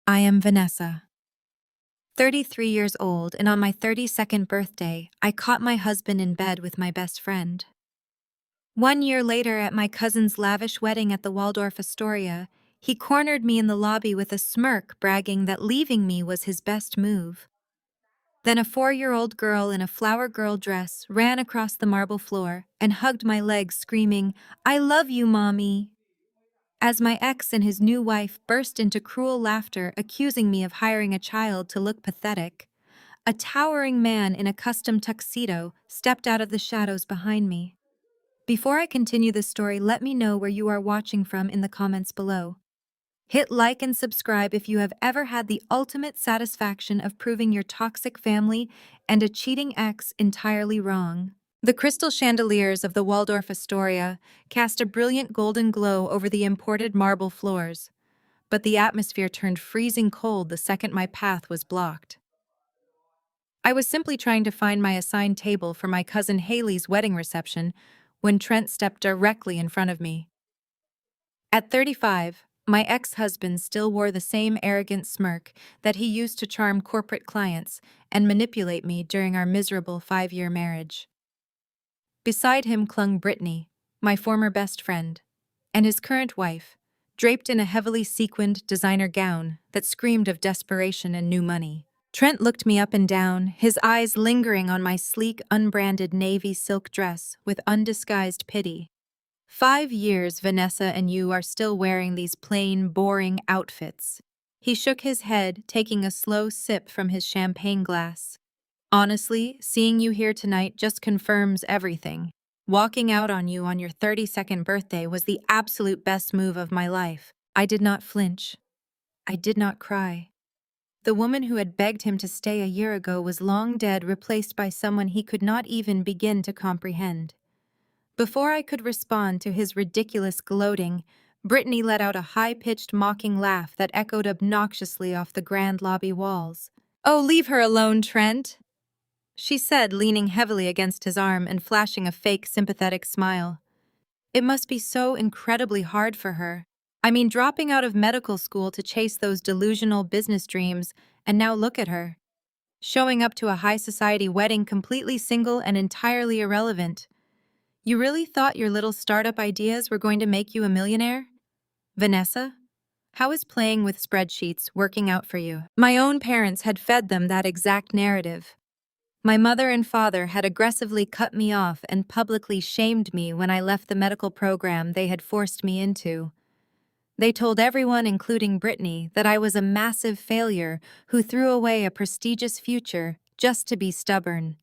I am Vanessa, 33 years old, and on my 32nd birthday, I caught my husband in bed with my best friend. 1 year later, at my cousin's lavish wedding at the Waldorf Astoria, he cornered me in the lobby with a smirk, bragging that leaving me was his best move. Then a 4-year-old girl in a flower girl dress ran across the marble floor and hugged my legs, screaming, "I love you, Mommy." As my ex and his new wife burst into cruel laughter, accusing me of hiring a child to look pathetic, a towering man in a custom tuxedo stepped out of the shadows behind me. Before I continue the story, let me know where you are watching from in the comments below. Hit like and subscribe if you have ever had the ultimate satisfaction of proving your toxic family and a cheating ex entirely wrong. The crystal chandeliers of the Waldorf Astoria cast a brilliant golden glow over the imported marble floors, but the atmosphere turned freezing cold the second my path was blocked. I was simply trying to find my assigned table for my cousin Haley's wedding reception when Trent stepped directly in front of me. At 35, my ex-husband still wore the same arrogant smirk that he used to charm corporate clients and manipulate me during our miserable 5-year marriage. Beside him clung Brittany, my former best friend, and his current wife, draped in a heavily sequined designer gown that screamed of desperation and new money. Trent looked me up and down, his eyes lingering on my sleek, unbranded navy silk dress with undisguised pity. 5 years, Vanessa, and you are still wearing these plain, boring outfits. He shook his head, taking a slow sip from his champagne glass. Honestly, seeing you here tonight just confirms everything. Walking out on you on your 32nd birthday was the absolute best move of my life. I did not flinch. I did not cry. The woman who had begged him to stay a year ago was long dead, replaced by someone he could not even begin to comprehend. Before I could respond to his ridiculous gloating, Brittany let out a high-pitched mocking laugh that echoed obnoxiously off the grand lobby walls. "Oh, leave her alone, Trent," she said, leaning heavily against his arm and flashing a fake sympathetic smile. "It must be so incredibly hard for her. I mean, dropping out of medical school to chase those delusional business dreams, and now look at her. Showing up to a high society wedding completely single and entirely irrelevant. You really thought your little startup ideas were going to make you a millionaire? Vanessa, how is playing with spreadsheets working out for you?" My own parents had fed them that exact narrative. My mother and father had aggressively cut me off and publicly shamed me when I left the medical program they had forced me into. They told everyone, including Brittany, that I was a massive failure who threw away a prestigious future just to be stubborn.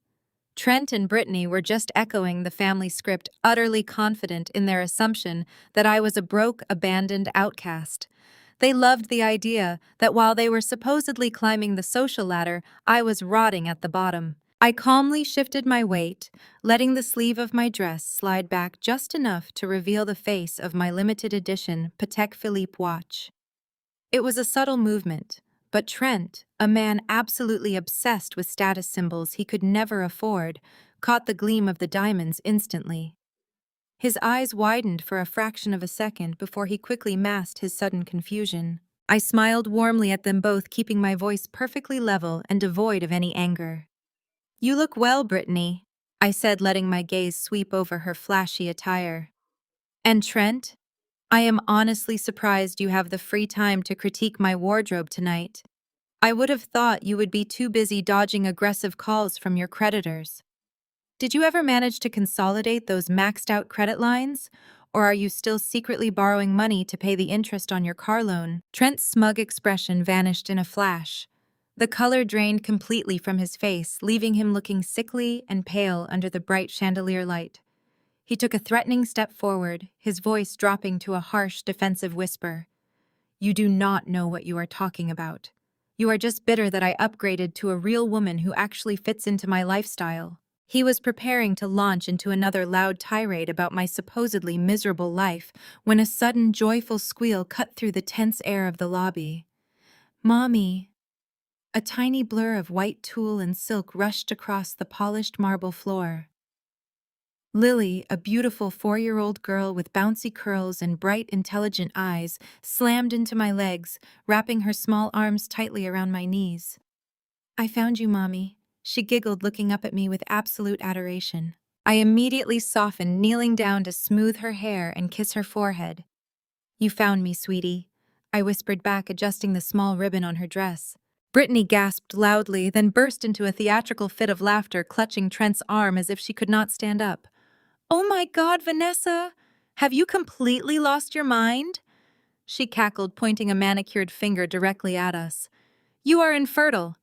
Trent and Brittany were just echoing the family script, utterly confident in their assumption that I was a broke, abandoned outcast. They loved the idea that while they were supposedly climbing the social ladder, I was rotting at the bottom. I calmly shifted my weight, letting the sleeve of my dress slide back just enough to reveal the face of my limited edition Patek Philippe watch. It was a subtle movement, but Trent, a man absolutely obsessed with status symbols he could never afford, caught the gleam of the diamonds instantly. His eyes widened for a fraction of a second before he quickly masked his sudden confusion. I smiled warmly at them both, keeping my voice perfectly level and devoid of any anger. "You look well, Brittany," I said, letting my gaze sweep over her flashy attire. "And Trent, I am honestly surprised you have the free time to critique my wardrobe tonight. I would have thought you would be too busy dodging aggressive calls from your creditors. Did you ever manage to consolidate those maxed-out credit lines? Or are you still secretly borrowing money to pay the interest on your car loan?" Trent's smug expression vanished in a flash. The color drained completely from his face, leaving him looking sickly and pale under the bright chandelier light. He took a threatening step forward, his voice dropping to a harsh, defensive whisper. "You do not know what you are talking about. You are just bitter that I upgraded to a real woman who actually fits into my lifestyle." He was preparing to launch into another loud tirade about my supposedly miserable life when a sudden joyful squeal cut through the tense air of the lobby. "Mommy!" A tiny blur of white tulle and silk rushed across the polished marble floor. Lily, a beautiful 4-year-old girl with bouncy curls and bright, intelligent eyes, slammed into my legs, wrapping her small arms tightly around my knees. "I found you, Mommy," she giggled, looking up at me with absolute adoration. I immediately softened, kneeling down to smooth her hair and kiss her forehead. "You found me, sweetie," I whispered back, adjusting the small ribbon on her dress. Brittany gasped loudly, then burst into a theatrical fit of laughter, clutching Trent's arm as if she could not stand up. "Oh my God, Vanessa! Have you completely lost your mind?" she cackled, pointing a manicured finger directly at us. "You are infertile.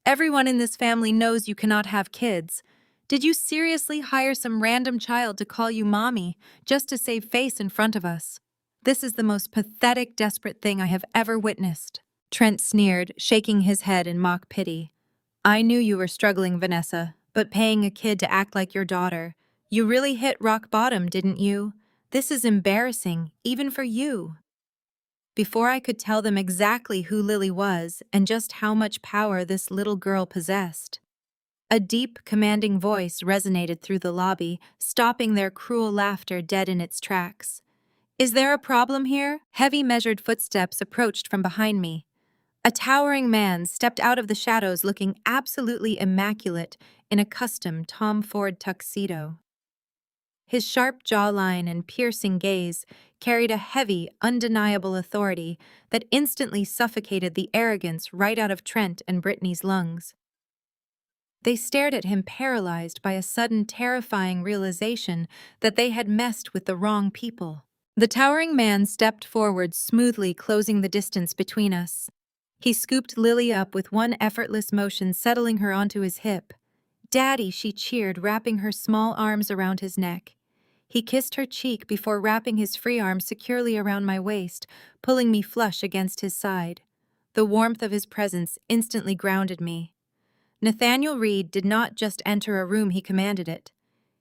Everyone in this family knows you cannot have kids. Did you seriously hire some random child to call you mommy just to save face in front of us? This is the most pathetic, desperate thing I have ever witnessed." Trent sneered, shaking his head in mock pity. "I knew you were struggling, Vanessa, but paying a kid to act like your daughter. You really hit rock bottom, didn't you? This is embarrassing, even for you." Before I could tell them exactly who Lily was and just how much power this little girl possessed, a deep, commanding voice resonated through the lobby, stopping their cruel laughter dead in its tracks. "Is there a problem here?" Heavy, measured footsteps approached from behind me. A towering man stepped out of the shadows, looking absolutely immaculate in a custom Tom Ford tuxedo. His sharp jawline and piercing gaze carried a heavy, undeniable authority that instantly suffocated the arrogance right out of Trent and Brittany's lungs. They stared at him, paralyzed by a sudden, terrifying realization that they had messed with the wrong people. The towering man stepped forward, smoothly closing the distance between us. He scooped Lily up with one effortless motion, settling her onto his hip. "Daddy," she cheered, wrapping her small arms around his neck. He kissed her cheek before wrapping his free arm securely around my waist, pulling me flush against his side. The warmth of his presence instantly grounded me. Nathaniel Reed did not just enter a room, he commanded it.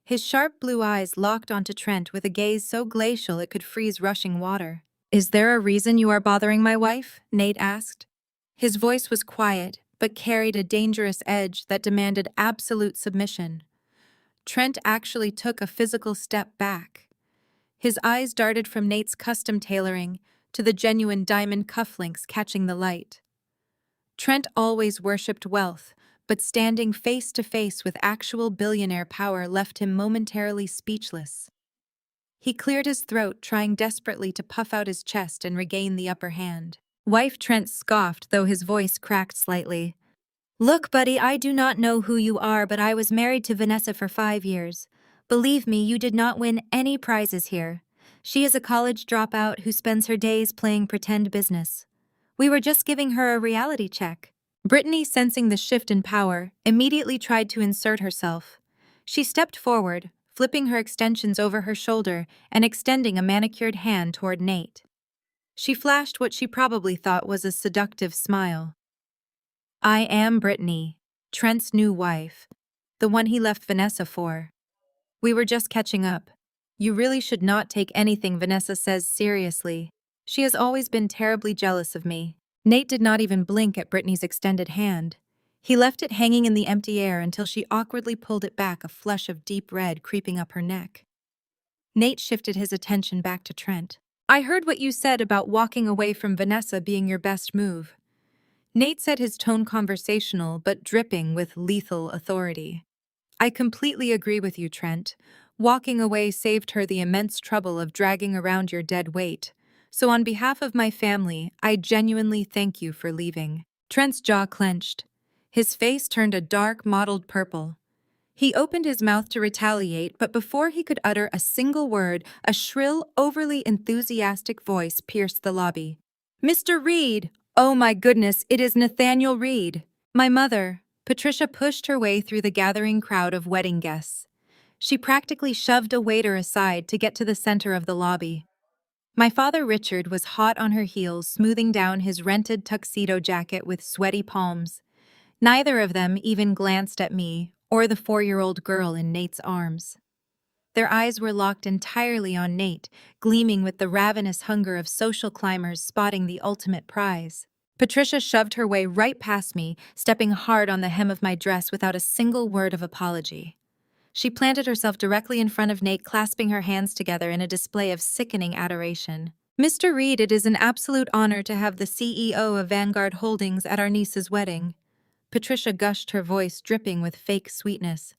His sharp blue eyes locked onto Trent with a gaze so glacial it could freeze rushing water. "Is there a reason you are bothering my wife?" Nate asked. His voice was quiet, but carried a dangerous edge that demanded absolute submission. Trent actually took a physical step back. His eyes darted from Nate's custom tailoring to the genuine diamond cufflinks catching the light. Trent always worshipped wealth, but standing face to face with actual billionaire power left him momentarily speechless. He cleared his throat, trying desperately to puff out his chest and regain the upper hand. Wife Trent scoffed, though his voice cracked slightly. "Look, buddy, I do not know who you are, but I was married to Vanessa for 5 years. Believe me, you did not win any prizes here. She is a college dropout who spends her days playing pretend business. We were just giving her a reality check." Brittany, sensing the shift in power, immediately tried to insert herself. She stepped forward, flipping her extensions over her shoulder and extending a manicured hand toward Nate. She flashed what she probably thought was a seductive smile. "I am Brittany, Trent's new wife, the one he left Vanessa for. We were just catching up. You really should not take anything Vanessa says seriously. She has always been terribly jealous of me." Nate did not even blink at Brittany's extended hand. He left it hanging in the empty air until she awkwardly pulled it back, a flush of deep red creeping up her neck. Nate shifted his attention back to Trent. "I heard what you said about walking away from Vanessa being your best move." Nate said, his tone conversational but dripping with lethal authority. "I completely agree with you, Trent. Walking away saved her the immense trouble of dragging around your dead weight. So on behalf of my family, I genuinely thank you for leaving." Trent's jaw clenched. His face turned a dark, mottled purple. He opened his mouth to retaliate, but before he could utter a single word, a shrill, overly enthusiastic voice pierced the lobby. "Mr. Reed! Oh my goodness, it is Nathaniel Reed!" My mother, Patricia, pushed her way through the gathering crowd of wedding guests. She practically shoved a waiter aside to get to the center of the lobby. My father, Richard, was hot on her heels, smoothing down his rented tuxedo jacket with sweaty palms. Neither of them even glanced at me or the 4-year-old girl in Nate's arms. Their eyes were locked entirely on Nate, gleaming with the ravenous hunger of social climbers spotting the ultimate prize. Patricia shoved her way right past me, stepping hard on the hem of my dress without a single word of apology. She planted herself directly in front of Nate, clasping her hands together in a display of sickening adoration. "Mr. Reed, it is an absolute honor to have the CEO of Vanguard Holdings at our niece's wedding." Patricia gushed, her voice dripping with fake sweetness.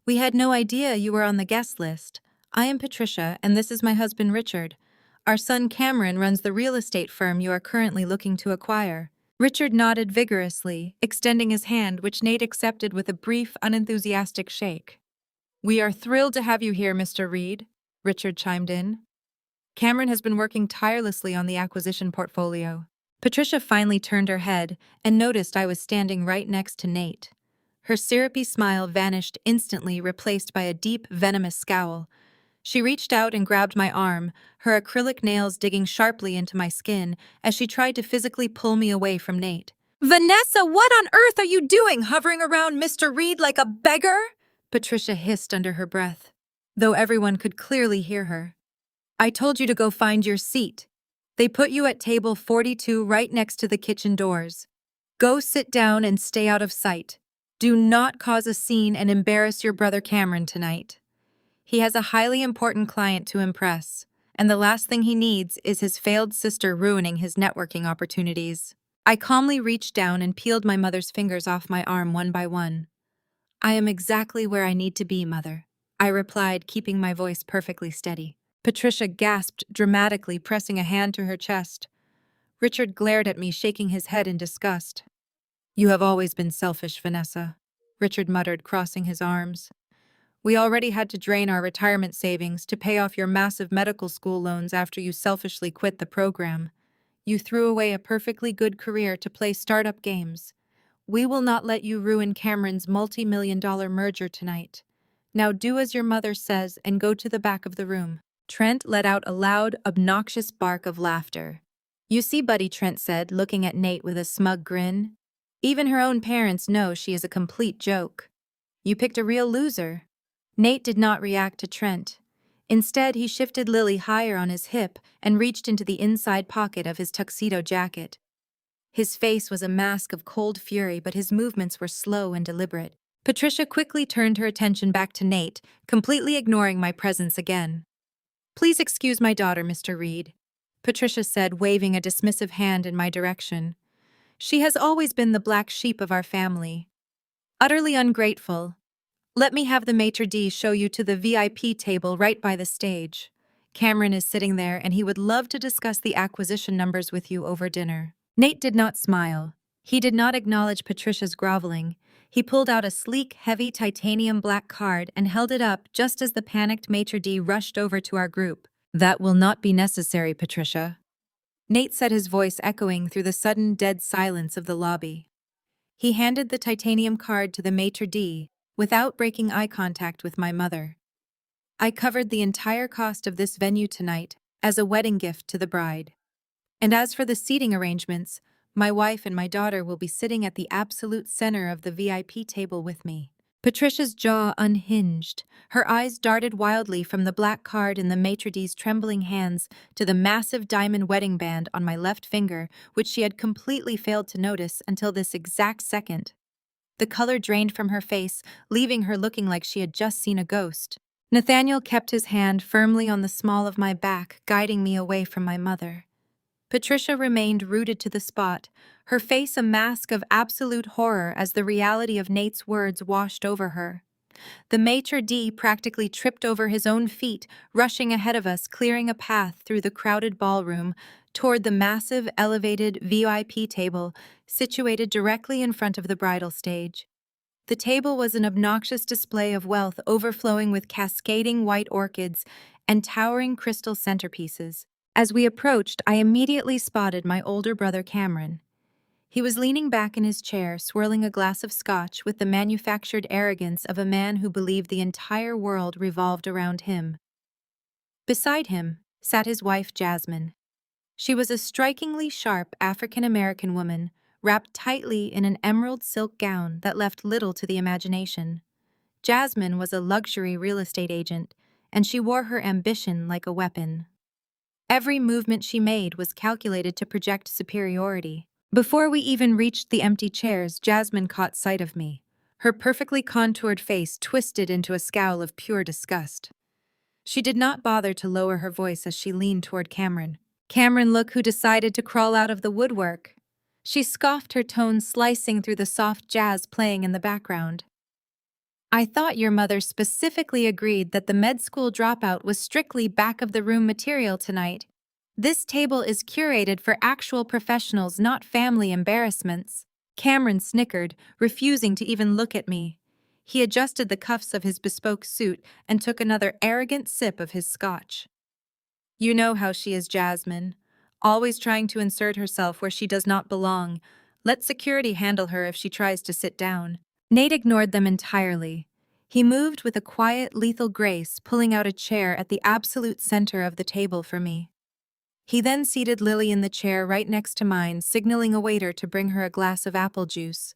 "We had no idea you were on the guest list. I am Patricia, and this is my husband Richard. Our son Cameron runs the real estate firm you are currently looking to acquire." Richard nodded vigorously, extending his hand, which Nate accepted with a brief, unenthusiastic shake. "We are thrilled to have you here, Mr. Reed," Richard chimed in. "Cameron has been working tirelessly on the acquisition portfolio." Patricia finally turned her head and noticed I was standing right next to Nate. Her syrupy smile vanished instantly, replaced by a deep, venomous scowl. She reached out and grabbed my arm, her acrylic nails digging sharply into my skin as she tried to physically pull me away from Nate. "Vanessa, what on earth are you doing, hovering around Mr. Reed like a beggar?" Patricia hissed under her breath, though everyone could clearly hear her. "I told you to go find your seat. They put you at table 42 right next to the kitchen doors. Go sit down and stay out of sight. Do not cause a scene and embarrass your brother Cameron tonight. He has a highly important client to impress, and the last thing he needs is his failed sister ruining his networking opportunities." I calmly reached down and peeled my mother's fingers off my arm one by one. "I am exactly where I need to be, Mother," I replied, keeping my voice perfectly steady. Patricia gasped dramatically, pressing a hand to her chest. Richard glared at me, shaking his head in disgust. "You have always been selfish, Vanessa," Richard muttered, crossing his arms. "We already had to drain our retirement savings to pay off your massive medical school loans after you selfishly quit the program. You threw away a perfectly good career to play startup games. We will not let you ruin Cameron's multi-million-dollar merger tonight. Now do as your mother says and go to the back of the room." Trent let out a loud, obnoxious bark of laughter. "You see, buddy," Trent said, looking at Nate with a smug grin. "Even her own parents know she is a complete joke. You picked a real loser." Nate did not react to Trent. Instead, he shifted Lily higher on his hip and reached into the inside pocket of his tuxedo jacket. His face was a mask of cold fury, but his movements were slow and deliberate. Patricia quickly turned her attention back to Nate, completely ignoring my presence again. "Please excuse my daughter, Mr. Reed," Patricia said, waving a dismissive hand in my direction. "She has always been the black sheep of our family. Utterly ungrateful. Let me have the maitre d' show you to the VIP table right by the stage. Cameron is sitting there and he would love to discuss the acquisition numbers with you over dinner." Nate did not smile. He did not acknowledge Patricia's groveling. He pulled out a sleek, heavy titanium black card and held it up just as the panicked maitre d' rushed over to our group. "That will not be necessary, Patricia," Nate said, his voice echoing through the sudden dead silence of the lobby. He handed the titanium card to the maitre d' without breaking eye contact with my mother. "I covered the entire cost of this venue tonight as a wedding gift to the bride. And as for the seating arrangements, my wife and my daughter will be sitting at the absolute center of the VIP table with me." Patricia's jaw unhinged. Her eyes darted wildly from the black card in the maitre d's trembling hands to the massive diamond wedding band on my left finger, which she had completely failed to notice until this exact second. The color drained from her face, leaving her looking like she had just seen a ghost. Nathaniel kept his hand firmly on the small of my back, guiding me away from my mother. Patricia remained rooted to the spot, her face a mask of absolute horror as the reality of Nate's words washed over her. The maitre d' practically tripped over his own feet, rushing ahead of us, clearing a path through the crowded ballroom toward the massive, elevated VIP table situated directly in front of the bridal stage. The table was an obnoxious display of wealth, overflowing with cascading white orchids and towering crystal centerpieces. As we approached, I immediately spotted my older brother Cameron. He was leaning back in his chair, swirling a glass of scotch with the manufactured arrogance of a man who believed the entire world revolved around him. Beside him sat his wife, Jasmine. She was a strikingly sharp African-American woman, wrapped tightly in an emerald silk gown that left little to the imagination. Jasmine was a luxury real estate agent, and she wore her ambition like a weapon. Every movement she made was calculated to project superiority. Before we even reached the empty chairs, Jasmine caught sight of me. Her perfectly contoured face twisted into a scowl of pure disgust. She did not bother to lower her voice as she leaned toward Cameron. Cameron, look who decided to crawl out of the woodwork. She scoffed, her tone slicing through the soft jazz playing in the background. I thought your mother specifically agreed that the med school dropout was strictly back-of-the-room material tonight. This table is curated for actual professionals, not family embarrassments. Cameron snickered, refusing to even look at me. He adjusted the cuffs of his bespoke suit and took another arrogant sip of his scotch. You know how she is, Jasmine. Always trying to insert herself where she does not belong. Let security handle her if she tries to sit down. Nate ignored them entirely. He moved with a quiet, lethal grace, pulling out a chair at the absolute center of the table for me. He then seated Lily in the chair right next to mine, signaling a waiter to bring her a glass of apple juice.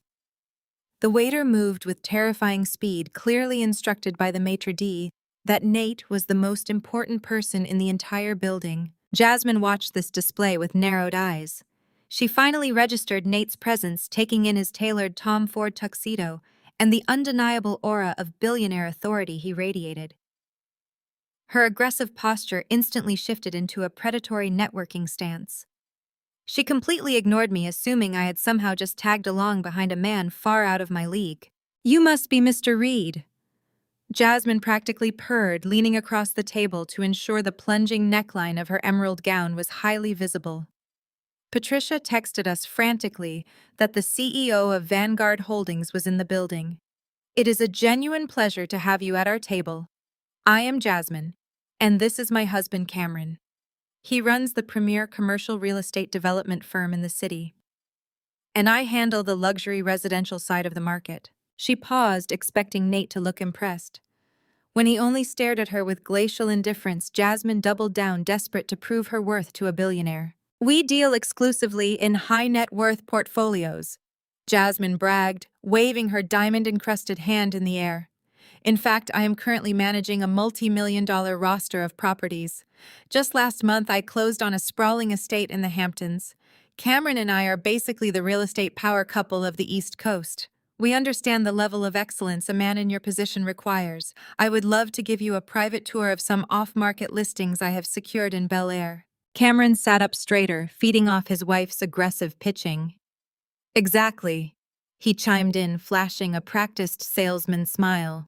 The waiter moved with terrifying speed, clearly instructed by the maitre d' that Nate was the most important person in the entire building. Jasmine watched this display with narrowed eyes. She finally registered Nate's presence, taking in his tailored Tom Ford tuxedo and the undeniable aura of billionaire authority he radiated. Her aggressive posture instantly shifted into a predatory networking stance. She completely ignored me, assuming I had somehow just tagged along behind a man far out of my league. You must be Mr. Reed. Jasmine practically purred, leaning across the table to ensure the plunging neckline of her emerald gown was highly visible. Patricia texted us frantically that the CEO of Vanguard Holdings was in the building. It is a genuine pleasure to have you at our table. I am Jasmine, and this is my husband Cameron. He runs the premier commercial real estate development firm in the city. And I handle the luxury residential side of the market. She paused, expecting Nate to look impressed. When he only stared at her with glacial indifference, Jasmine doubled down, desperate to prove her worth to a billionaire. We deal exclusively in high-net-worth portfolios, Jasmine bragged, waving her diamond-encrusted hand in the air. In fact, I am currently managing a multi-million-dollar roster of properties. Just last month, I closed on a sprawling estate in the Hamptons. Cameron and I are basically the real estate power couple of the East Coast. We understand the level of excellence a man in your position requires. I would love to give you a private tour of some off-market listings I have secured in Bel Air. Cameron sat up straighter, feeding off his wife's aggressive pitching. Exactly, he chimed in, flashing a practiced salesman smile.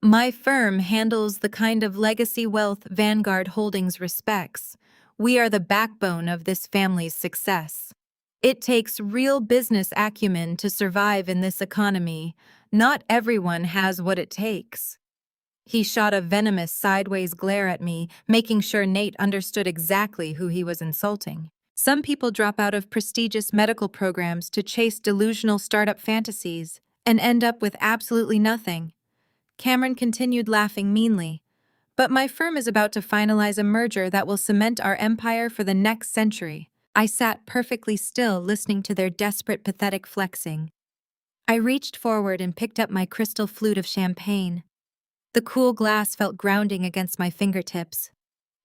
My firm handles the kind of legacy wealth Vanguard Holdings respects. We are the backbone of this family's success. It takes real business acumen to survive in this economy. Not everyone has what it takes. He shot a venomous sideways glare at me, making sure Nate understood exactly who he was insulting. Some people drop out of prestigious medical programs to chase delusional startup fantasies and end up with absolutely nothing. Cameron continued laughing meanly. But my firm is about to finalize a merger that will cement our empire for the next century. I sat perfectly still, listening to their desperate, pathetic flexing. I reached forward and picked up my crystal flute of champagne. The cool glass felt grounding against my fingertips.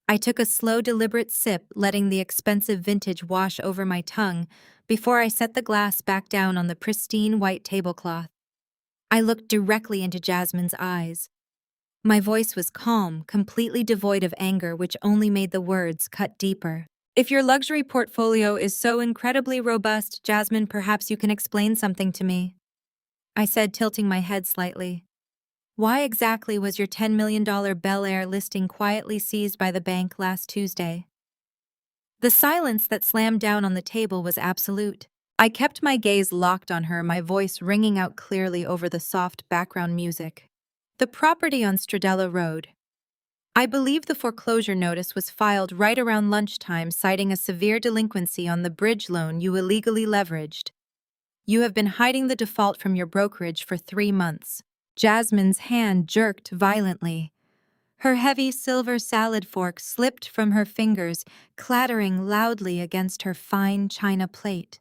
I took a slow, deliberate sip, letting the expensive vintage wash over my tongue before I set the glass back down on the pristine white tablecloth. I looked directly into Jasmine's eyes. My voice was calm, completely devoid of anger, which only made the words cut deeper. If your luxury portfolio is so incredibly robust, Jasmine, perhaps you can explain something to me, I said, tilting my head slightly. Why exactly was your $10 million Bel Air listing quietly seized by the bank last Tuesday? The silence that slammed down on the table was absolute. I kept my gaze locked on her, my voice ringing out clearly over the soft background music. The property on Stradella Road. I believe the foreclosure notice was filed right around lunchtime, citing a severe delinquency on the bridge loan you illegally leveraged. You have been hiding the default from your brokerage for 3 months. Jasmine's hand jerked violently. Her heavy silver salad fork slipped from her fingers, clattering loudly against her fine china plate.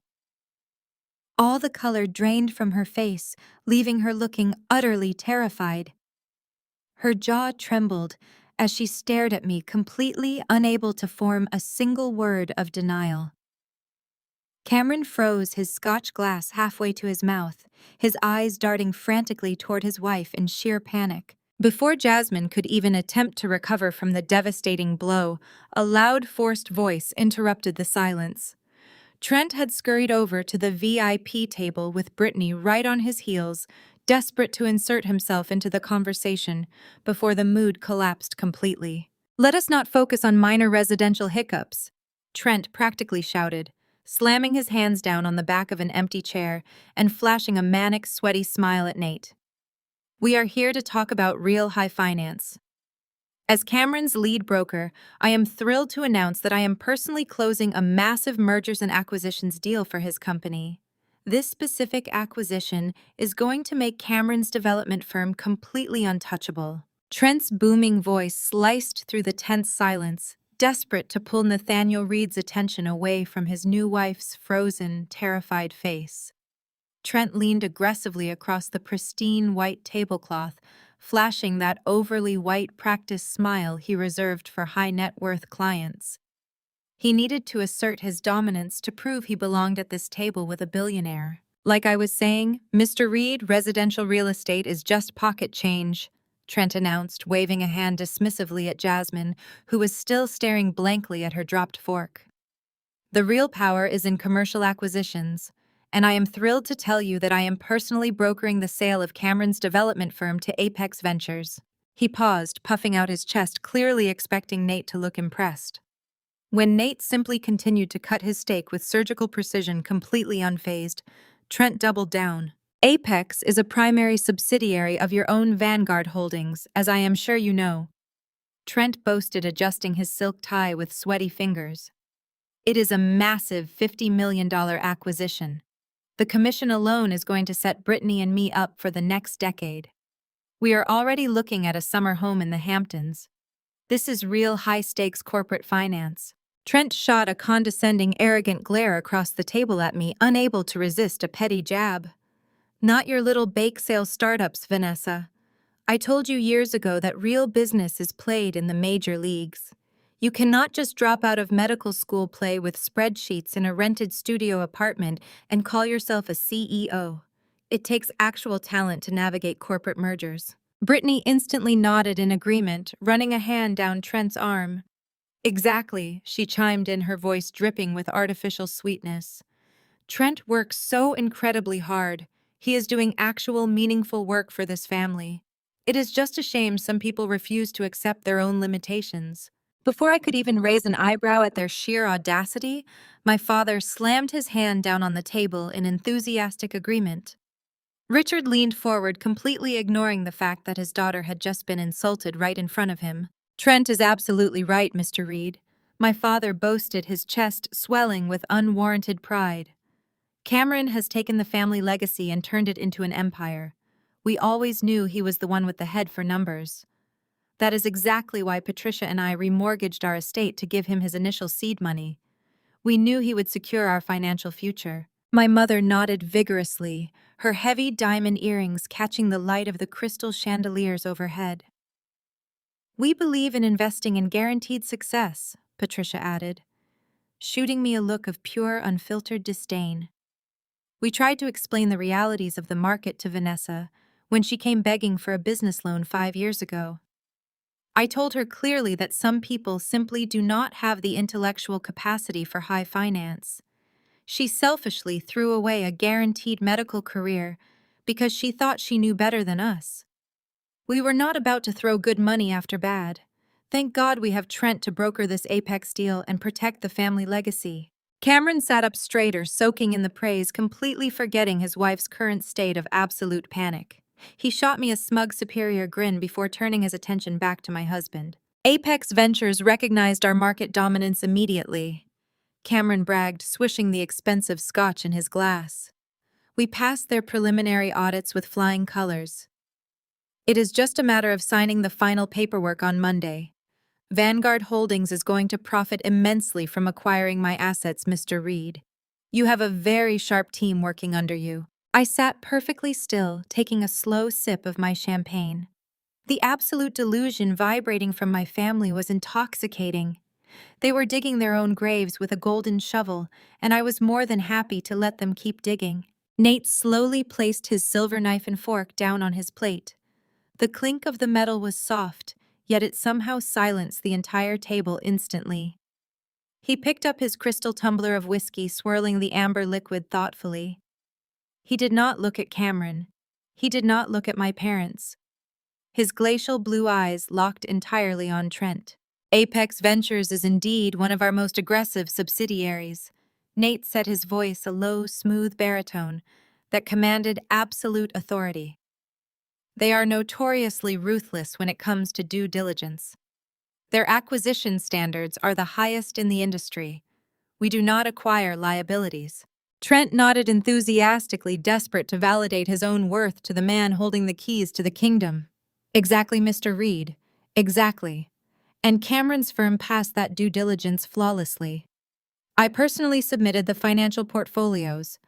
All the color drained from her face, leaving her looking utterly terrified. Her jaw trembled as she stared at me, completely unable to form a single word of denial. Cameron froze his scotch glass halfway to his mouth, his eyes darting frantically toward his wife in sheer panic. Before Jasmine could even attempt to recover from the devastating blow, a loud, forced voice interrupted the silence. Trent had scurried over to the VIP table with Brittany right on his heels, desperate to insert himself into the conversation before the mood collapsed completely. "Let us not focus on minor residential hiccups," Trent practically shouted, slamming his hands down on the back of an empty chair and flashing a manic, sweaty smile at Nate. "We are here to talk about real high finance." As Cameron's lead broker, I am thrilled to announce that I am personally closing a massive mergers and acquisitions deal for his company. This specific acquisition is going to make Cameron's development firm completely untouchable. Trent's booming voice sliced through the tense silence, desperate to pull Nathaniel Reed's attention away from his new wife's frozen, terrified face. Trent leaned aggressively across the pristine white tablecloth, flashing that overly white practiced smile he reserved for high-net-worth clients. He needed to assert his dominance to prove he belonged at this table with a billionaire. "Like I was saying, Mr. Reed, residential real estate is just pocket change," Trent announced, waving a hand dismissively at Jasmine, who was still staring blankly at her dropped fork. "The real power is in commercial acquisitions, and I am thrilled to tell you that I am personally brokering the sale of Cameron's development firm to Apex Ventures." He paused, puffing out his chest, clearly expecting Nate to look impressed. When Nate simply continued to cut his steak with surgical precision, completely unfazed, Trent doubled down. "Apex is a primary subsidiary of your own Vanguard Holdings, as I am sure you know," Trent boasted, adjusting his silk tie with sweaty fingers. "It is a massive $50 million acquisition. The commission alone is going to set Brittany and me up for the next decade. We are already looking at a summer home in the Hamptons. This is real high-stakes corporate finance." Trent shot a condescending, arrogant glare across the table at me, unable to resist a petty jab. "Not your little bake sale startups, Vanessa. I told you years ago that real business is played in the major leagues. You cannot just drop out of medical school, play with spreadsheets in a rented studio apartment, and call yourself a CEO. It takes actual talent to navigate corporate mergers." Brittany instantly nodded in agreement, running a hand down Trent's arm. "Exactly," she chimed in, her voice dripping with artificial sweetness. "Trent works so incredibly hard. He is doing actual, meaningful work for this family. It is just a shame some people refuse to accept their own limitations." Before I could even raise an eyebrow at their sheer audacity, my father slammed his hand down on the table in enthusiastic agreement. Richard leaned forward, completely ignoring the fact that his daughter had just been insulted right in front of him. "Trent is absolutely right, Mr. Reed," my father boasted, his chest swelling with unwarranted pride. "Cameron has taken the family legacy and turned it into an empire. We always knew he was the one with the head for numbers. That is exactly why Patricia and I remortgaged our estate to give him his initial seed money. We knew he would secure our financial future." My mother nodded vigorously, her heavy diamond earrings catching the light of the crystal chandeliers overhead. "We believe in investing in guaranteed success," Patricia added, shooting me a look of pure, unfiltered disdain. We tried to explain the realities of the market to Vanessa when she came begging for a business loan 5 years ago. I told her clearly that some people simply do not have the intellectual capacity for high finance. She selfishly threw away a guaranteed medical career because she thought she knew better than us. We were not about to throw good money after bad. Thank God we have Trent to broker this Apex deal and protect the family legacy. Cameron sat up straighter, soaking in the praise, completely forgetting his wife's current state of absolute panic. He shot me a smug, superior grin before turning his attention back to my husband. "Apex Ventures recognized our market dominance immediately," Cameron bragged, swishing the expensive scotch in his glass. "We passed their preliminary audits with flying colors. It is just a matter of signing the final paperwork on Monday. Vanguard Holdings is going to profit immensely from acquiring my assets, Mr. Reed. You have a very sharp team working under you." I sat perfectly still, taking a slow sip of my champagne. The absolute delusion vibrating from my family was intoxicating. They were digging their own graves with a golden shovel, and I was more than happy to let them keep digging. Nate slowly placed his silver knife and fork down on his plate. The clink of the metal was soft, yet it somehow silenced the entire table instantly. He picked up his crystal tumbler of whiskey, swirling the amber liquid thoughtfully. He did not look at Cameron. He did not look at my parents. His glacial blue eyes locked entirely on Trent. Apex Ventures is indeed one of our most aggressive subsidiaries. Nate said, his voice a low, smooth baritone that commanded absolute authority. They are notoriously ruthless when it comes to due diligence. Their acquisition standards are the highest in the industry. We do not acquire liabilities. Trent nodded enthusiastically, desperate to validate his own worth to the man holding the keys to the kingdom. Exactly, Mr. Reed. Exactly. And Cameron's firm passed that due diligence flawlessly. I personally submitted the financial portfolios.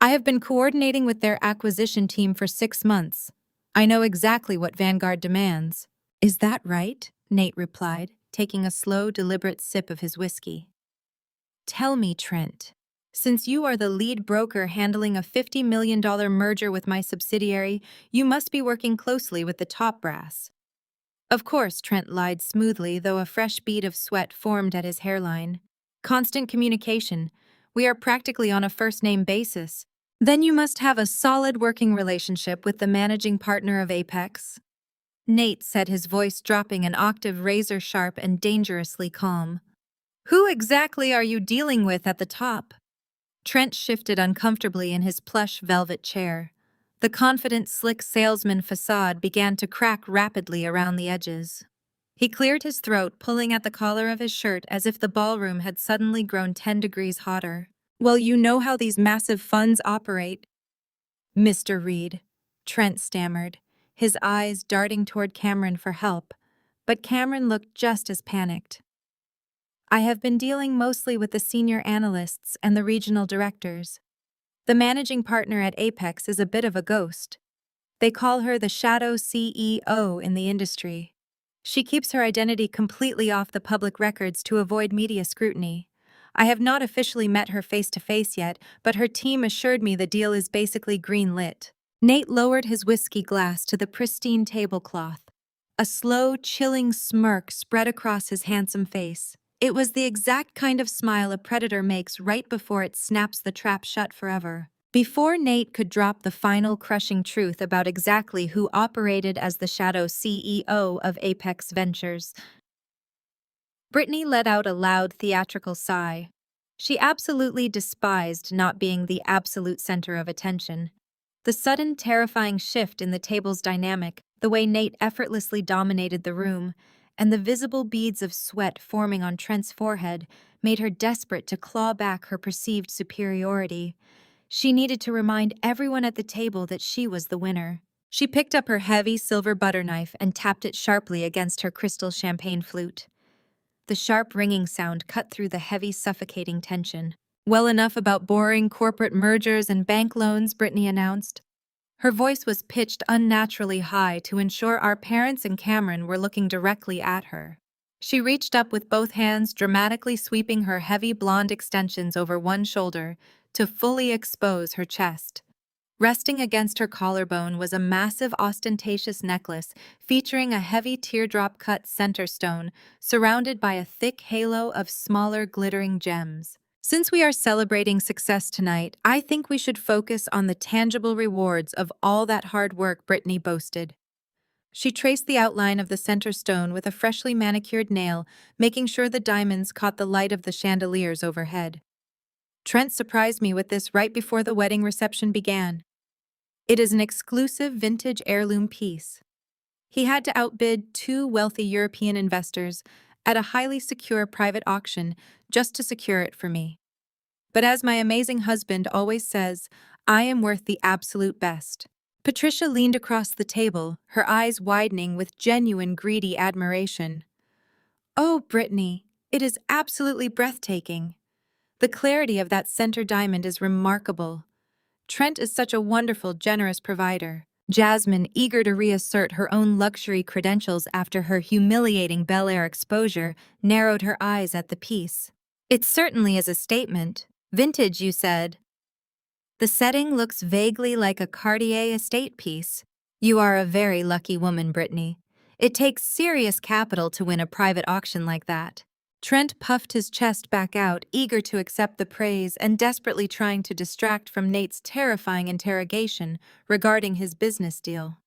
I have been coordinating with their acquisition team for 6 months. I know exactly what Vanguard demands. Is that right? Nate replied, taking a slow, deliberate sip of his whiskey. Tell me, Trent. Since you are the lead broker handling a $50 million merger with my subsidiary, you must be working closely with the top brass. Of course, Trent lied smoothly, though a fresh bead of sweat formed at his hairline. Constant communication. We are practically on a first-name basis. Then you must have a solid working relationship with the managing partner of Apex. Nate said, his voice dropping an octave, razor-sharp and dangerously calm. Who exactly are you dealing with at the top? Trent shifted uncomfortably in his plush velvet chair. The confident, slick salesman facade began to crack rapidly around the edges. He cleared his throat, pulling at the collar of his shirt as if the ballroom had suddenly grown 10 degrees hotter. Well, you know how these massive funds operate. Mr. Reed, Trent stammered, his eyes darting toward Cameron for help, but Cameron looked just as panicked. I have been dealing mostly with the senior analysts and the regional directors. The managing partner at Apex is a bit of a ghost. They call her the shadow CEO in the industry. She keeps her identity completely off the public records to avoid media scrutiny. I have not officially met her face to face yet, but her team assured me the deal is basically green-lit. Nate lowered his whiskey glass to the pristine tablecloth. A slow, chilling smirk spread across his handsome face. It was the exact kind of smile a predator makes right before it snaps the trap shut forever. Before Nate could drop the final crushing truth about exactly who operated as the shadow CEO of Apex Ventures, Brittany let out a loud theatrical sigh. She absolutely despised not being the absolute center of attention. The sudden, terrifying shift in the table's dynamic, the way Nate effortlessly dominated the room, and the visible beads of sweat forming on Trent's forehead made her desperate to claw back her perceived superiority. She needed to remind everyone at the table that she was the winner. She picked up her heavy silver butter knife and tapped it sharply against her crystal champagne flute. The sharp ringing sound cut through the heavy, suffocating tension. Well, enough about boring corporate mergers and bank loans, Brittany announced. Her voice was pitched unnaturally high to ensure our parents and Cameron were looking directly at her. She reached up with both hands, dramatically sweeping her heavy blonde extensions over one shoulder to fully expose her chest. Resting against her collarbone was a massive, ostentatious necklace featuring a heavy teardrop-cut center stone surrounded by a thick halo of smaller, glittering gems. Since we are celebrating success tonight, I think we should focus on the tangible rewards of all that hard work, Brittany boasted. She traced the outline of the center stone with a freshly manicured nail, making sure the diamonds caught the light of the chandeliers overhead. Trent surprised me with this right before the wedding reception began. It is an exclusive vintage heirloom piece. He had to outbid 2 wealthy European investors at a highly secure private auction just to secure it for me. But as my amazing husband always says, I am worth the absolute best. Patricia leaned across the table, her eyes widening with genuine greedy admiration. Oh, Brittany, it is absolutely breathtaking. The clarity of that center diamond is remarkable. Trent is such a wonderful, generous provider. Jasmine, eager to reassert her own luxury credentials after her humiliating Bel Air exposure, narrowed her eyes at the piece. It certainly is a statement. Vintage, you said. The setting looks vaguely like a Cartier estate piece. You are a very lucky woman, Brittany. It takes serious capital to win a private auction like that. Trent puffed his chest back out, eager to accept the praise and desperately trying to distract from Nate's terrifying interrogation regarding his business deal.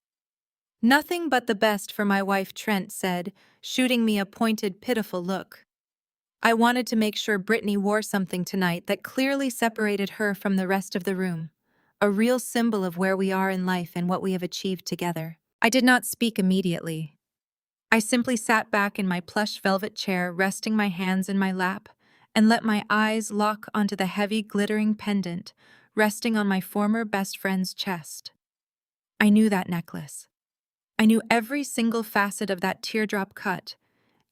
Nothing but the best for my wife, Trent said, shooting me a pointed, pitiful look. I wanted to make sure Brittany wore something tonight that clearly separated her from the rest of the room, a real symbol of where we are in life and what we have achieved together. I did not speak immediately. I simply sat back in my plush velvet chair, resting my hands in my lap, and let my eyes lock onto the heavy, glittering pendant resting on my former best friend's chest. I knew that necklace. I knew every single facet of that teardrop cut,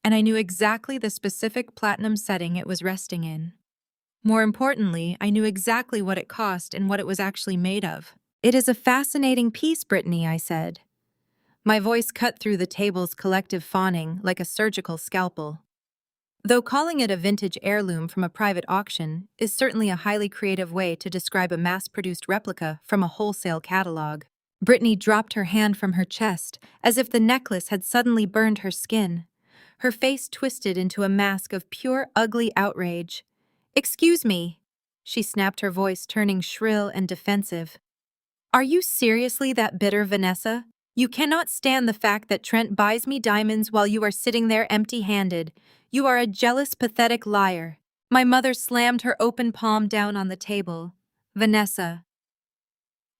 and I knew exactly the specific platinum setting it was resting in. More importantly, I knew exactly what it cost and what it was actually made of. It is a fascinating piece, Brittany, I said. My voice cut through the table's collective fawning like a surgical scalpel. Though calling it a vintage heirloom from a private auction is certainly a highly creative way to describe a mass-produced replica from a wholesale catalog. Brittany dropped her hand from her chest as if the necklace had suddenly burned her skin. Her face twisted into a mask of pure, ugly outrage. "Excuse me," she snapped, her voice turning shrill and defensive. "Are you seriously that bitter, Vanessa? You cannot stand the fact that Trent buys me diamonds while you are sitting there empty-handed. You are a jealous, pathetic liar." My mother slammed her open palm down on the table. "Vanessa,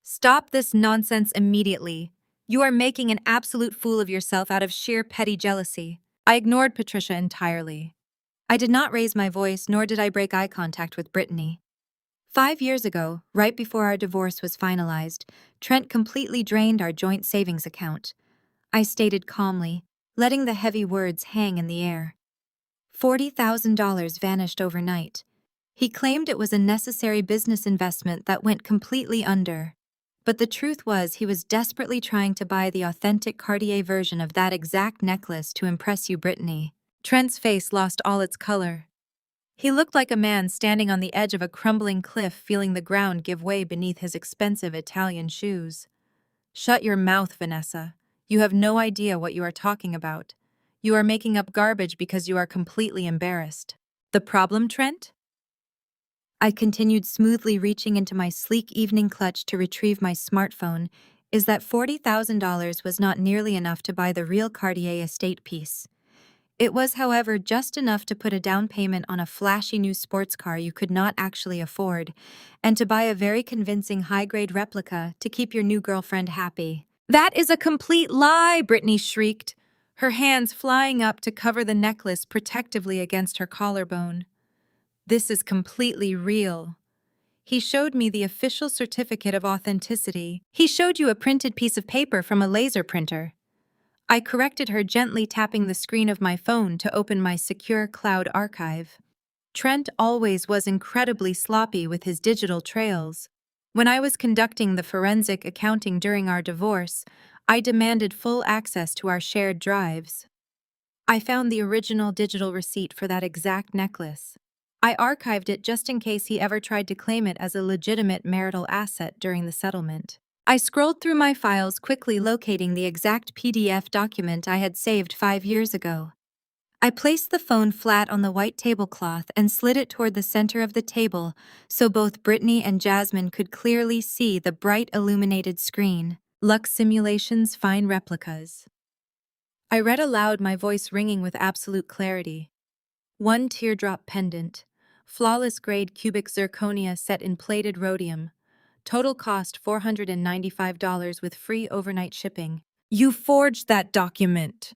stop this nonsense immediately. You are making an absolute fool of yourself out of sheer petty jealousy." I ignored Patricia entirely. I did not raise my voice, nor did I break eye contact with Brittany. 5 years ago, right before our divorce was finalized, Trent completely drained our joint savings account. I stated calmly, letting the heavy words hang in the air. $40,000 vanished overnight. He claimed it was a necessary business investment that went completely under. But the truth was he was desperately trying to buy the authentic Cartier version of that exact necklace to impress you, Brittany. Trent's face lost all its color. He looked like a man standing on the edge of a crumbling cliff, feeling the ground give way beneath his expensive Italian shoes. "Shut your mouth, Vanessa. You have no idea what you are talking about. You are making up garbage because you are completely embarrassed." "The problem, Trent?" I continued, smoothly reaching into my sleek evening clutch to retrieve my smartphone, "is that $40,000 was not nearly enough to buy the real Cartier estate piece. It was, however, just enough to put a down payment on a flashy new sports car you could not actually afford, and to buy a very convincing high-grade replica to keep your new girlfriend happy." "That is a complete lie!" Brittany shrieked, her hands flying up to cover the necklace protectively against her collarbone. "This is completely real." He showed me the official certificate of authenticity. "He showed you a printed piece of paper from a laser printer." I corrected her, gently tapping the screen of my phone to open my secure cloud archive. Trent always was incredibly sloppy with his digital trails. When I was conducting the forensic accounting during our divorce, I demanded full access to our shared drives. I found the original digital receipt for that exact necklace. I archived it just in case he ever tried to claim it as a legitimate marital asset during the settlement. I scrolled through my files, quickly locating the exact PDF document I had saved 5 years ago. I placed the phone flat on the white tablecloth and slid it toward the center of the table so both Brittany and Jasmine could clearly see the bright illuminated screen. "Lux Simulations Fine Replicas." I read aloud, my voice ringing with absolute clarity. One teardrop pendant, flawless grade cubic zirconia set in plated rhodium. Total cost $495 with free overnight shipping. "You forged that document!"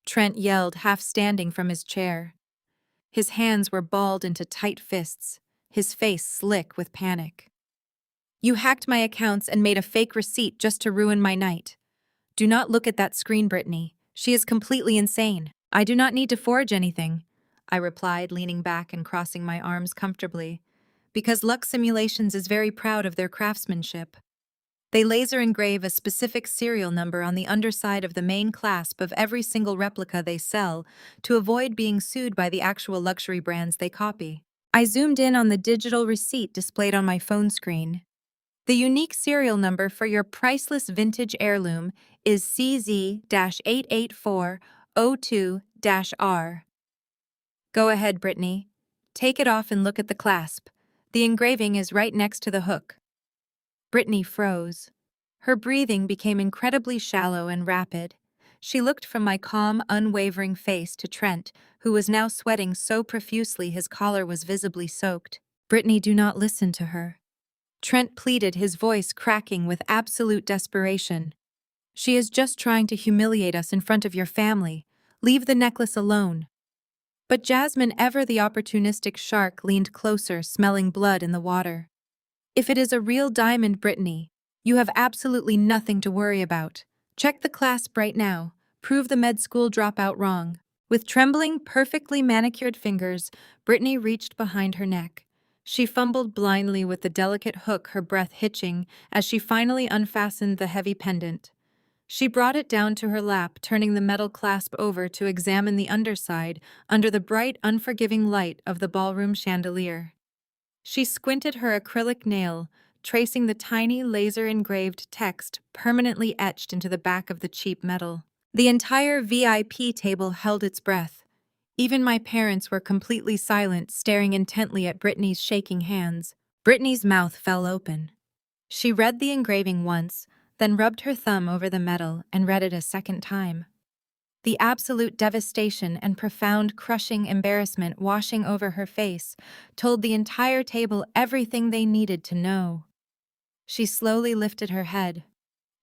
Trent yelled, half standing from his chair. His hands were balled into tight fists, his face slick with panic. "You hacked my accounts and made a fake receipt just to ruin my night. Do not look at that screen, Brittany. She is completely insane." "I do not need to forge anything," I replied, leaning back and crossing my arms comfortably, "because Lux Simulations is very proud of their craftsmanship. They laser engrave a specific serial number on the underside of the main clasp of every single replica they sell to avoid being sued by the actual luxury brands they copy. I zoomed in on the digital receipt displayed on my phone screen. The unique serial number for your priceless vintage heirloom is CZ-88402-R. Go ahead, Brittany. Take it off and look at the clasp. The engraving is right next to the hook. Brittany froze. Her breathing became incredibly shallow and rapid. She looked from my calm, unwavering face to Trent, who was now sweating so profusely his collar was visibly soaked. Brittany, do not listen to her. Trent pleaded, his voice cracking with absolute desperation. She is just trying to humiliate us in front of your family. Leave the necklace alone. But Jasmine, ever the opportunistic shark, leaned closer, smelling blood in the water. If it is a real diamond, Brittany, you have absolutely nothing to worry about. Check the clasp right now. Prove the med school dropout wrong. With trembling, perfectly manicured fingers, Brittany reached behind her neck. She fumbled blindly with the delicate hook, her breath hitching as she finally unfastened the heavy pendant. She brought it down to her lap, turning the metal clasp over to examine the underside under the bright, unforgiving light of the ballroom chandelier. She squinted her acrylic nail, tracing the tiny laser-engraved text permanently etched into the back of the cheap metal. The entire VIP table held its breath. Even my parents were completely silent, staring intently at Brittany's shaking hands. Brittany's mouth fell open. She read the engraving once, then rubbed her thumb over the metal and read it a second time. The absolute devastation and profound, crushing embarrassment washing over her face told the entire table everything they needed to know. She slowly lifted her head.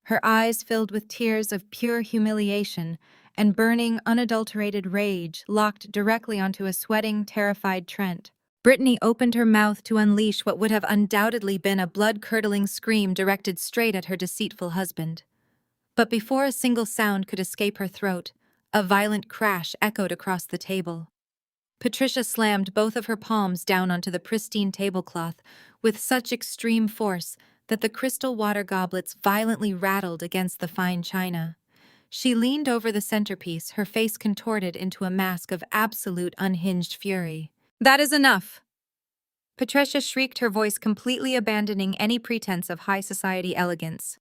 Her eyes filled with tears of pure humiliation and burning, unadulterated rage locked directly onto a sweating, terrified Trent. Brittany opened her mouth to unleash what would have undoubtedly been a blood-curdling scream directed straight at her deceitful husband. But before a single sound could escape her throat, a violent crash echoed across the table. Patricia slammed both of her palms down onto the pristine tablecloth with such extreme force that the crystal water goblets violently rattled against the fine china. She leaned over the centerpiece, her face contorted into a mask of absolute unhinged fury. "That is enough!" Patricia shrieked, her voice completely abandoning any pretense of high society elegance.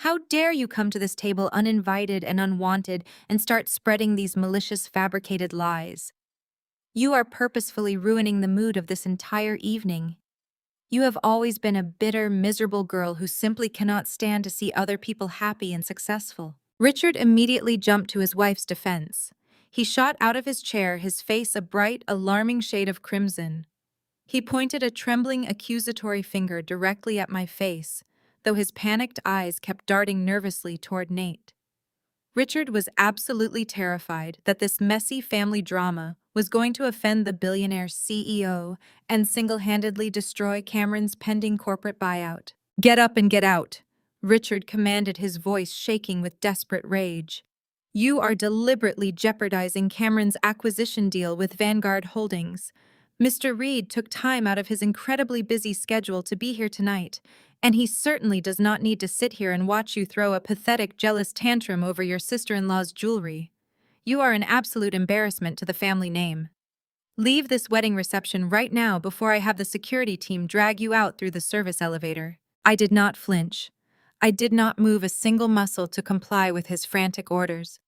"How dare you come to this table uninvited and unwanted and start spreading these malicious fabricated lies? You are purposefully ruining the mood of this entire evening. You have always been a bitter, miserable girl who simply cannot stand to see other people happy and successful." Richard immediately jumped to his wife's defense. He shot out of his chair, his face a bright, alarming shade of crimson. He pointed a trembling, accusatory finger directly at my face, though his panicked eyes kept darting nervously toward Nate. Richard was absolutely terrified that this messy family drama was going to offend the billionaire CEO and single-handedly destroy Cameron's pending corporate buyout. "Get up and get out," Richard commanded, his voice shaking with desperate rage. "You are deliberately jeopardizing Cameron's acquisition deal with Vanguard Holdings. Mr. Reed took time out of his incredibly busy schedule to be here tonight, and he certainly does not need to sit here and watch you throw a pathetic, jealous tantrum over your sister-in-law's jewelry. You are an absolute embarrassment to the family name. Leave this wedding reception right now before I have the security team drag you out through the service elevator." I did not flinch. I did not move a single muscle to comply with his frantic orders.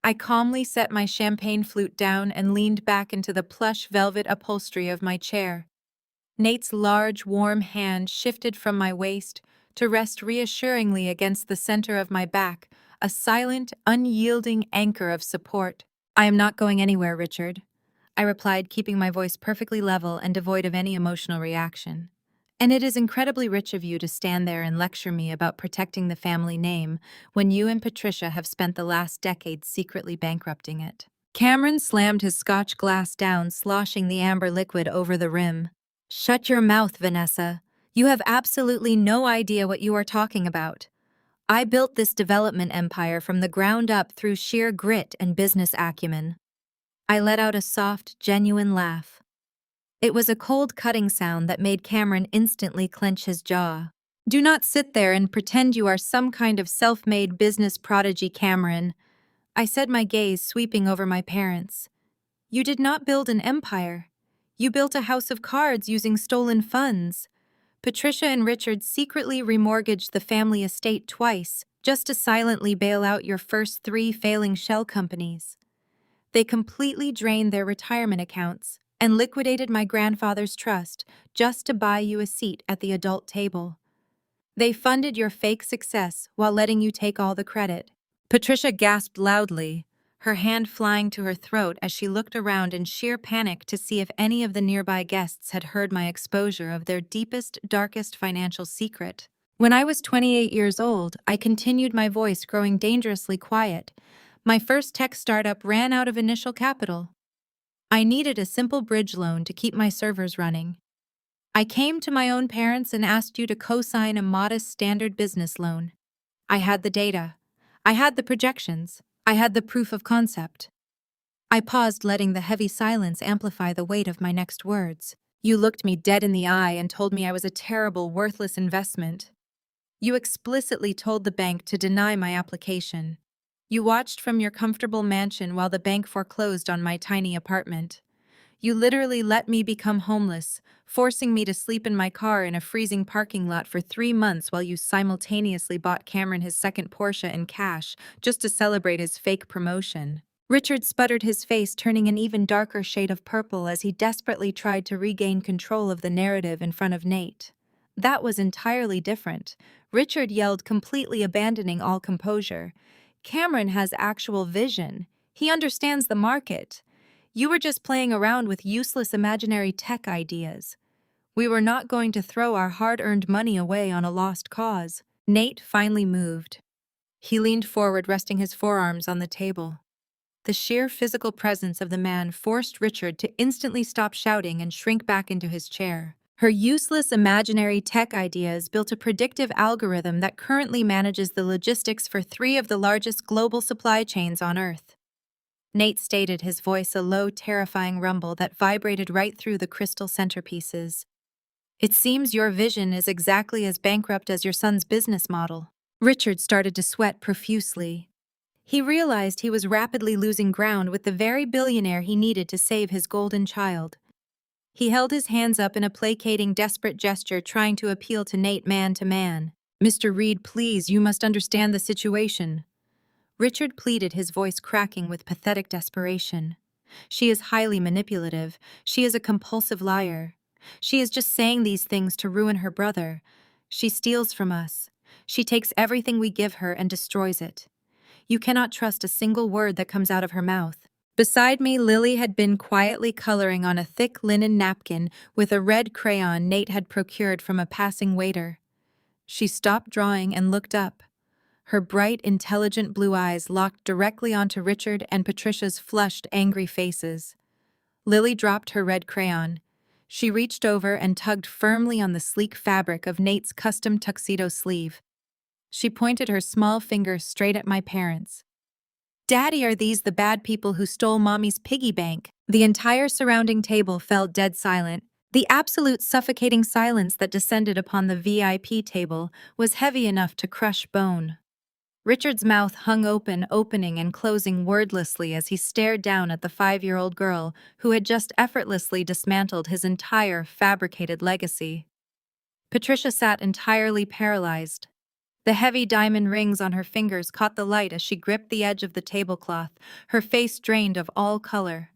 I calmly set my champagne flute down and leaned back into the plush velvet upholstery of my chair. Nate's large, warm hand shifted from my waist to rest reassuringly against the center of my back, a silent, unyielding anchor of support. "I am not going anywhere, Richard," I replied, keeping my voice perfectly level and devoid of any emotional reaction. "And it is incredibly rich of you to stand there and lecture me about protecting the family name when you and Patricia have spent the last decade secretly bankrupting it." Cameron slammed his scotch glass down, sloshing the amber liquid over the rim. "Shut your mouth, Vanessa. You have absolutely no idea what you are talking about. I built this development empire from the ground up through sheer grit and business acumen." I let out a soft, genuine laugh. It was a cold, cutting sound that made Cameron instantly clench his jaw. Do not sit there and pretend you are some kind of self-made business prodigy, Cameron. I said, my gaze sweeping over my parents. You did not build an empire. You built a house of cards using stolen funds. Patricia and Richard secretly remortgaged the family estate twice, just to silently bail out your first 3 failing shell companies. They completely drained their retirement accounts and liquidated my grandfather's trust just to buy you a seat at the adult table. They funded your fake success while letting you take all the credit. Patricia gasped loudly, her hand flying to her throat as she looked around in sheer panic to see if any of the nearby guests had heard my exposure of their deepest, darkest financial secret. When I was 28 years old, I continued, my voice growing dangerously quiet. My first tech startup ran out of initial capital. I needed a simple bridge loan to keep my servers running. I came to my own parents and asked you to co-sign a modest standard business loan. I had the data. I had the projections. I had the proof of concept. I paused, letting the heavy silence amplify the weight of my next words. You looked me dead in the eye and told me I was a terrible, worthless investment. You explicitly told the bank to deny my application. You watched from your comfortable mansion while the bank foreclosed on my tiny apartment. You literally let me become homeless, forcing me to sleep in my car in a freezing parking lot for 3 months while you simultaneously bought Cameron his second Porsche in cash just to celebrate his fake promotion. Richard sputtered, his face turning an even darker shade of purple as he desperately tried to regain control of the narrative in front of Nate. That was entirely different. Richard yelled, completely abandoning all composure. Cameron has actual vision. He understands the market. You were just playing around with useless imaginary tech ideas. We were not going to throw our hard-earned money away on a lost cause. Nate finally moved. He leaned forward, resting his forearms on the table. The sheer physical presence of the man forced Richard to instantly stop shouting and shrink back into his chair. Her useless imaginary tech ideas built a predictive algorithm that currently manages the logistics for 3 of the largest global supply chains on Earth. Nate stated, his voice a low, terrifying rumble that vibrated right through the crystal centerpieces. It seems your vision is exactly as bankrupt as your son's business model. Richard started to sweat profusely. He realized he was rapidly losing ground with the very billionaire he needed to save his golden child. He held his hands up in a placating, desperate gesture, trying to appeal to Nate man to man. Mr. Reed, please, you must understand the situation. Richard pleaded, his voice cracking with pathetic desperation. She is highly manipulative. She is a compulsive liar. She is just saying these things to ruin her brother. She steals from us. She takes everything we give her and destroys it. You cannot trust a single word that comes out of her mouth. Beside me, Lily had been quietly coloring on a thick linen napkin with a red crayon Nate had procured from a passing waiter. She stopped drawing and looked up. Her bright, intelligent blue eyes locked directly onto Richard and Patricia's flushed, angry faces. Lily dropped her red crayon. She reached over and tugged firmly on the sleek fabric of Nate's custom tuxedo sleeve. She pointed her small finger straight at my parents. Daddy, are these the bad people who stole Mommy's piggy bank? The entire surrounding table fell dead silent. The absolute suffocating silence that descended upon the VIP table was heavy enough to crush bone. Richard's mouth hung open, opening and closing wordlessly as he stared down at the 5-year-old girl who had just effortlessly dismantled his entire fabricated legacy. Patricia sat entirely paralyzed. The heavy diamond rings on her fingers caught the light as she gripped the edge of the tablecloth, her face drained of all color.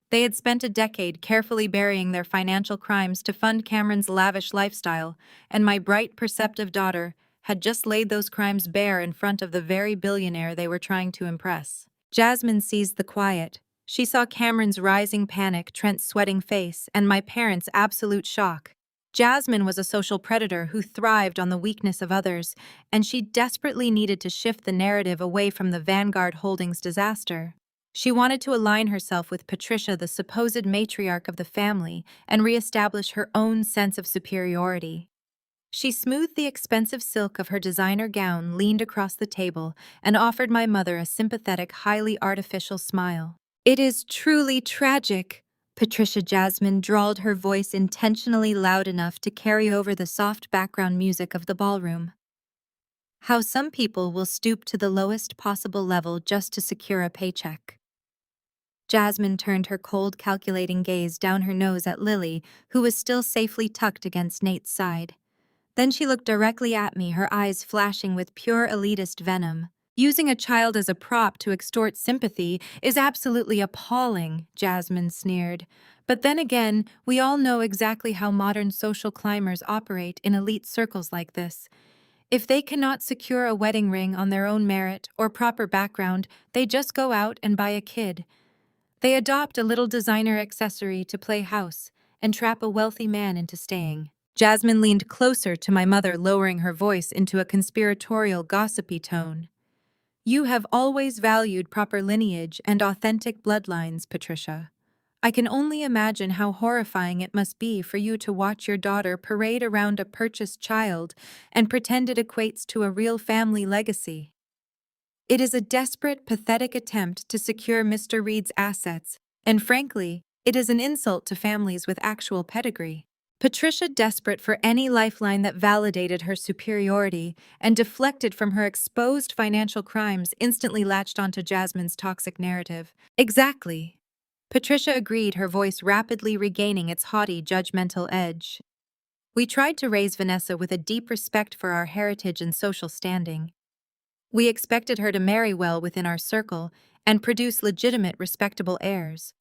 They had spent a decade carefully burying their financial crimes to fund Cameron's lavish lifestyle, and my bright, perceptive daughter had just laid those crimes bare in front of the very billionaire they were trying to impress. Jasmine seized the quiet. She saw Cameron's rising panic, Trent's sweating face, and my parents' absolute shock. Jasmine was a social predator who thrived on the weakness of others, and she desperately needed to shift the narrative away from the Vanguard Holdings disaster. She wanted to align herself with Patricia, the supposed matriarch of the family, and reestablish her own sense of superiority. She smoothed the expensive silk of her designer gown, leaned across the table, and offered my mother a sympathetic, highly artificial smile. It is truly tragic. Patricia Jasmine drawled, her voice intentionally loud enough to carry over the soft background music of the ballroom. How some people will stoop to the lowest possible level just to secure a paycheck. Jasmine turned her cold, calculating gaze down her nose at Lily, who was still safely tucked against Nate's side. Then she looked directly at me, her eyes flashing with pure elitist venom. Using a child as a prop to extort sympathy is absolutely appalling, Jasmine sneered. But then again, we all know exactly how modern social climbers operate in elite circles like this. If they cannot secure a wedding ring on their own merit or proper background, they just go out and buy a kid. They adopt a little designer accessory to play house and trap a wealthy man into staying. Jasmine leaned closer to my mother, lowering her voice into a conspiratorial, gossipy tone. You have always valued proper lineage and authentic bloodlines, Patricia. I can only imagine how horrifying it must be for you to watch your daughter parade around a purchased child and pretend it equates to a real family legacy. It is a desperate, pathetic attempt to secure Mr. Reed's assets, and frankly, it is an insult to families with actual pedigree. Patricia, desperate for any lifeline that validated her superiority and deflected from her exposed financial crimes, instantly latched onto Jasmine's toxic narrative. Exactly. Patricia agreed, her voice rapidly regaining its haughty, judgmental edge. We tried to raise Vanessa with a deep respect for our heritage and social standing. We expected her to marry well within our circle and produce legitimate, respectable heirs.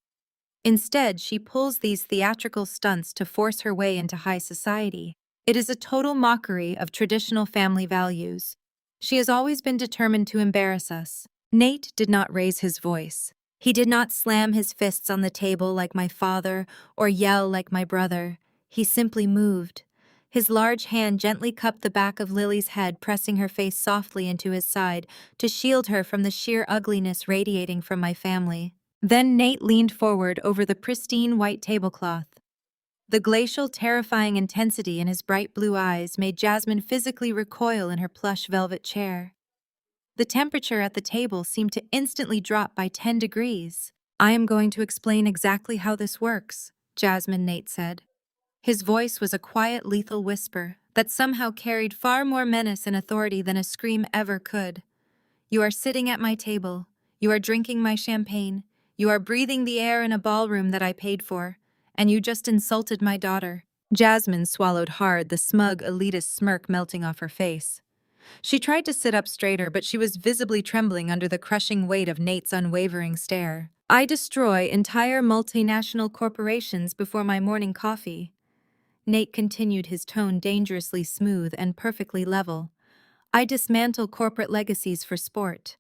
Instead, she pulls these theatrical stunts to force her way into high society. It is a total mockery of traditional family values. She has always been determined to embarrass us. Nate did not raise his voice. He did not slam his fists on the table like my father or yell like my brother. He simply moved. His large hand gently cupped the back of Lily's head, pressing her face softly into his side to shield her from the sheer ugliness radiating from my family. Then Nate leaned forward over the pristine white tablecloth. The glacial, terrifying intensity in his bright blue eyes made Jasmine physically recoil in her plush velvet chair. The temperature at the table seemed to instantly drop by 10 degrees. I am going to explain exactly how this works, Jasmine, Nate said. His voice was a quiet, lethal whisper that somehow carried far more menace and authority than a scream ever could. You are sitting at my table. You are drinking my champagne. You are breathing the air in a ballroom that I paid for. And you just insulted my daughter. Jasmine swallowed hard, the smug, elitist smirk melting off her face. She tried to sit up straighter, but she was visibly trembling under the crushing weight of Nate's unwavering stare. I destroy entire multinational corporations before my morning coffee. Nate continued, his tone dangerously smooth and perfectly level. I dismantle corporate legacies for sport.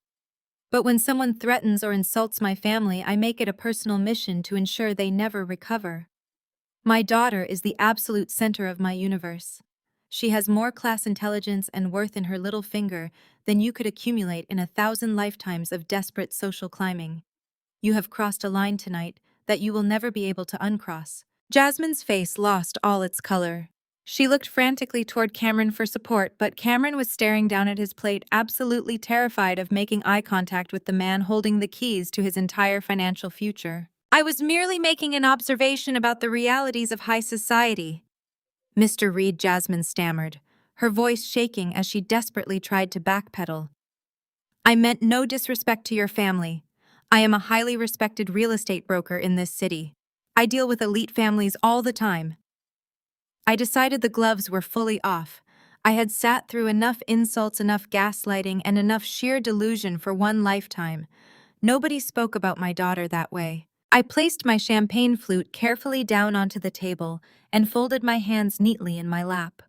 But when someone threatens or insults my family, I make it a personal mission to ensure they never recover. My daughter is the absolute center of my universe. She has more class, intelligence, and worth in her little finger than you could accumulate in 1,000 lifetimes of desperate social climbing. You have crossed a line tonight that you will never be able to uncross. Jasmine's face lost all its color. She looked frantically toward Cameron for support, but Cameron was staring down at his plate, absolutely terrified of making eye contact with the man holding the keys to his entire financial future. I was merely making an observation about the realities of high society. Mr. Reed, Jasmine stammered, her voice shaking as she desperately tried to backpedal. I meant no disrespect to your family. I am a highly respected real estate broker in this city. I deal with elite families all the time. I decided the gloves were fully off. I had sat through enough insults, enough gaslighting, and enough sheer delusion for one lifetime. Nobody spoke about my daughter that way. I placed my champagne flute carefully down onto the table and folded my hands neatly in my lap.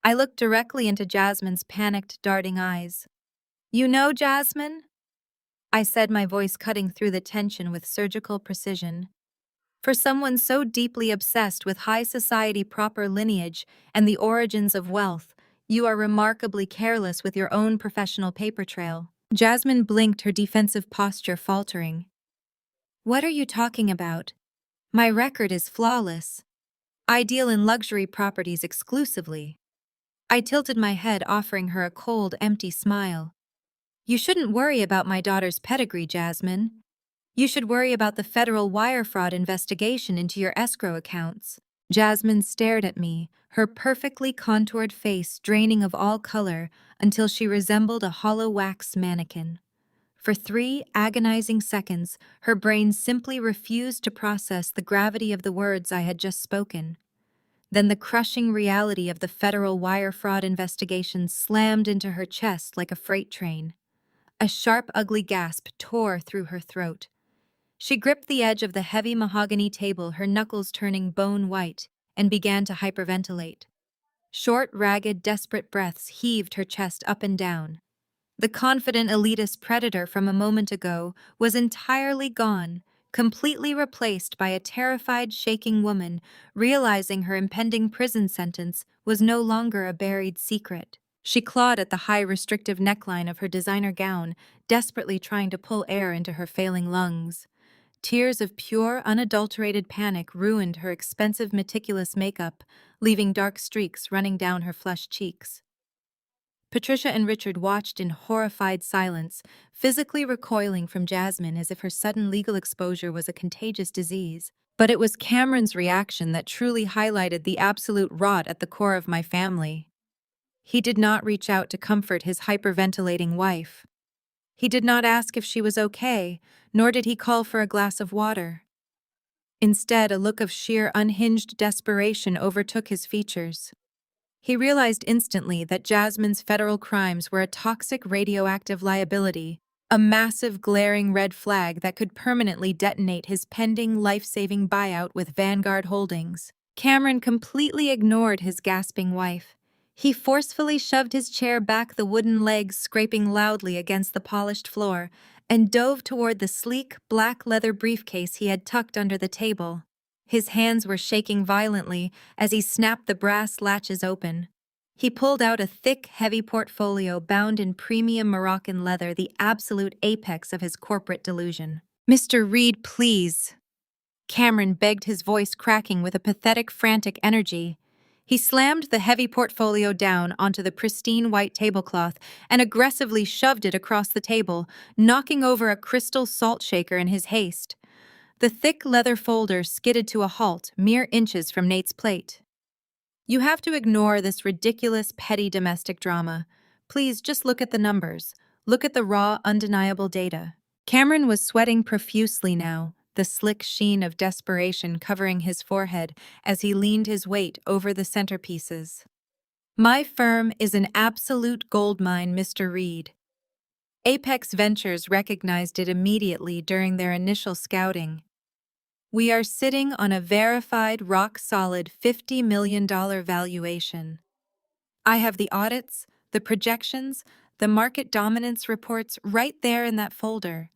I looked directly into Jasmine's panicked, darting eyes. You know, Jasmine? I said, my voice cutting through the tension with surgical precision. For someone so deeply obsessed with high society proper lineage and the origins of wealth, you are remarkably careless with your own professional paper trail. Jasmine blinked, her defensive posture faltering. What are you talking about? My record is flawless. I deal in luxury properties exclusively. I tilted my head, offering her a cold, empty smile. You shouldn't worry about my daughter's pedigree, Jasmine. You should worry about the federal wire fraud investigation into your escrow accounts. Jasmine stared at me, her perfectly contoured face draining of all color until she resembled a hollow wax mannequin. For 3 agonizing seconds, her brain simply refused to process the gravity of the words I had just spoken. Then the crushing reality of the federal wire fraud investigation slammed into her chest like a freight train. A sharp, ugly gasp tore through her throat. She gripped the edge of the heavy mahogany table, her knuckles turning bone white, and began to hyperventilate. Short, ragged, desperate breaths heaved her chest up and down. The confident elitist predator from a moment ago was entirely gone, completely replaced by a terrified, shaking woman, realizing her impending prison sentence was no longer a buried secret. She clawed at the high, restrictive neckline of her designer gown, desperately trying to pull air into her failing lungs. Tears of pure, unadulterated panic ruined her expensive, meticulous makeup, leaving dark streaks running down her flushed cheeks. Patricia and Richard watched in horrified silence, physically recoiling from Jasmine as if her sudden legal exposure was a contagious disease. But it was Cameron's reaction that truly highlighted the absolute rot at the core of my family. He did not reach out to comfort his hyperventilating wife. He did not ask if she was okay, nor did he call for a glass of water. Instead, a look of sheer, unhinged desperation overtook his features. He realized instantly that Jasmine's federal crimes were a toxic radioactive liability, a massive glaring red flag that could permanently detonate his pending life-saving buyout with Vanguard Holdings. Cameron completely ignored his gasping wife. He forcefully shoved his chair back, the wooden legs scraping loudly against the polished floor, and dove toward the sleek, black leather briefcase he had tucked under the table. His hands were shaking violently as he snapped the brass latches open. He pulled out a thick, heavy portfolio bound in premium Moroccan leather, the absolute apex of his corporate delusion. "Mr. Reed, please." Cameron begged, his voice cracking with a pathetic, frantic energy. He slammed the heavy portfolio down onto the pristine white tablecloth and aggressively shoved it across the table, knocking over a crystal salt shaker in his haste. The thick leather folder skidded to a halt mere inches from Nate's plate. "You have to ignore this ridiculous, petty domestic drama. Please just look at the numbers. Look at the raw, undeniable data." Cameron was sweating profusely now, the slick sheen of desperation covering his forehead as he leaned his weight over the centerpieces. "My firm is an absolute goldmine, Mr. Reed." Apex Ventures recognized it immediately during their initial scouting. "We are sitting on a verified, rock-solid $50 million valuation. I have the audits, the projections, the market dominance reports right there in that folder.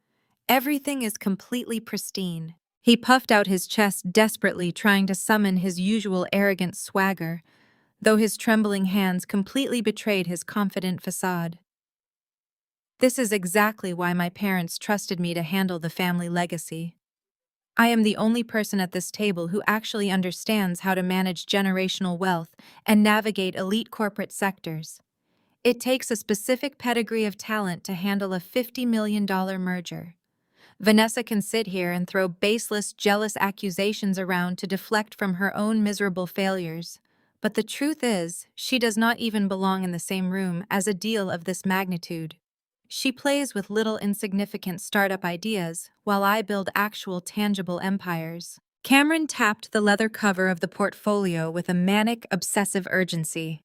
Everything is completely pristine." He puffed out his chest desperately, trying to summon his usual arrogant swagger, though his trembling hands completely betrayed his confident facade. "This is exactly why my parents trusted me to handle the family legacy. I am the only person at this table who actually understands how to manage generational wealth and navigate elite corporate sectors. It takes a specific pedigree of talent to handle a $50 million merger. Vanessa can sit here and throw baseless, jealous accusations around to deflect from her own miserable failures. But the truth is, she does not even belong in the same room as a deal of this magnitude. She plays with little insignificant startup ideas, while I build actual tangible empires." Cameron tapped the leather cover of the portfolio with a manic, obsessive urgency.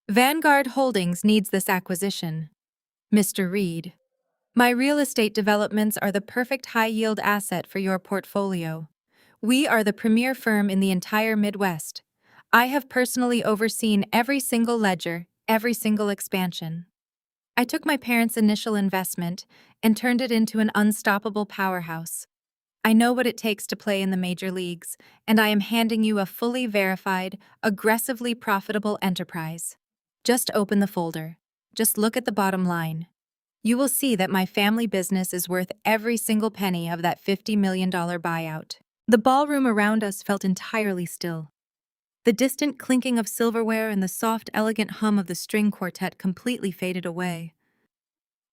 "Vanguard Holdings needs this acquisition. Mr. Reed, my real estate developments are the perfect high-yield asset for your portfolio. We are the premier firm in the entire Midwest. I have personally overseen every single ledger, every single expansion. I took my parents' initial investment and turned it into an unstoppable powerhouse. I know what it takes to play in the major leagues, and I am handing you a fully verified, aggressively profitable enterprise. Just open the folder. Just look at the bottom line. You will see that my family business is worth every single penny of that $50 million buyout." The ballroom around us felt entirely still. The distant clinking of silverware and the soft, elegant hum of the string quartet completely faded away.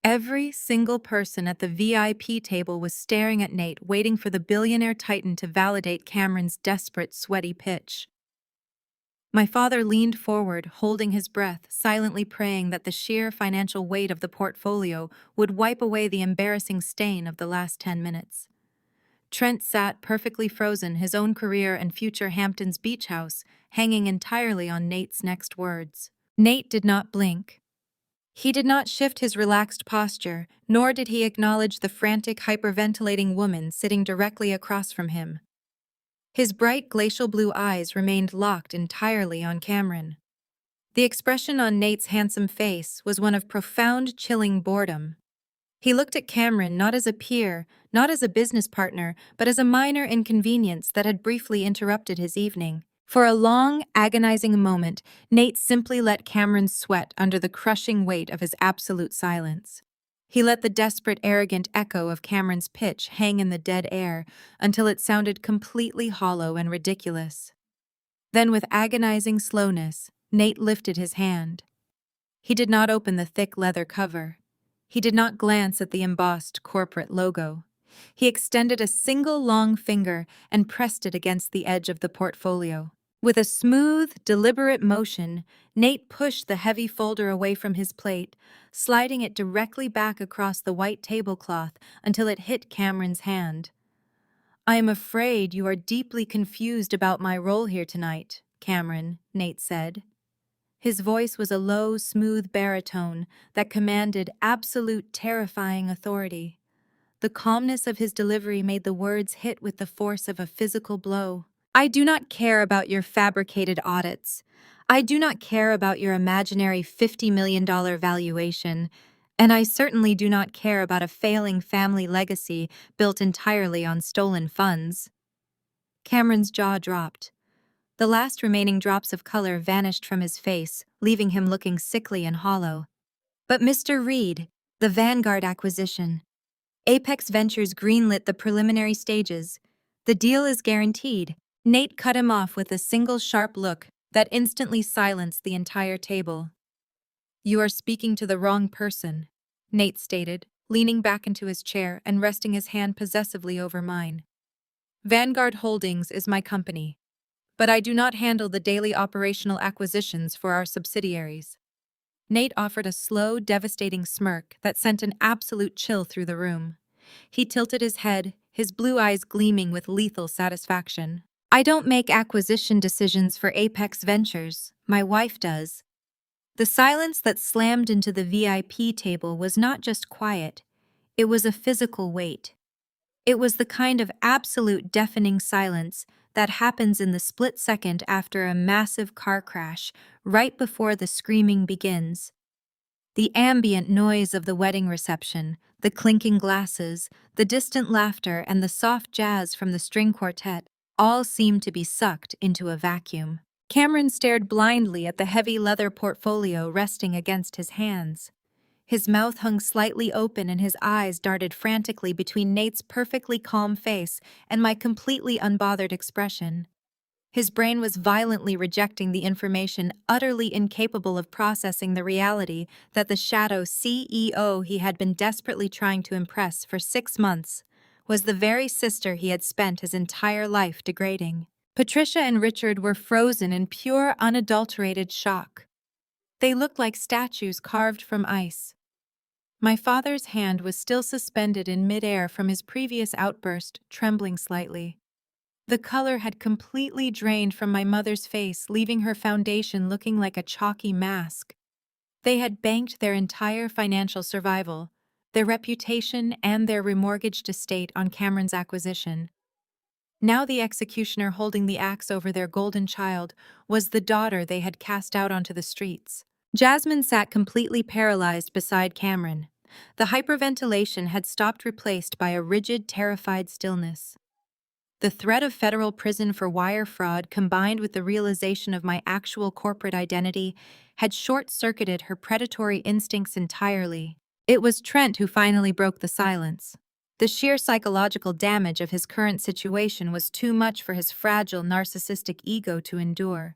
Every single person at the VIP table was staring at Nate, waiting for the billionaire titan to validate Cameron's desperate, sweaty pitch. My father leaned forward, holding his breath, silently praying that the sheer financial weight of the portfolio would wipe away the embarrassing stain of the last 10 minutes. Trent sat perfectly frozen, his own career and future Hamptons beach house hanging entirely on Nate's next words. Nate did not blink. He did not shift his relaxed posture, nor did he acknowledge the frantic, hyperventilating woman sitting directly across from him. His bright glacial blue eyes remained locked entirely on Cameron. The expression on Nate's handsome face was one of profound, chilling boredom. He looked at Cameron not as a peer, not as a business partner, but as a minor inconvenience that had briefly interrupted his evening. For a long, agonizing moment, Nate simply let Cameron sweat under the crushing weight of his absolute silence. He let the desperate, arrogant echo of Cameron's pitch hang in the dead air until it sounded completely hollow and ridiculous. Then, with agonizing slowness, Nate lifted his hand. He did not open the thick leather cover. He did not glance at the embossed corporate logo. He extended a single long finger and pressed it against the edge of the portfolio. With a smooth, deliberate motion, Nate pushed the heavy folder away from his plate, sliding it directly back across the white tablecloth until it hit Cameron's hand. "I am afraid you are deeply confused about my role here tonight, Cameron," Nate said. His voice was a low, smooth baritone that commanded absolute, terrifying authority. The calmness of his delivery made the words hit with the force of a physical blow. "I do not care about your fabricated audits. I do not care about your imaginary $50 million valuation. And I certainly do not care about a failing family legacy built entirely on stolen funds." Cameron's jaw dropped. The last remaining drops of color vanished from his face, leaving him looking sickly and hollow. "But Mr. Reed, the Vanguard acquisition. Apex Ventures greenlit the preliminary stages. The deal is guaranteed." Nate cut him off with a single sharp look that instantly silenced the entire table. "You are speaking to the wrong person," Nate stated, leaning back into his chair and resting his hand possessively over mine. "Vanguard Holdings is my company, but I do not handle the daily operational acquisitions for our subsidiaries." Nate offered a slow, devastating smirk that sent an absolute chill through the room. He tilted his head, his blue eyes gleaming with lethal satisfaction. "I don't make acquisition decisions for Apex Ventures. My wife does." The silence that slammed into the VIP table was not just quiet, it was a physical weight. It was the kind of absolute deafening silence that happens in the split second after a massive car crash, right before the screaming begins. The ambient noise of the wedding reception, the clinking glasses, the distant laughter, and the soft jazz from the string quartet all seemed to be sucked into a vacuum. Cameron stared blindly at the heavy leather portfolio resting against his hands. His mouth hung slightly open and his eyes darted frantically between Nate's perfectly calm face and my completely unbothered expression. His brain was violently rejecting the information, utterly incapable of processing the reality that the shadow CEO he had been desperately trying to impress for 6 months was the very sister he had spent his entire life degrading. Patricia and Richard were frozen in pure, unadulterated shock. They looked like statues carved from ice. My father's hand was still suspended in midair from his previous outburst, trembling slightly. The color had completely drained from my mother's face, leaving her foundation looking like a chalky mask. They had banked their entire financial survival, their reputation, and their remortgaged estate on Cameron's acquisition. Now the executioner holding the axe over their golden child was the daughter they had cast out onto the streets. Jasmine sat completely paralyzed beside Cameron. The hyperventilation had stopped, replaced by a rigid, terrified stillness. The threat of federal prison for wire fraud, combined with the realization of my actual corporate identity, had short-circuited her predatory instincts entirely. It was Trent who finally broke the silence. The sheer psychological damage of his current situation was too much for his fragile, narcissistic ego to endure.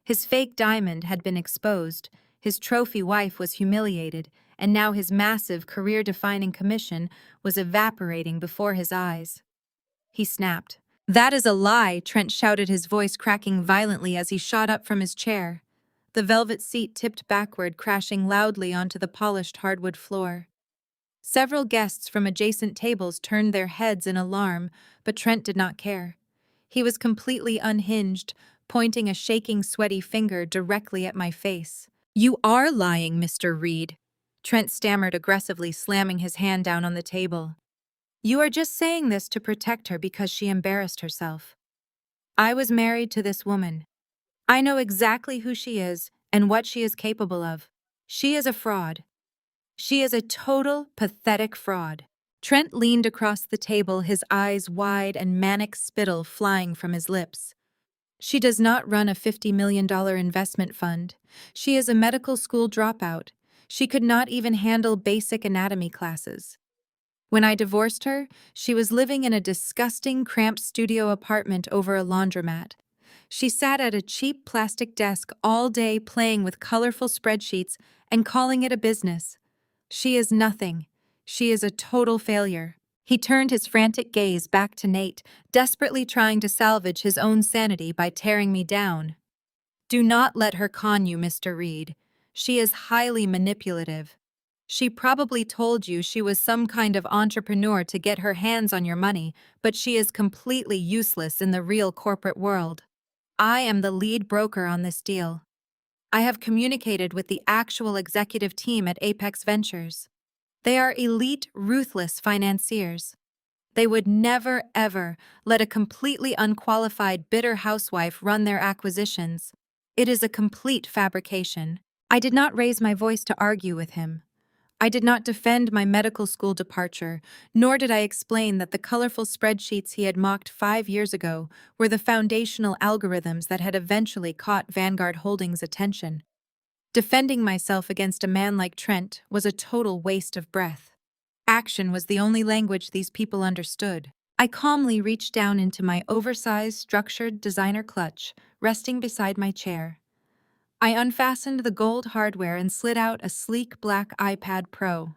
His fake diamond had been exposed, his trophy wife was humiliated, and now his massive, career-defining commission was evaporating before his eyes. He snapped. "That is a lie," Trent shouted, his voice cracking violently as he shot up from his chair. The velvet seat tipped backward, crashing loudly onto the polished hardwood floor. Several guests from adjacent tables turned their heads in alarm, but Trent did not care. He was completely unhinged, pointing a shaking, sweaty finger directly at my face. "You are lying, Mr. Reed," Trent stammered aggressively, slamming his hand down on the table. "You are just saying this to protect her because she embarrassed herself. I was married to this woman. I know exactly who she is and what she is capable of. She is a fraud. She is a total, pathetic fraud." Trent leaned across the table, his eyes wide and manic spittle flying from his lips. "She does not run a $50 million investment fund. She is a medical school dropout. She could not even handle basic anatomy classes. When I divorced her, she was living in a disgusting, cramped studio apartment over a laundromat. She sat at a cheap plastic desk all day playing with colorful spreadsheets and calling it a business. She is nothing. She is a total failure." He turned his frantic gaze back to Nate, desperately trying to salvage his own sanity by tearing me down. "Do not let her con you, Mr. Reed. She is highly manipulative. She probably told you she was some kind of entrepreneur to get her hands on your money, but she is completely useless in the real corporate world. I am the lead broker on this deal. I have communicated with the actual executive team at Apex Ventures. They are elite, ruthless financiers. They would never, ever let a completely unqualified, bitter housewife run their acquisitions. It is a complete fabrication." I did not raise my voice to argue with him. I did not defend my medical school departure, nor did I explain that the colorful spreadsheets he had mocked 5 years ago were the foundational algorithms that had eventually caught Vanguard Holdings' attention. Defending myself against a man like Trent was a total waste of breath. Action was the only language these people understood. I calmly reached down into my oversized, structured designer clutch, resting beside my chair. I unfastened the gold hardware and slid out a sleek black iPad Pro.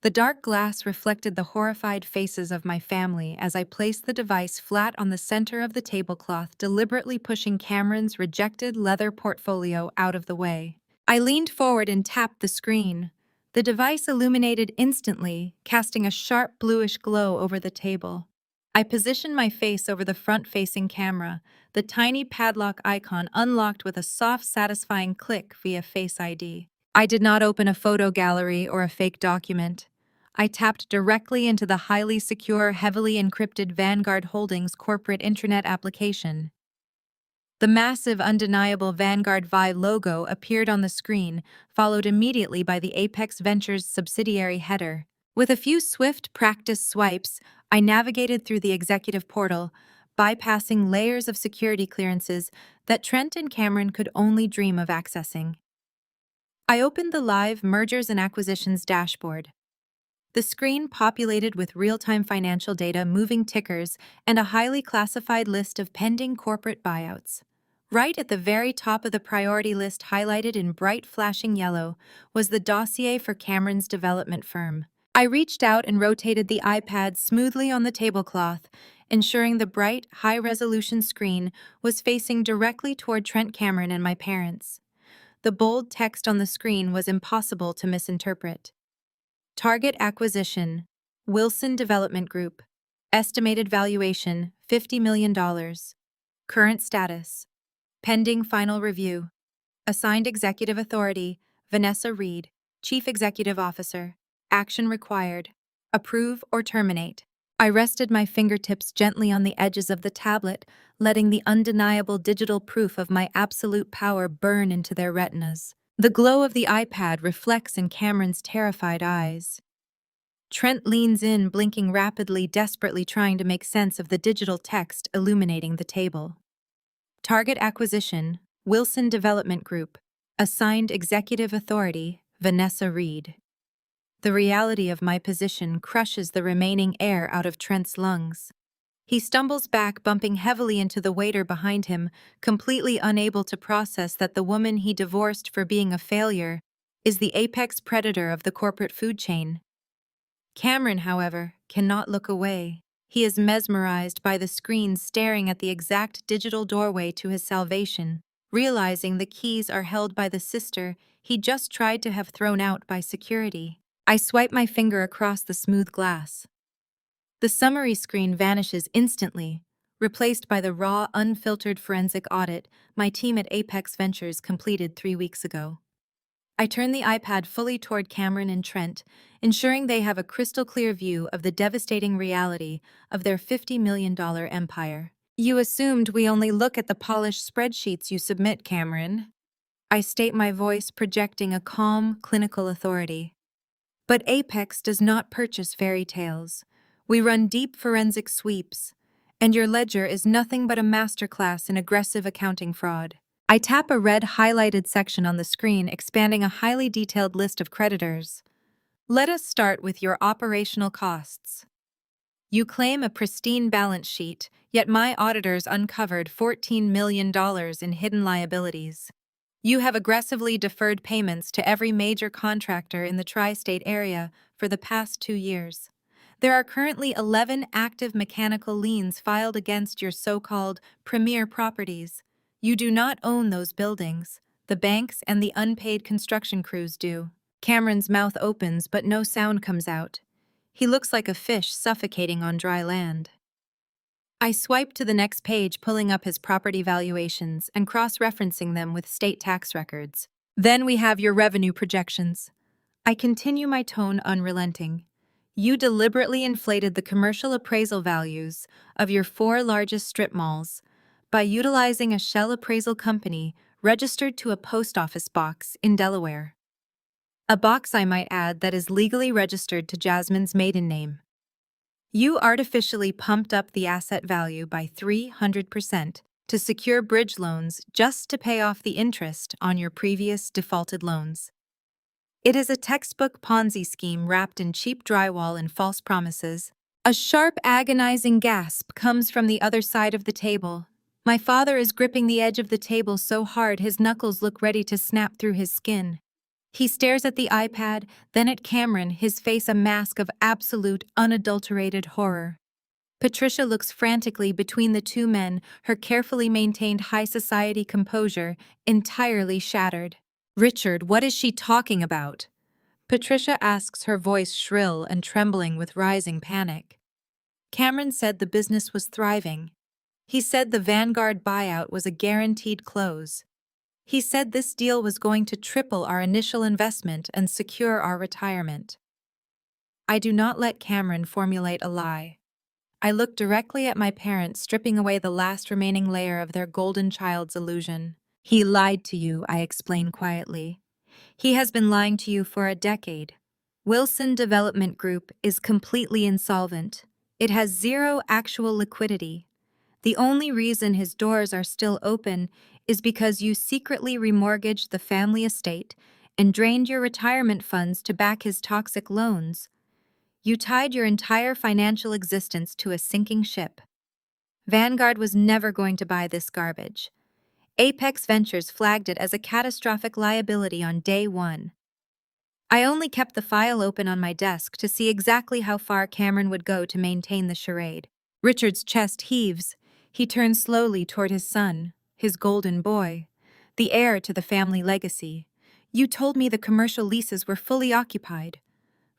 The dark glass reflected the horrified faces of my family as I placed the device flat on the center of the tablecloth, deliberately pushing Cameron's rejected leather portfolio out of the way. I leaned forward and tapped the screen. The device illuminated instantly, casting a sharp bluish glow over the table. I positioned my face over the front-facing camera. The tiny padlock icon unlocked with a soft, satisfying click via Face ID. I did not open a photo gallery or a fake document. I tapped directly into the highly secure, heavily encrypted Vanguard Holdings corporate intranet application. The massive, undeniable Vanguard Vi logo appeared on the screen, followed immediately by the Apex Ventures subsidiary header. With a few swift, practiced swipes, I navigated through the executive portal, bypassing layers of security clearances that Trent and Cameron could only dream of accessing. I opened the live Mergers and Acquisitions dashboard. The screen populated with real-time financial data, moving tickers, and a highly classified list of pending corporate buyouts. Right at the very top of the priority list, highlighted in bright flashing yellow, was the dossier for Cameron's development firm. I reached out and rotated the iPad smoothly on the tablecloth, ensuring the bright, high-resolution screen was facing directly toward Trent Cameron and my parents. The bold text on the screen was impossible to misinterpret. Target acquisition, Wilson Development Group. Estimated valuation, $50 million. Current status, pending final review. Assigned executive authority, Vanessa Reed, Chief Executive Officer. Action required, approve or terminate. I rested my fingertips gently on the edges of the tablet, letting the undeniable digital proof of my absolute power burn into their retinas. The glow of the iPad reflects in Cameron's terrified eyes. Trent leans in, blinking rapidly, desperately trying to make sense of the digital text illuminating the table. Target acquisition, Wilson Development Group. Assigned executive authority, Vanessa Reed. The reality of my position crushes the remaining air out of Trent's lungs. He stumbles back, bumping heavily into the waiter behind him, completely unable to process that the woman he divorced for being a failure is the apex predator of the corporate food chain. Cameron, however, cannot look away. He is mesmerized by the screen staring at the exact digital doorway to his salvation, realizing the keys are held by the sister he just tried to have thrown out by security. I swipe my finger across the smooth glass. The summary screen vanishes instantly, replaced by the raw, unfiltered forensic audit my team at Apex Ventures completed 3 weeks ago. I turn the iPad fully toward Cameron and Trent, ensuring they have a crystal clear view of the devastating reality of their $50 million empire. You assumed we only look at the polished spreadsheets you submit, Cameron. I state, my voice projecting a calm, clinical authority. But Apex does not purchase fairy tales. We run deep forensic sweeps, and your ledger is nothing but a masterclass in aggressive accounting fraud. I tap a red highlighted section on the screen, expanding a highly detailed list of creditors. Let us start with your operational costs. You claim a pristine balance sheet, yet my auditors uncovered $14 million in hidden liabilities. You have aggressively deferred payments to every major contractor in the tri-state area for the past 2 years. There are currently 11 active mechanical liens filed against your so-called premier properties. You do not own those buildings. The banks and the unpaid construction crews do. Cameron's mouth opens, but no sound comes out. He looks like a fish suffocating on dry land. I swipe to the next page, pulling up his property valuations and cross-referencing them with state tax records. Then we have your revenue projections. I continue, my tone unrelenting. You deliberately inflated the commercial appraisal values of your 4 largest strip malls by utilizing a shell appraisal company registered to a post office box in Delaware. A box, I might add, that is legally registered to Jasmine's maiden name. You artificially pumped up the asset value by 300% to secure bridge loans just to pay off the interest on your previous defaulted loans. It is a textbook Ponzi scheme wrapped in cheap drywall and false promises. A sharp, agonizing gasp comes from the other side of the table. My father is gripping the edge of the table so hard his knuckles look ready to snap through his skin. He stares at the iPad, then at Cameron, his face a mask of absolute, unadulterated horror. Patricia looks frantically between the two men, her carefully maintained high society composure entirely shattered. "Richard, what is she talking about?" Patricia asks, her voice shrill and trembling with rising panic. Cameron said the business was thriving. He said the Vanguard buyout was a guaranteed close. He said this deal was going to triple our initial investment and secure our retirement. I do not let Cameron formulate a lie. I look directly at my parents, stripping away the last remaining layer of their golden child's illusion. "He lied to you," I explain quietly. "He has been lying to you for a decade. Wilson Development Group is completely insolvent. It has zero actual liquidity. The only reason his doors are still open is because you secretly remortgaged the family estate and drained your retirement funds to back his toxic loans. You tied your entire financial existence to a sinking ship. Vanguard was never going to buy this garbage. Apex Ventures flagged it as a catastrophic liability on day 1. I only kept the file open on my desk to see exactly how far Cameron would go to maintain the charade." Richard's chest heaves. He turns slowly toward his son, his golden boy, the heir to the family legacy. "You told me the commercial leases were fully occupied."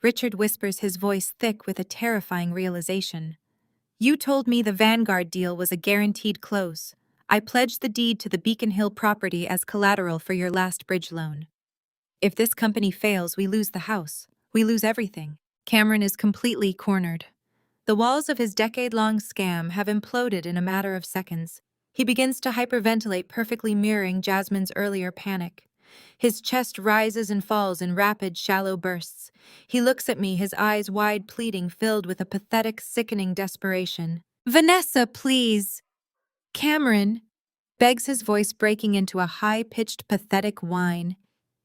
Richard whispers, his voice thick with a terrifying realization. "You told me the Vanguard deal was a guaranteed close. I pledged the deed to the Beacon Hill property as collateral for your last bridge loan. If this company fails, we lose the house. We lose everything." Cameron is completely cornered. The walls of his decade-long scam have imploded in a matter of seconds. He begins to hyperventilate, perfectly mirroring Jasmine's earlier panic. His chest rises and falls in rapid, shallow bursts. He looks at me, his eyes wide, pleading, filled with a pathetic, sickening desperation. "Vanessa, please!" "Cameron!" begs, his voice breaking into a high-pitched, pathetic whine.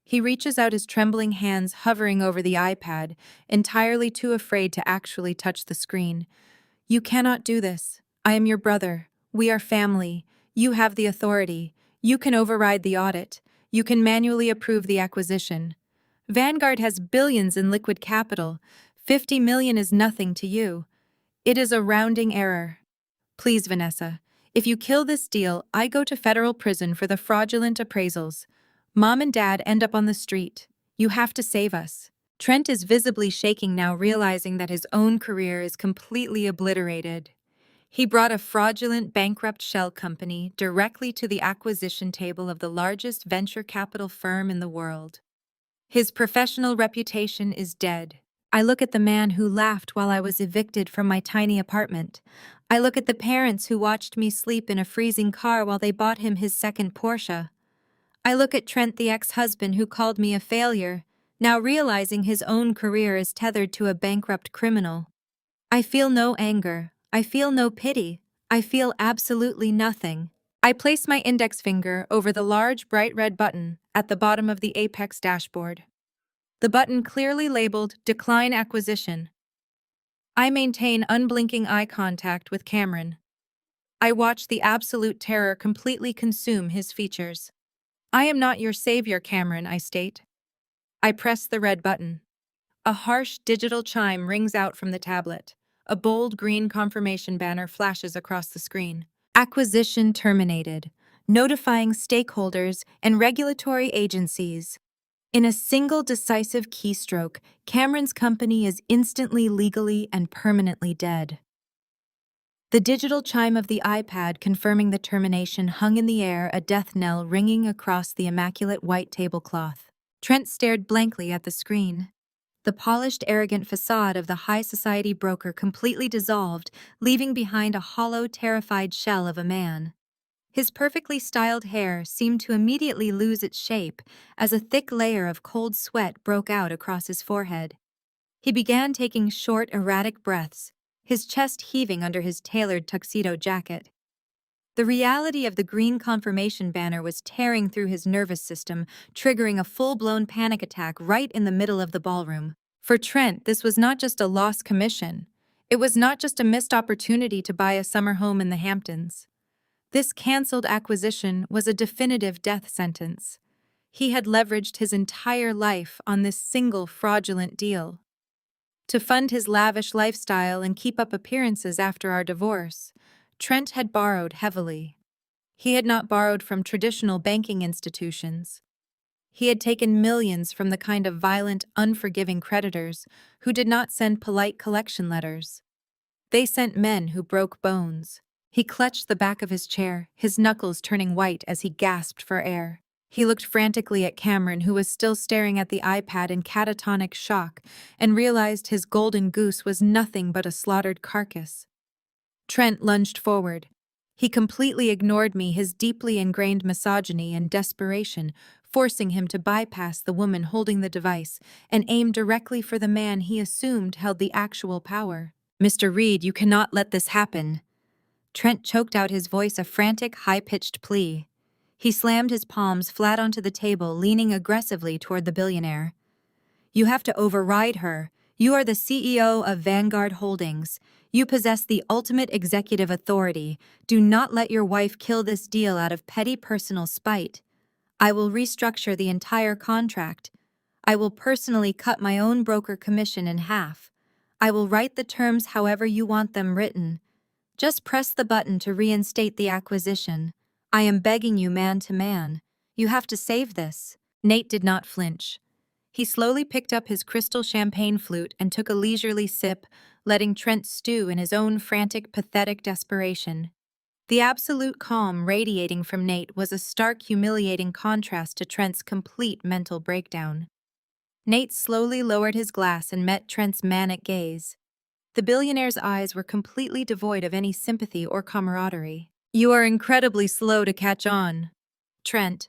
He reaches out his trembling hands, hovering over the iPad, entirely too afraid to actually touch the screen. "You cannot do this. I am your brother. We are family. You have the authority. You can override the audit. You can manually approve the acquisition." Vanguard has billions in liquid capital. 50 million is nothing to you. It is a rounding error. Please, Vanessa, if you kill this deal, I go to federal prison for the fraudulent appraisals. Mom and Dad end up on the street. You have to save us. Trent is visibly shaking now, realizing that his own career is completely obliterated. He brought a fraudulent, bankrupt shell company directly to the acquisition table of the largest venture capital firm in the world. His professional reputation is dead. I look at the man who laughed while I was evicted from my tiny apartment. I look at the parents who watched me sleep in a freezing car while they bought him his second Porsche. I look at Trent, the ex-husband who called me a failure, now realizing his own career is tethered to a bankrupt criminal. I feel no anger. I feel no pity. I feel absolutely nothing. I place my index finger over the large bright red button at the bottom of the Apex dashboard. The button clearly labeled Decline Acquisition. I maintain unblinking eye contact with Cameron. I watch the absolute terror completely consume his features. I am not your savior, Cameron, I state. I press the red button. A harsh digital chime rings out from the tablet. A bold green confirmation banner flashes across the screen. Acquisition terminated, notifying stakeholders and regulatory agencies. In a single decisive keystroke, Cameron's company is instantly, legally, and permanently dead. The digital chime of the iPad confirming the termination hung in the air, a death knell ringing across the immaculate white tablecloth. Trent stared blankly at the screen. The polished, arrogant facade of the high society broker completely dissolved, leaving behind a hollow, terrified shell of a man. His perfectly styled hair seemed to immediately lose its shape as a thick layer of cold sweat broke out across his forehead. He began taking short, erratic breaths, his chest heaving under his tailored tuxedo jacket. The reality of the green confirmation banner was tearing through his nervous system, triggering a full-blown panic attack right in the middle of the ballroom. For Trent, this was not just a lost commission. It was not just a missed opportunity to buy a summer home in the Hamptons. This canceled acquisition was a definitive death sentence. He had leveraged his entire life on this single fraudulent deal. To fund his lavish lifestyle and keep up appearances after our divorce, Trent had borrowed heavily. He had not borrowed from traditional banking institutions. He had taken millions from the kind of violent, unforgiving creditors who did not send polite collection letters. They sent men who broke bones. He clutched the back of his chair, his knuckles turning white as he gasped for air. He looked frantically at Cameron, who was still staring at the iPad in catatonic shock, and realized his golden goose was nothing but a slaughtered carcass. Trent lunged forward. He completely ignored me, his deeply ingrained misogyny and desperation, forcing him to bypass the woman holding the device and aim directly for the man he assumed held the actual power. "Mr. Reed, you cannot let this happen." Trent choked out his voice, a frantic, high-pitched plea. He slammed his palms flat onto the table, leaning aggressively toward the billionaire. "You have to override her. You are the CEO of Vanguard Holdings. You possess the ultimate executive authority. Do not let your wife kill this deal out of petty personal spite. I will restructure the entire contract. I will personally cut my own broker commission in half. I will write the terms however you want them written. Just press the button to reinstate the acquisition. I am begging you, man to man. You have to save this." Nate did not flinch. He slowly picked up his crystal champagne flute and took a leisurely sip, letting Trent stew in his own frantic, pathetic desperation. The absolute calm radiating from Nate was a stark, humiliating contrast to Trent's complete mental breakdown. Nate slowly lowered his glass and met Trent's manic gaze. The billionaire's eyes were completely devoid of any sympathy or camaraderie. "You are incredibly slow to catch on, Trent."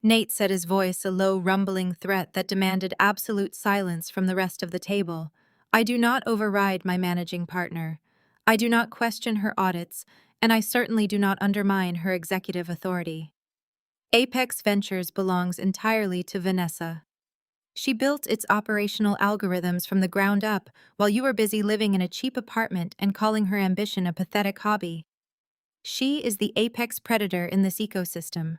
Nate said, his voice a low, rumbling threat that demanded absolute silence from the rest of the table. "I do not override my managing partner. I do not question her audits, and I certainly do not undermine her executive authority. Apex Ventures belongs entirely to Vanessa. She built its operational algorithms from the ground up while you were busy living in a cheap apartment and calling her ambition a pathetic hobby. She is the apex predator in this ecosystem.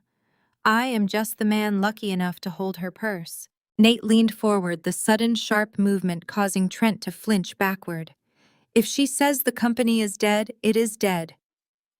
I am just the man lucky enough to hold her purse." Nate leaned forward, the sudden sharp movement causing Trent to flinch backward. If she says the company is dead, it is dead.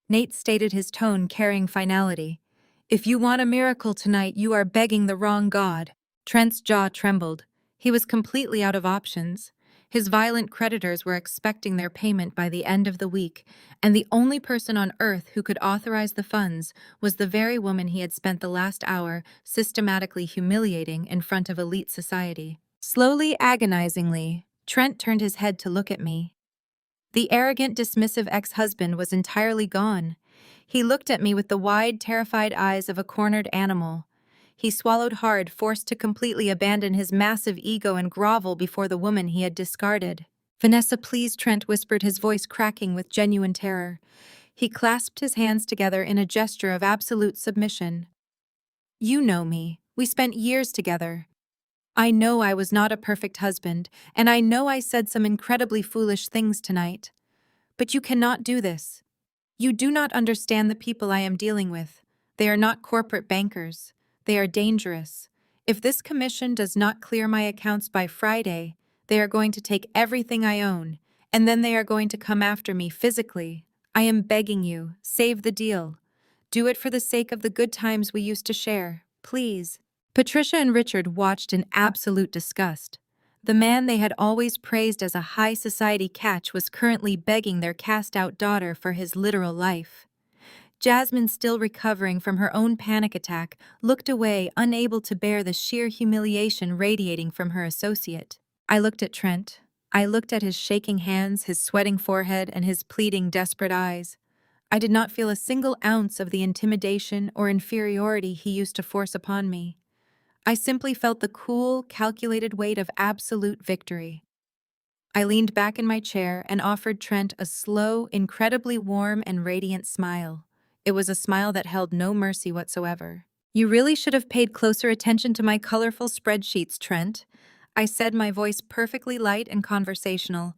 Nate stated, his tone carrying finality. If you want a miracle tonight, you are begging the wrong god. Trent's jaw trembled. He was completely out of options. His violent creditors were expecting their payment by the end of the week, and the only person on earth who could authorize the funds was the very woman he had spent the last hour systematically humiliating in front of elite society. Slowly, agonizingly, Trent turned his head to look at me. The arrogant, dismissive ex-husband was entirely gone. He looked at me with the wide, terrified eyes of a cornered animal. He swallowed hard, forced to completely abandon his massive ego and grovel before the woman he had discarded. "Vanessa, please," Trent whispered, his voice cracking with genuine terror. He clasped his hands together in a gesture of absolute submission. "You know me. We spent years together. I know I was not a perfect husband, and I know I said some incredibly foolish things tonight. But you cannot do this. You do not understand the people I am dealing with. They are not corporate bankers. They are dangerous. If this commission does not clear my accounts by Friday, they are going to take everything I own, and then they are going to come after me physically. I am begging you, save the deal. Do it for the sake of the good times we used to share, please." Patricia and Richard watched in absolute disgust. The man they had always praised as a high society catch was currently begging their cast-out daughter for his literal life. Jasmine, still recovering from her own panic attack, looked away, unable to bear the sheer humiliation radiating from her associate. I looked at Trent. I looked at his shaking hands, his sweating forehead, and his pleading, desperate eyes. I did not feel a single ounce of the intimidation or inferiority he used to force upon me. I simply felt the cool, calculated weight of absolute victory. I leaned back in my chair and offered Trent a slow, incredibly warm and radiant smile. It was a smile that held no mercy whatsoever. "You really should have paid closer attention to my colorful spreadsheets, Trent," I said, my voice perfectly light and conversational.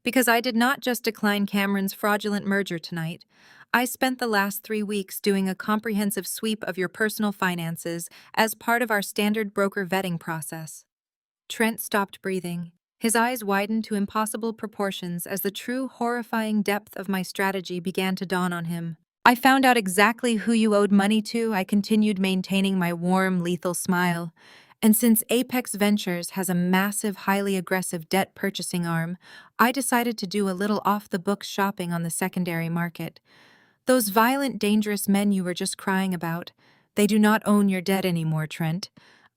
"Because I did not just decline Cameron's fraudulent merger tonight. I spent the last 3 weeks doing a comprehensive sweep of your personal finances as part of our standard broker vetting process." Trent stopped breathing. His eyes widened to impossible proportions as the true horrifying depth of my strategy began to dawn on him. "I found out exactly who you owed money to," I continued, maintaining my warm, lethal smile. "And since Apex Ventures has a massive, highly aggressive debt purchasing arm, I decided to do a little off-the-books shopping on the secondary market. Those violent, dangerous men you were just crying about, they do not own your debt anymore, Trent."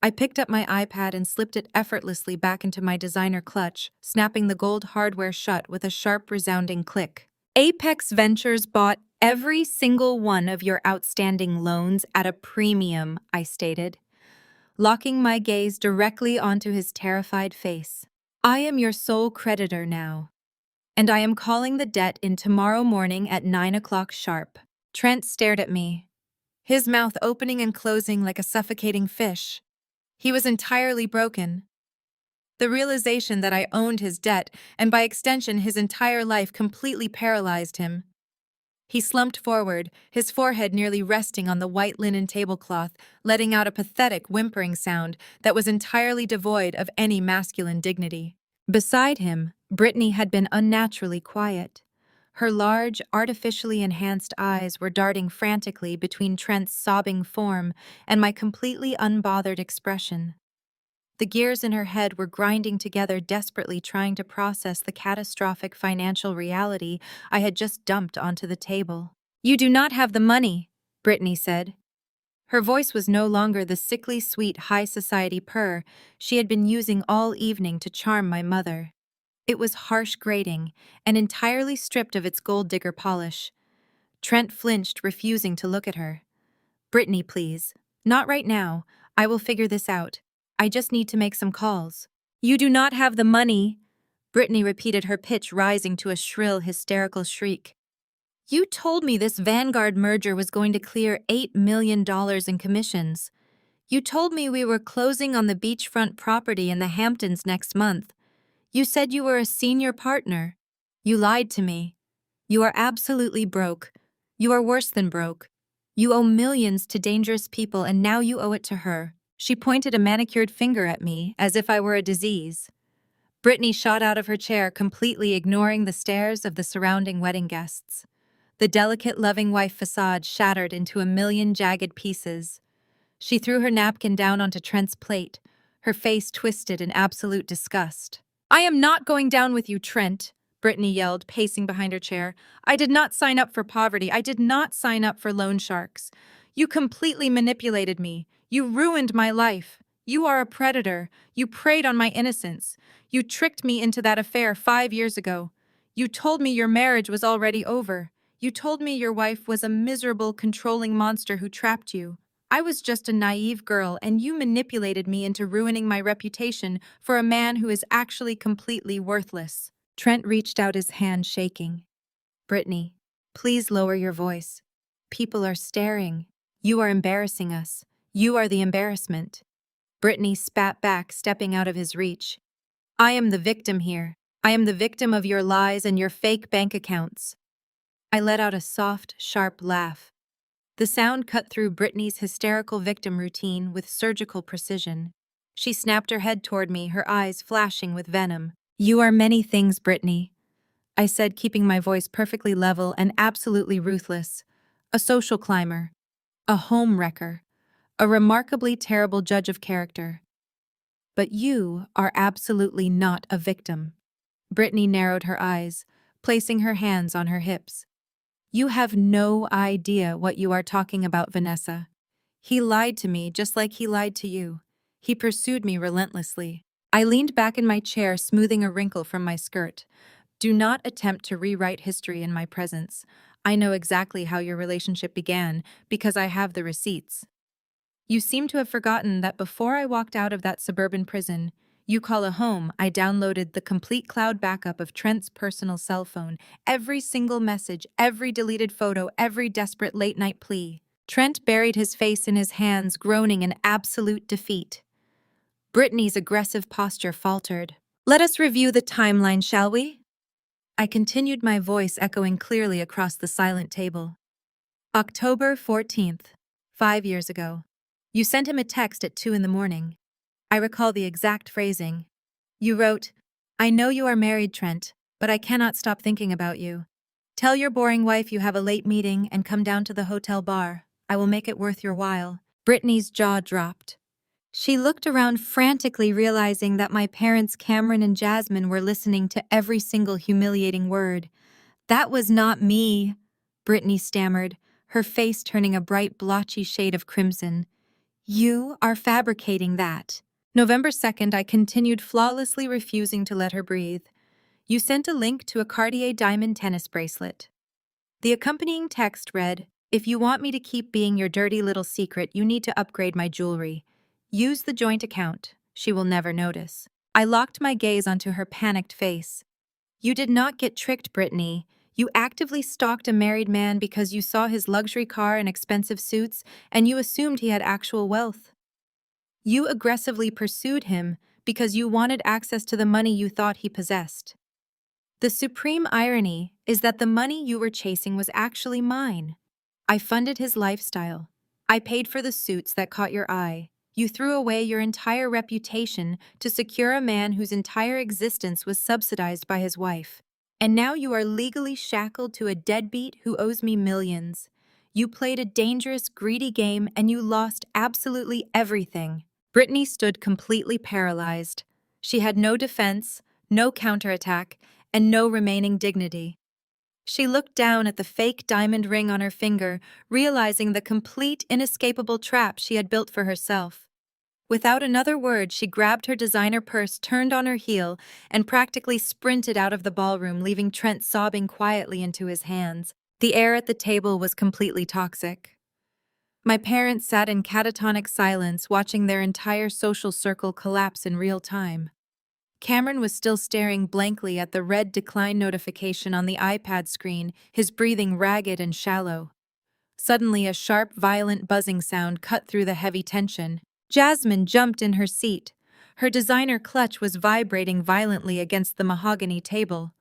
I picked up my iPad and slipped it effortlessly back into my designer clutch, snapping the gold hardware shut with a sharp, resounding click. "Apex Ventures bought every single one of your outstanding loans at a premium," I stated, locking my gaze directly onto his terrified face. "I am your sole creditor now, and I am calling the debt in tomorrow morning at 9 o'clock sharp." Trent stared at me, his mouth opening and closing like a suffocating fish. He was entirely broken. The realization that I owned his debt, and by extension his entire life, completely paralyzed him. He slumped forward, his forehead nearly resting on the white linen tablecloth, letting out a pathetic, whimpering sound that was entirely devoid of any masculine dignity. Beside him, Brittany had been unnaturally quiet. Her large, artificially enhanced eyes were darting frantically between Trent's sobbing form and my completely unbothered expression. The gears in her head were grinding together, desperately trying to process the catastrophic financial reality I had just dumped onto the table. "You do not have the money," Brittany said. Her voice was no longer the sickly sweet high society purr she had been using all evening to charm my mother. It was harsh, grating, and entirely stripped of its gold digger polish. Trent flinched, refusing to look at her. "Brittany, please. Not right now. I will figure this out. I just need to make some calls." "You do not have the money," Brittany repeated, her pitch rising to a shrill, hysterical shriek. "You told me this Vanguard merger was going to clear $8 million in commissions. You told me we were closing on the beachfront property in the Hamptons next month. You said you were a senior partner. You lied to me. You are absolutely broke. You are worse than broke. You owe millions to dangerous people, and now you owe it to her." She pointed a manicured finger at me as if I were a disease. Brittany shot out of her chair, completely ignoring the stares of the surrounding wedding guests. The delicate, loving wife facade shattered into a million jagged pieces. She threw her napkin down onto Trent's plate, her face twisted in absolute disgust. "I am not going down with you, Trent," Brittany yelled, pacing behind her chair. "I did not sign up for poverty. I did not sign up for loan sharks. You completely manipulated me. You ruined my life. You are a predator. You preyed on my innocence. You tricked me into that affair 5 years ago. You told me your marriage was already over. You told me your wife was a miserable, controlling monster who trapped you. I was just a naive girl, and you manipulated me into ruining my reputation for a man who is actually completely worthless." Trent reached out, his hand shaking. "Brittany, please lower your voice. People are staring. You are embarrassing us. You are the embarrassment." Brittany spat back, stepping out of his reach. "I am the victim here. I am the victim of your lies and your fake bank accounts." I let out a soft, sharp laugh. The sound cut through Brittany's hysterical victim routine with surgical precision. She snapped her head toward me, her eyes flashing with venom. "You are many things, Brittany," I said, keeping my voice perfectly level and absolutely ruthless. "A social climber, a home wrecker, a remarkably terrible judge of character. But you are absolutely not a victim." Brittany narrowed her eyes, placing her hands on her hips. "You have no idea what you are talking about, Vanessa. He lied to me just like he lied to you. He pursued me relentlessly." I leaned back in my chair, smoothing a wrinkle from my skirt. "Do not attempt to rewrite history in my presence. I know exactly how your relationship began because I have the receipts. You seem to have forgotten that before I walked out of that suburban prison you call a home, I downloaded the complete cloud backup of Trent's personal cell phone, every single message, every deleted photo, every desperate late-night plea." Trent buried his face in his hands, groaning in absolute defeat. Brittany's aggressive posture faltered. "Let us review the timeline, shall we?" I continued, my voice echoing clearly across the silent table. "October 14th, 5 years ago. You sent him a text at 2 in the morning. I recall the exact phrasing. You wrote, 'I know you are married, Trent, but I cannot stop thinking about you. Tell your boring wife you have a late meeting and come down to the hotel bar. I will make it worth your while.'" Brittany's jaw dropped. She looked around frantically, realizing that my parents, Cameron and Jasmine, were listening to every single humiliating word. "That was not me," Brittany stammered, her face turning a bright, blotchy shade of crimson. "You are fabricating that." November 2nd, I continued, flawlessly refusing to let her breathe. You sent a link to a Cartier diamond tennis bracelet. The accompanying text read, "If you want me to keep being your dirty little secret, you need to upgrade my jewelry. Use the joint account. She will never notice." I locked my gaze onto her panicked face. "You did not get tricked, Brittany. You actively stalked a married man because you saw his luxury car and expensive suits, and you assumed he had actual wealth. You aggressively pursued him because you wanted access to the money you thought he possessed. The supreme irony is that the money you were chasing was actually mine. I funded his lifestyle. I paid for the suits that caught your eye. You threw away your entire reputation to secure a man whose entire existence was subsidized by his wife. And now you are legally shackled to a deadbeat who owes me millions. You played a dangerous, greedy game and you lost absolutely everything." Brittany stood completely paralyzed. She had no defense, no counterattack, and no remaining dignity. She looked down at the fake diamond ring on her finger, realizing the complete, inescapable trap she had built for herself. Without another word, she grabbed her designer purse, turned on her heel, and practically sprinted out of the ballroom, leaving Trent sobbing quietly into his hands. The air at the table was completely toxic. My parents sat in catatonic silence, watching their entire social circle collapse in real time. Cameron was still staring blankly at the red decline notification on the iPad screen, his breathing ragged and shallow. Suddenly, a sharp, violent buzzing sound cut through the heavy tension. Jasmine jumped in her seat. Her designer clutch was vibrating violently against the mahogany table.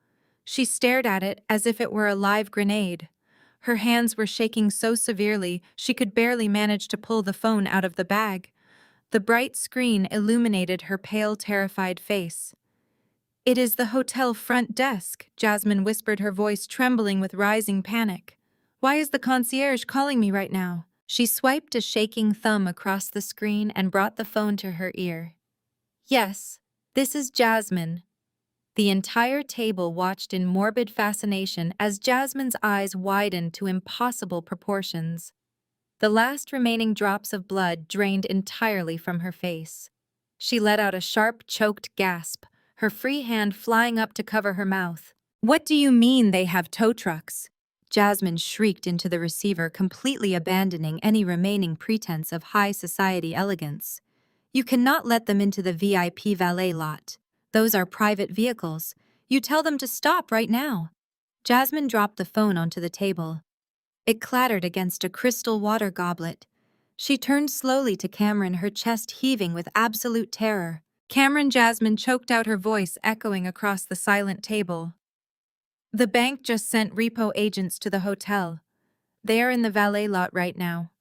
She stared at it as if it were a live grenade. Her hands were shaking so severely she could barely manage to pull the phone out of the bag. The bright screen illuminated her pale, terrified face. "It is the hotel front desk," Jasmine whispered, her voice trembling with rising panic. "Why is the concierge calling me right now?" She swiped a shaking thumb across the screen and brought the phone to her ear. "Yes, this is Jasmine." The entire table watched in morbid fascination as Jasmine's eyes widened to impossible proportions. The last remaining drops of blood drained entirely from her face. She let out a sharp, choked gasp, her free hand flying up to cover her mouth. "What do you mean they have tow trucks?" Jasmine shrieked into the receiver, completely abandoning any remaining pretense of high society elegance. "You cannot let them into the VIP valet lot. Those are private vehicles. You tell them to stop right now." Jasmine dropped the phone onto the table. It clattered against a crystal water goblet. She turned slowly to Cameron, her chest heaving with absolute terror. "Cameron," Jasmine choked out, her voice echoing across the silent table. "The bank just sent repo agents to the hotel. They are in the valet lot right now.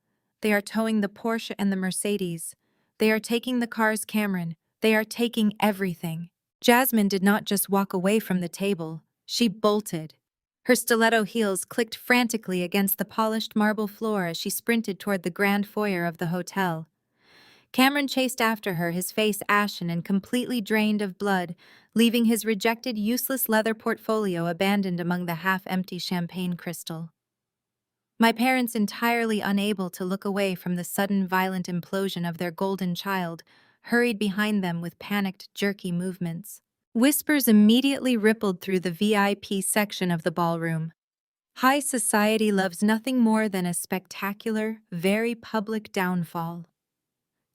They are towing the Porsche and the Mercedes. They are taking the cars, Cameron. They are taking everything." Jasmine did not just walk away from the table. She bolted. Her stiletto heels clicked frantically against the polished marble floor as she sprinted toward the grand foyer of the hotel. Cameron chased after her, his face ashen and completely drained of blood, leaving his rejected, useless leather portfolio abandoned among the half-empty champagne crystal. My parents, entirely unable to look away from the sudden violent implosion of their golden child, hurried behind them with panicked, jerky movements. Whispers immediately rippled through the VIP section of the ballroom. High society loves nothing more than a spectacular, very public downfall.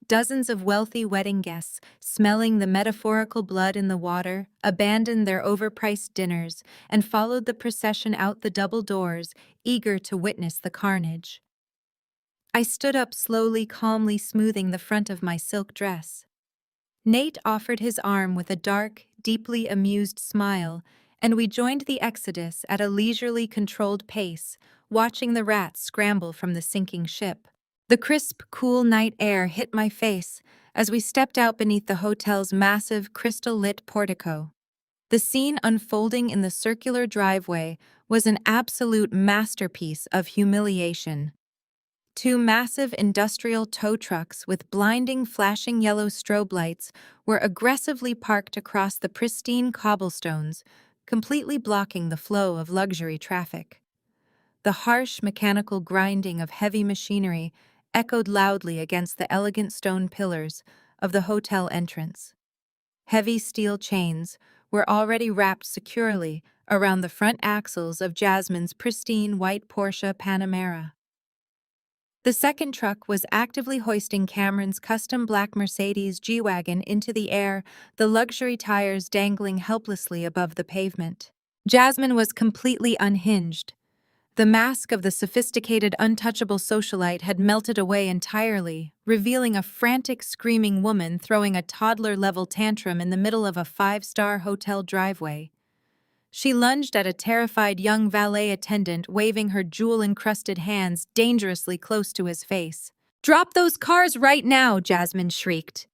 Dozens of wealthy wedding guests, smelling the metaphorical blood in the water, abandoned their overpriced dinners and followed the procession out the double doors, eager to witness the carnage. I stood up slowly, calmly smoothing the front of my silk dress. Nate offered his arm with a dark, deeply amused smile, and we joined the exodus at a leisurely, controlled pace, watching the rats scramble from the sinking ship. The crisp, cool night air hit my face as we stepped out beneath the hotel's massive, crystal-lit portico. The scene unfolding in the circular driveway was an absolute masterpiece of humiliation. Two massive industrial tow trucks with blinding, flashing yellow strobe lights were aggressively parked across the pristine cobblestones, completely blocking the flow of luxury traffic. The harsh, mechanical grinding of heavy machinery echoed loudly against the elegant stone pillars of the hotel entrance. Heavy steel chains were already wrapped securely around the front axles of Jasmine's pristine white Porsche Panamera. The second truck was actively hoisting Cameron's custom black Mercedes G-Wagon into the air, the luxury tires dangling helplessly above the pavement. Jasmine was completely unhinged. The mask of the sophisticated, untouchable socialite had melted away entirely, revealing a frantic, screaming woman throwing a toddler-level tantrum in the middle of a five-star hotel driveway. She lunged at a terrified young valet attendant, waving her jewel-encrusted hands dangerously close to his face. "Drop those cars right now!" Jasmine shrieked,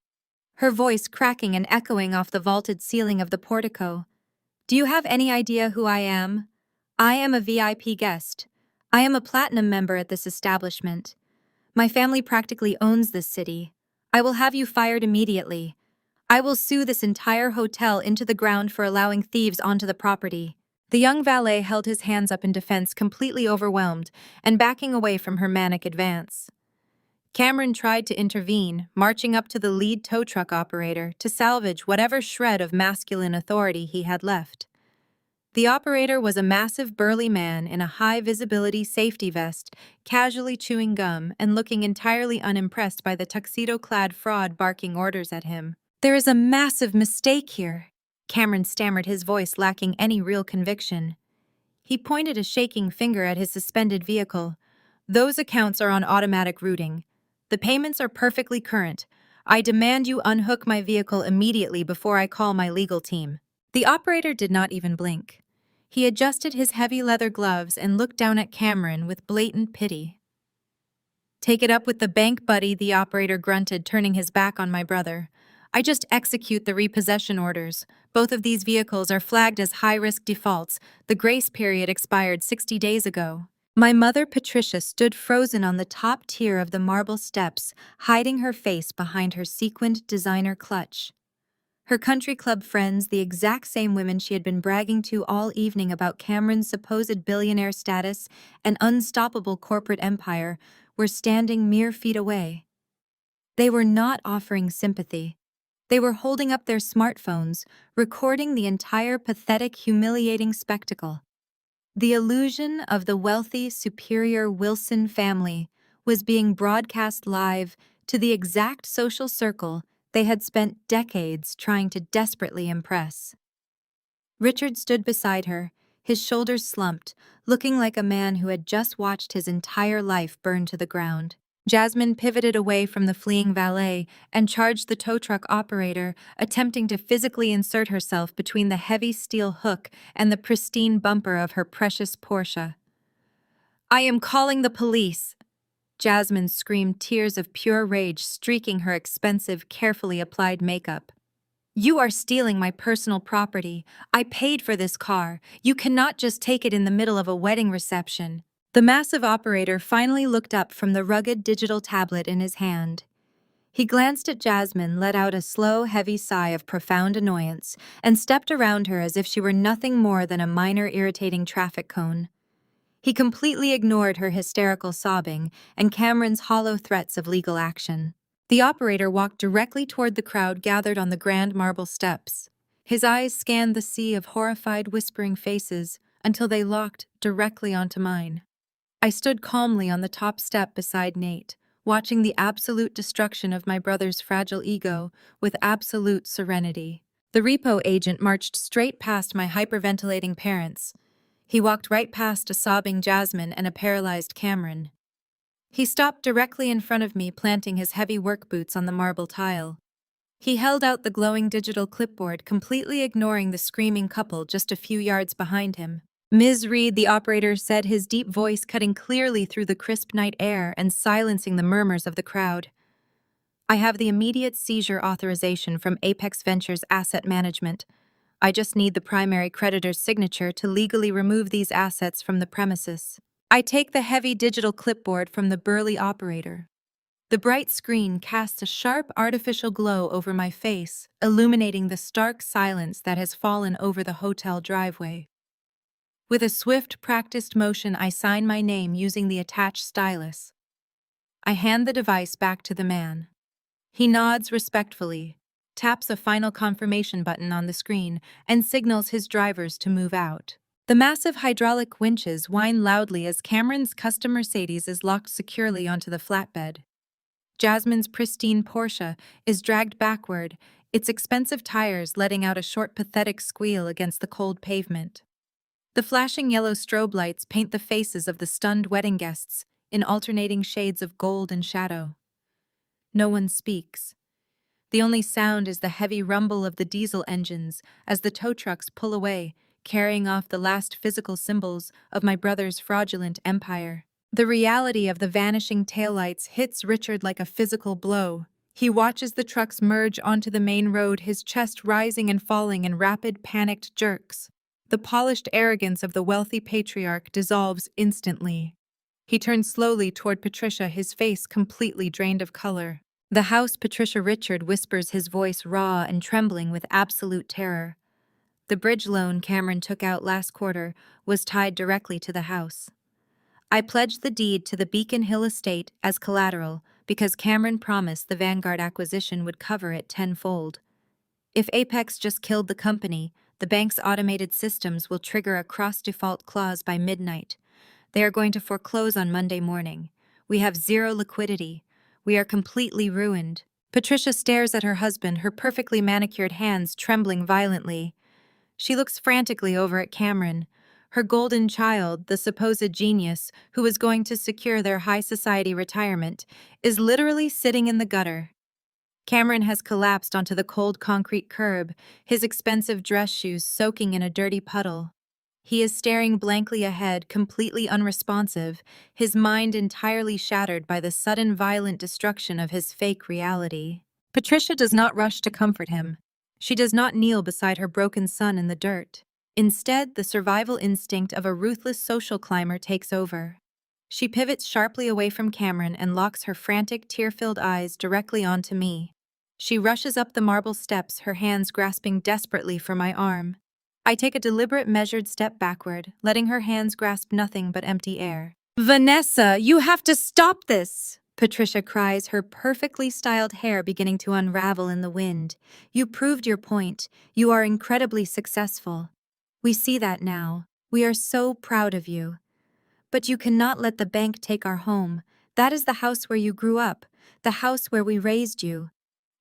her voice cracking and echoing off the vaulted ceiling of the portico. "Do you have any idea who I am? I am a VIP guest. I am a platinum member at this establishment. My family practically owns this city. I will have you fired immediately. I will sue this entire hotel into the ground for allowing thieves onto the property." The young valet held his hands up in defense, completely overwhelmed and backing away from her manic advance. Cameron tried to intervene, marching up to the lead tow truck operator to salvage whatever shred of masculine authority he had left. The operator was a massive, burly man in a high-visibility safety vest, casually chewing gum and looking entirely unimpressed by the tuxedo-clad fraud barking orders at him. "There is a massive mistake here," Cameron stammered, his voice lacking any real conviction. He pointed a shaking finger at his suspended vehicle. "Those accounts are on automatic routing. The payments are perfectly current. I demand you unhook my vehicle immediately before I call my legal team." The operator did not even blink. He adjusted his heavy leather gloves and looked down at Cameron with blatant pity. Take it up with the bank, buddy, the operator grunted, turning his back on my brother. I just execute the repossession orders. Both of these vehicles are flagged as high-risk defaults. The grace period expired 60 days ago. My mother, Patricia, stood frozen on the top tier of the marble steps, hiding her face behind her sequined designer clutch. Her country club friends, the exact same women she had been bragging to all evening about Cameron's supposed billionaire status and unstoppable corporate empire, were standing mere feet away. They were not offering sympathy. They were holding up their smartphones, recording the entire pathetic, humiliating spectacle. The illusion of the wealthy, superior Wilson family was being broadcast live to the exact social circle they had spent decades trying to desperately impress. Richard stood beside her, his shoulders slumped, looking like a man who had just watched his entire life burn to the ground. Jasmine pivoted away from the fleeing valet and charged the tow truck operator, attempting to physically insert herself between the heavy steel hook and the pristine bumper of her precious Porsche. "I am calling the police!" Jasmine screamed, tears of pure rage streaking her expensive, carefully applied makeup. "You are stealing my personal property. I paid for this car. You cannot just take it in the middle of a wedding reception." The massive operator finally looked up from the rugged digital tablet in his hand. He glanced at Jasmine, let out a slow, heavy sigh of profound annoyance, and stepped around her as if she were nothing more than a minor irritating traffic cone. He completely ignored her hysterical sobbing and Cameron's hollow threats of legal action. The operator walked directly toward the crowd gathered on the grand marble steps. His eyes scanned the sea of horrified, whispering faces until they locked directly onto mine. I stood calmly on the top step beside Nate, watching the absolute destruction of my brother's fragile ego with absolute serenity. The repo agent marched straight past my hyperventilating parents. He walked right past a sobbing Jasmine and a paralyzed Cameron. He stopped directly in front of me, planting his heavy work boots on the marble tile. He held out the glowing digital clipboard, completely ignoring the screaming couple just a few yards behind him. "Ms. Reed," the operator said, his deep voice cutting clearly through the crisp night air and silencing the murmurs of the crowd. "I have the immediate seizure authorization from Apex Ventures Asset Management. I just need the primary creditor's signature to legally remove these assets from the premises." I take the heavy digital clipboard from the burly operator. The bright screen casts a sharp artificial glow over my face, illuminating the stark silence that has fallen over the hotel driveway. With a swift, practiced motion, I sign my name using the attached stylus. I hand the device back to the man. He nods respectfully, taps a final confirmation button on the screen, and signals his drivers to move out. The massive hydraulic winches whine loudly as Cameron's custom Mercedes is locked securely onto the flatbed. Jasmine's pristine Porsche is dragged backward, its expensive tires letting out a short, pathetic squeal against the cold pavement. The flashing yellow strobe lights paint the faces of the stunned wedding guests in alternating shades of gold and shadow. No one speaks. The only sound is the heavy rumble of the diesel engines as the tow trucks pull away, carrying off the last physical symbols of my brother's fraudulent empire. The reality of the vanishing taillights hits Richard like a physical blow. He watches the trucks merge onto the main road, his chest rising and falling in rapid, panicked jerks. The polished arrogance of the wealthy patriarch dissolves instantly. He turns slowly toward Patricia, his face completely drained of color. "The house, Patricia," Richard whispers, his voice raw and trembling with absolute terror. The bridge loan Cameron took out last quarter was tied directly to the house. I pledged the deed to the Beacon Hill estate as collateral because Cameron promised the Vanguard acquisition would cover it tenfold. If Apex just killed the company, the bank's automated systems will trigger a cross-default clause by midnight. They are going to foreclose on Monday morning. We have zero liquidity. We are completely ruined. Patricia stares at her husband, her perfectly manicured hands trembling violently. She looks frantically over at Cameron. Her golden child, the supposed genius who is going to secure their high society retirement, is literally sitting in the gutter. Cameron has collapsed onto the cold concrete curb, his expensive dress shoes soaking in a dirty puddle. He is staring blankly ahead, completely unresponsive, his mind entirely shattered by the sudden violent destruction of his fake reality. Patricia does not rush to comfort him. She does not kneel beside her broken son in the dirt. Instead, the survival instinct of a ruthless social climber takes over. She pivots sharply away from Cameron and locks her frantic, tear-filled eyes directly onto me. She rushes up the marble steps, her hands grasping desperately for my arm. I take a deliberate, measured step backward, letting her hands grasp nothing but empty air. "Vanessa, you have to stop this!" Patricia cries, her perfectly styled hair beginning to unravel in the wind. "You proved your point. You are incredibly successful. We see that now. We are so proud of you. But you cannot let the bank take our home. That is the house where you grew up, the house where we raised you.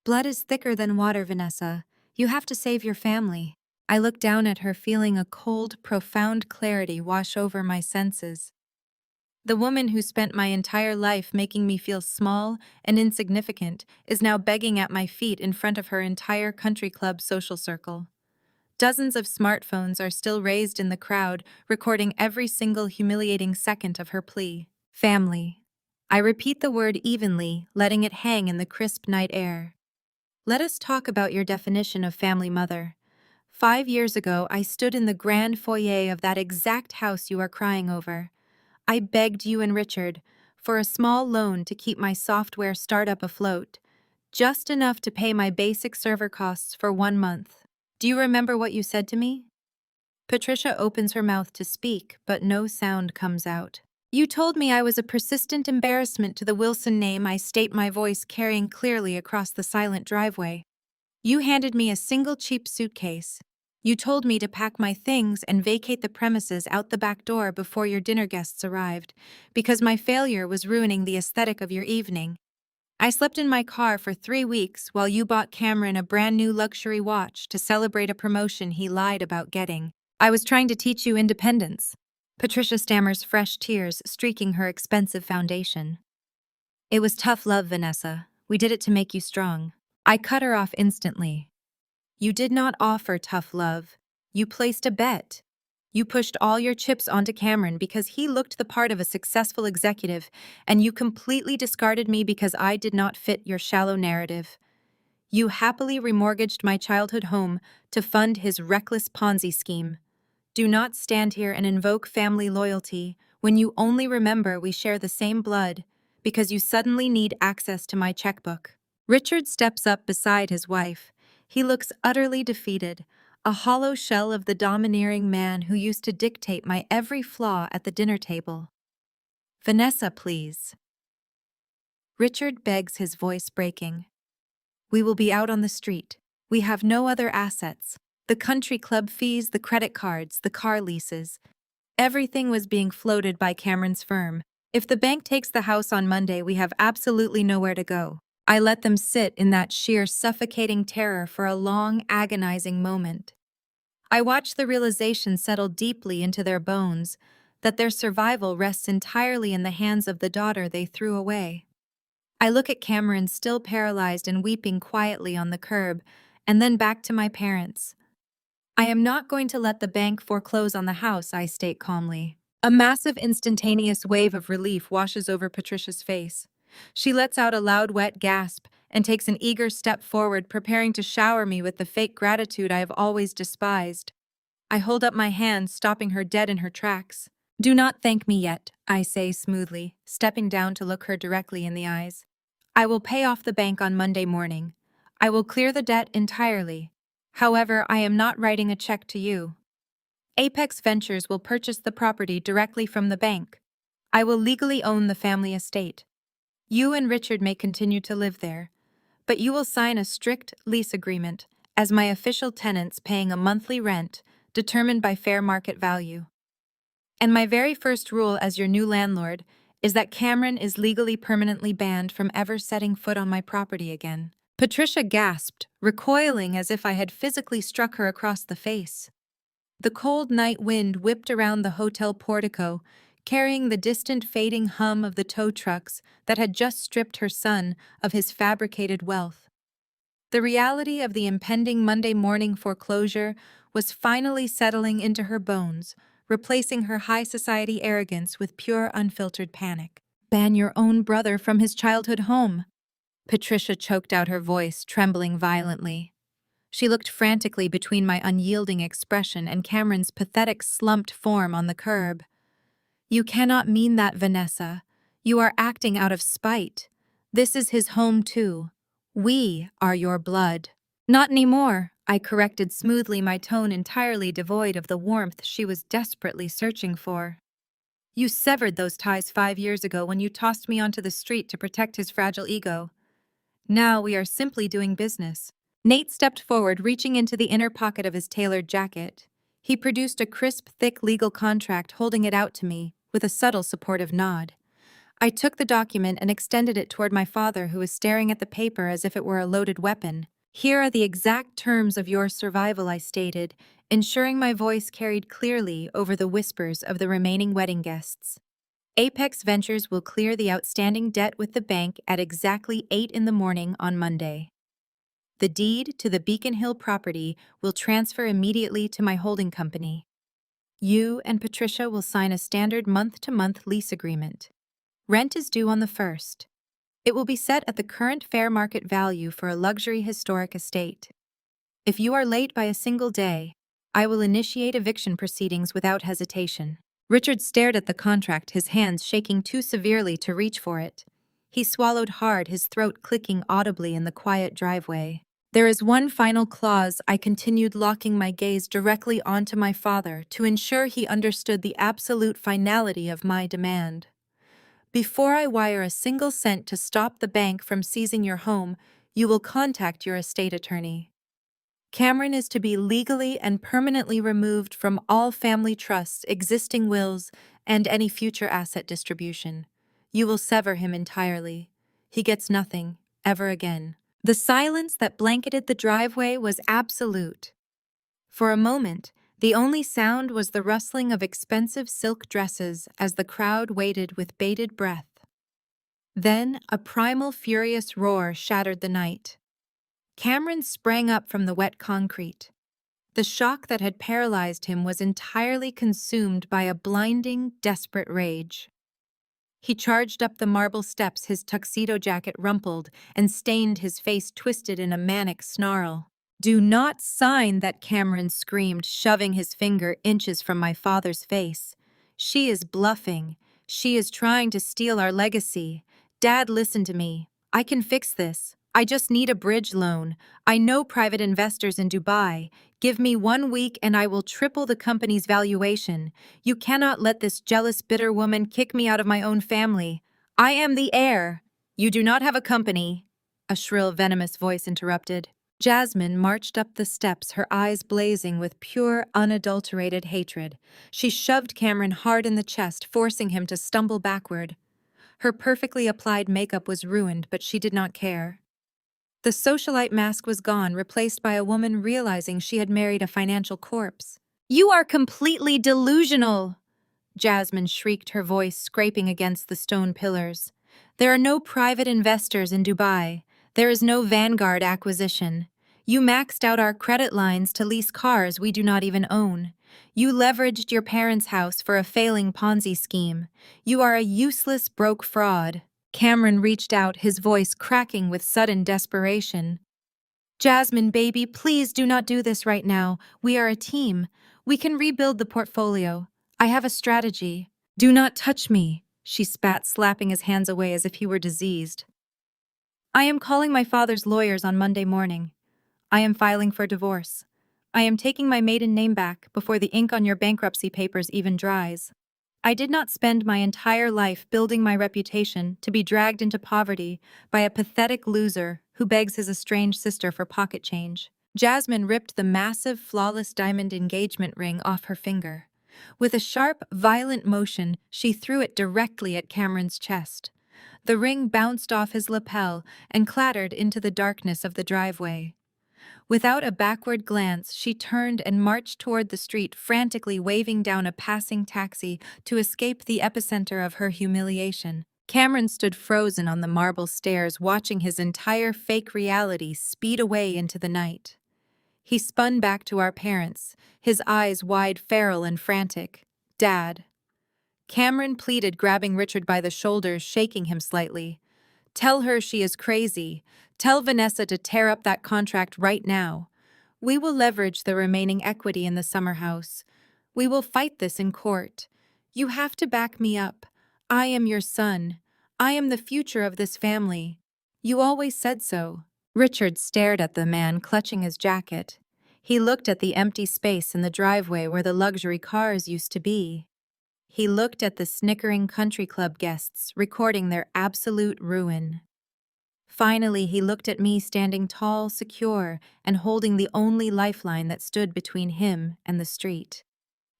Blood is thicker than water, Vanessa. You have to save your family." I look down at her, feeling a cold, profound clarity wash over my senses. The woman who spent my entire life making me feel small and insignificant is now begging at my feet in front of her entire country club social circle. Dozens of smartphones are still raised in the crowd, recording every single humiliating second of her plea. Family. I repeat the word evenly, letting it hang in the crisp night air. Let us talk about your definition of family, mother. 5 years ago, I stood in the grand foyer of that exact house you are crying over. I begged you and Richard for a small loan to keep my software startup afloat, just enough to pay my basic server costs for 1 month. Do you remember what you said to me? Patricia opens her mouth to speak, but no sound comes out. You told me I was a persistent embarrassment to the Wilson name. I state, my voice carrying clearly across the silent driveway. You handed me a single cheap suitcase. You told me to pack my things and vacate the premises out the back door before your dinner guests arrived, because my failure was ruining the aesthetic of your evening. I slept in my car for 3 weeks while you bought Cameron a brand new luxury watch to celebrate a promotion he lied about getting. I was trying to teach you independence. Patricia stammers, fresh tears streaking her expensive foundation. It was tough love, Vanessa. We did it to make you strong. I cut her off instantly. You did not offer tough love. You placed a bet. You pushed all your chips onto Cameron because he looked the part of a successful executive, and you completely discarded me because I did not fit your shallow narrative. You happily remortgaged my childhood home to fund his reckless Ponzi scheme. Do not stand here and invoke family loyalty when you only remember we share the same blood because you suddenly need access to my checkbook. Richard steps up beside his wife. He looks utterly defeated, a hollow shell of the domineering man who used to dictate my every flaw at the dinner table. Vanessa, please. Richard begs, his voice breaking. We will be out on the street. We have no other assets. The country club fees, the credit cards, the car leases. Everything was being floated by Cameron's firm. If the bank takes the house on Monday, we have absolutely nowhere to go. I let them sit in that sheer, suffocating terror for a long, agonizing moment. I watched the realization settle deeply into their bones that their survival rests entirely in the hands of the daughter they threw away. I look at Cameron, still paralyzed and weeping quietly on the curb, and then back to my parents. I am not going to let the bank foreclose on the house, I state calmly. A massive, instantaneous wave of relief washes over Patricia's face. She lets out a loud, wet gasp and takes an eager step forward, preparing to shower me with the fake gratitude I have always despised. I hold up my hand, stopping her dead in her tracks. Do not thank me yet, I say smoothly, stepping down to look her directly in the eyes. I will pay off the bank on Monday morning. I will clear the debt entirely. However, I am not writing a check to you. Apex Ventures will purchase the property directly from the bank. I will legally own the family estate. You and Richard may continue to live there, but you will sign a strict lease agreement as my official tenants, paying a monthly rent determined by fair market value. And my very first rule as your new landlord is that Cameron is legally permanently banned from ever setting foot on my property again. Patricia gasped, recoiling as if I had physically struck her across the face. The cold night wind whipped around the hotel portico, carrying the distant fading hum of the tow trucks that had just stripped her son of his fabricated wealth. The reality of the impending Monday morning foreclosure was finally settling into her bones, replacing her high society arrogance with pure, unfiltered panic. Ban your own brother from his childhood home. Patricia choked out her voice, trembling violently. She looked frantically between my unyielding expression and Cameron's pathetic, slumped form on the curb. You cannot mean that, Vanessa. You are acting out of spite. This is his home, too. We are your blood. Not anymore, I corrected smoothly, my tone entirely devoid of the warmth she was desperately searching for. You severed those ties 5 years ago when you tossed me onto the street to protect his fragile ego. Now we are simply doing business. Nate stepped forward, reaching into the inner pocket of his tailored jacket. He produced a crisp, thick legal contract, holding it out to me, with a subtle, supportive nod. I took the document and extended it toward my father, who was staring at the paper as if it were a loaded weapon. Here are the exact terms of your survival, I stated, ensuring my voice carried clearly over the whispers of the remaining wedding guests. Apex Ventures will clear the outstanding debt with the bank at exactly 8 in the morning on Monday. The deed to the Beacon Hill property will transfer immediately to my holding company. You and Patricia will sign a standard month-to-month lease agreement. Rent is due on the 1st. It will be set at the current fair market value for a luxury historic estate. If you are late by a single day, I will initiate eviction proceedings without hesitation. Richard stared at the contract, his hands shaking too severely to reach for it. He swallowed hard, his throat clicking audibly in the quiet driveway. There is one final clause, I continued, locking my gaze directly onto my father to ensure he understood the absolute finality of my demand. Before I wire a single cent to stop the bank from seizing your home, you will contact your estate attorney. Cameron is to be legally and permanently removed from all family trusts, existing wills, and any future asset distribution. You will sever him entirely. He gets nothing, ever again. The silence that blanketed the driveway was absolute. For a moment, the only sound was the rustling of expensive silk dresses as the crowd waited with bated breath. Then a primal, furious roar shattered the night. Cameron sprang up from the wet concrete. The shock that had paralyzed him was entirely consumed by a blinding, desperate rage. He charged up the marble steps, his tuxedo jacket rumpled and stained, his face twisted in a manic snarl. "Do not sign that," Cameron screamed, shoving his finger inches from my father's face. "She is bluffing. She is trying to steal our legacy. Dad, listen to me. I can fix this. I just need a bridge loan. I know private investors in Dubai. Give me 1 week and I will triple the company's valuation. You cannot let this jealous, bitter woman kick me out of my own family. I am the heir." "You do not have a company," a shrill, venomous voice interrupted. Jasmine marched up the steps, her eyes blazing with pure, unadulterated hatred. She shoved Cameron hard in the chest, forcing him to stumble backward. Her perfectly applied makeup was ruined, but she did not care. The socialite mask was gone, replaced by a woman realizing she had married a financial corpse. "You are completely delusional!" Jasmine shrieked, her voice scraping against the stone pillars. "There are no private investors in Dubai. There is no Vanguard acquisition. You maxed out our credit lines to lease cars we do not even own. You leveraged your parents' house for a failing Ponzi scheme. You are a useless, broke fraud." Cameron reached out, his voice cracking with sudden desperation. "Jasmine, baby, please do not do this right now. We are a team. We can rebuild the portfolio. I have a strategy." "Do not touch me," she spat, slapping his hands away as if he were diseased. "I am calling my father's lawyers on Monday morning. I am filing for divorce. I am taking my maiden name back before the ink on your bankruptcy papers even dries. I did not spend my entire life building my reputation to be dragged into poverty by a pathetic loser who begs his estranged sister for pocket change." Jasmine ripped the massive, flawless diamond engagement ring off her finger. With a sharp, violent motion, she threw it directly at Cameron's chest. The ring bounced off his lapel and clattered into the darkness of the driveway. Without a backward glance, she turned and marched toward the street, frantically waving down a passing taxi to escape the epicenter of her humiliation. Cameron stood frozen on the marble stairs, watching his entire fake reality speed away into the night. He spun back to our parents, his eyes wide, feral, and frantic. Dad. Cameron pleaded, grabbing Richard by the shoulders, shaking him slightly. Tell her she is crazy. Tell Vanessa to tear up that contract right now. We will leverage the remaining equity in the summer house. We will fight this in court. You have to back me up. I am your son. I am the future of this family. You always said so. Richard stared at the man clutching his jacket. He looked at the empty space in the driveway where the luxury cars used to be. He looked at the snickering country club guests recording their absolute ruin. Finally, he looked at me standing tall, secure, and holding the only lifeline that stood between him and the street.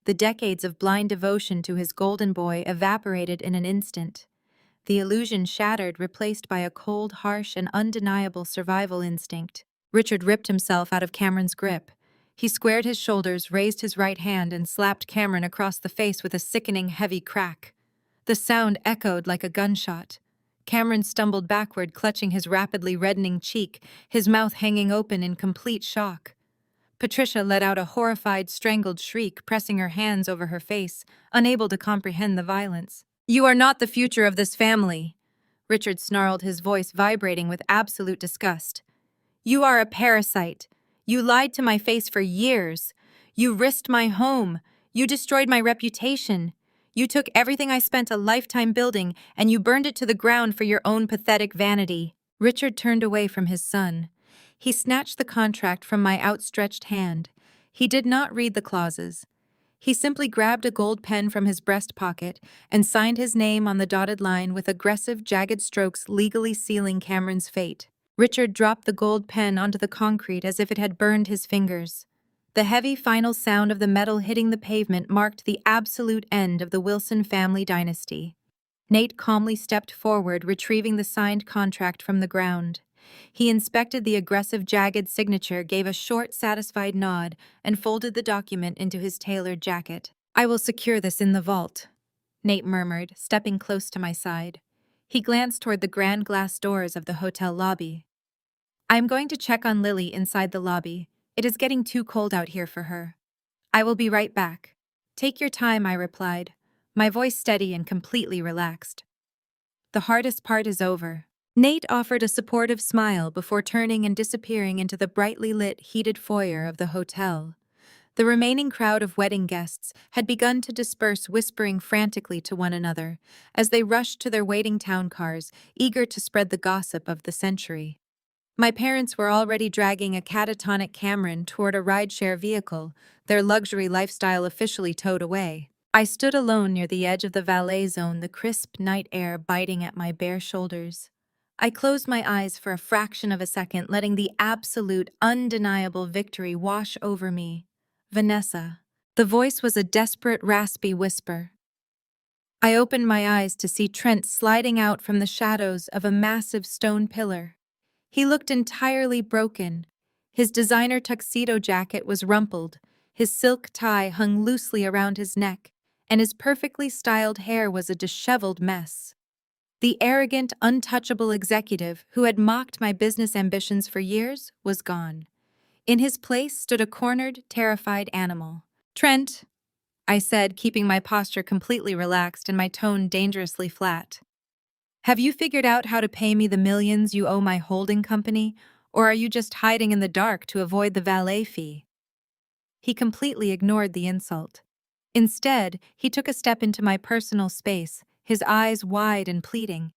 The decades of blind devotion to his golden boy evaporated in an instant. The illusion shattered, replaced by a cold, harsh, and undeniable survival instinct. Richard ripped himself out of Cameron's grip. He squared his shoulders, raised his right hand, and slapped Cameron across the face with a sickening, heavy crack. The sound echoed like a gunshot. Cameron stumbled backward, clutching his rapidly reddening cheek, his mouth hanging open in complete shock. Patricia let out a horrified, strangled shriek, pressing her hands over her face, unable to comprehend the violence. You are not the future of this family, Richard snarled, his voice vibrating with absolute disgust. You are a parasite. You lied to my face for years. You risked my home. You destroyed my reputation. You took everything I spent a lifetime building and you burned it to the ground for your own pathetic vanity. Richard turned away from his son. He snatched the contract from my outstretched hand. He did not read the clauses. He simply grabbed a gold pen from his breast pocket and signed his name on the dotted line with aggressive, jagged strokes, legally sealing Cameron's fate. Richard dropped the gold pen onto the concrete as if it had burned his fingers. The heavy final sound of the metal hitting the pavement marked the absolute end of the Wilson family dynasty. Nate calmly stepped forward, retrieving the signed contract from the ground. He inspected the aggressive, jagged signature, gave a short, satisfied nod, and folded the document into his tailored jacket. I will secure this in the vault, Nate murmured, stepping close to my side. He glanced toward the grand glass doors of the hotel lobby. I am going to check on Lily inside the lobby. It is getting too cold out here for her. I will be right back. Take your time, I replied, my voice steady and completely relaxed. The hardest part is over. Nate offered a supportive smile before turning and disappearing into the brightly lit, heated foyer of the hotel. The remaining crowd of wedding guests had begun to disperse, whispering frantically to one another as they rushed to their waiting town cars, eager to spread the gossip of the century. My parents were already dragging a catatonic Cameron toward a rideshare vehicle, their luxury lifestyle officially towed away. I stood alone near the edge of the valet zone, the crisp night air biting at my bare shoulders. I closed my eyes for a fraction of a second, letting the absolute, undeniable victory wash over me. Vanessa. The voice was a desperate, raspy whisper. I opened my eyes to see Trent sliding out from the shadows of a massive stone pillar. He looked entirely broken. His designer tuxedo jacket was rumpled, his silk tie hung loosely around his neck, and his perfectly styled hair was a disheveled mess. The arrogant, untouchable executive who had mocked my business ambitions for years was gone. In his place stood a cornered, terrified animal. Trent, I said, keeping my posture completely relaxed and my tone dangerously flat. Have you figured out how to pay me the millions you owe my holding company, or are you just hiding in the dark to avoid the valet fee? He completely ignored the insult. Instead, he took a step into my personal space, his eyes wide and pleading.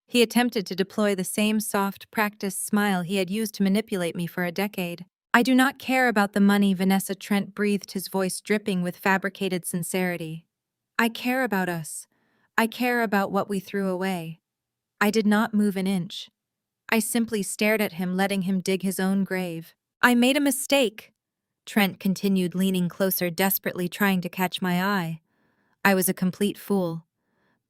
He attempted to deploy the same soft, practiced smile he had used to manipulate me for a decade. I do not care about the money, Vanessa. Trent breathed, his voice dripping with fabricated sincerity. I care about us. I care about what we threw away. I did not move an inch. I simply stared at him, letting him dig his own grave. I made a mistake, Trent continued, leaning closer, desperately trying to catch my eye. I was a complete fool.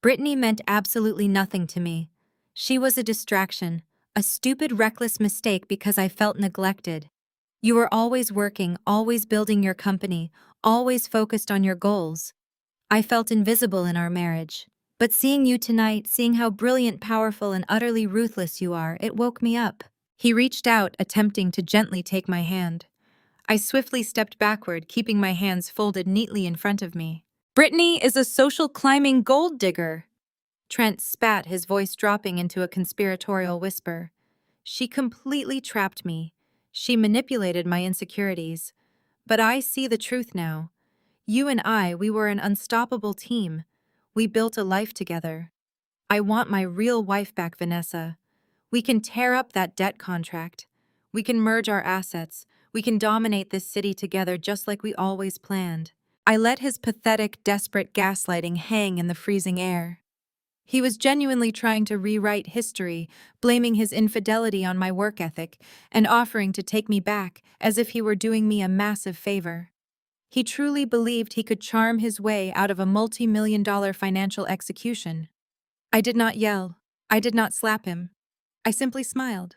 Brittany meant absolutely nothing to me. She was a distraction, a stupid, reckless mistake because I felt neglected. You were always working, always building your company, always focused on your goals. I felt invisible in our marriage. But seeing you tonight, seeing how brilliant, powerful, and utterly ruthless you are, it woke me up. He reached out, attempting to gently take my hand. I swiftly stepped backward, keeping my hands folded neatly in front of me. Brittany is a social climbing gold digger. Trent spat, his voice dropping into a conspiratorial whisper. She completely trapped me. She manipulated my insecurities. But I see the truth now. You and I, we were an unstoppable team. We built a life together. I want my real wife back, Vanessa. We can tear up that debt contract. We can merge our assets. We can dominate this city together just like we always planned. I let his pathetic, desperate gaslighting hang in the freezing air. He was genuinely trying to rewrite history, blaming his infidelity on my work ethic, and offering to take me back as if he were doing me a massive favor. He truly believed he could charm his way out of a multi-million-dollar financial execution. I did not yell. I did not slap him. I simply smiled.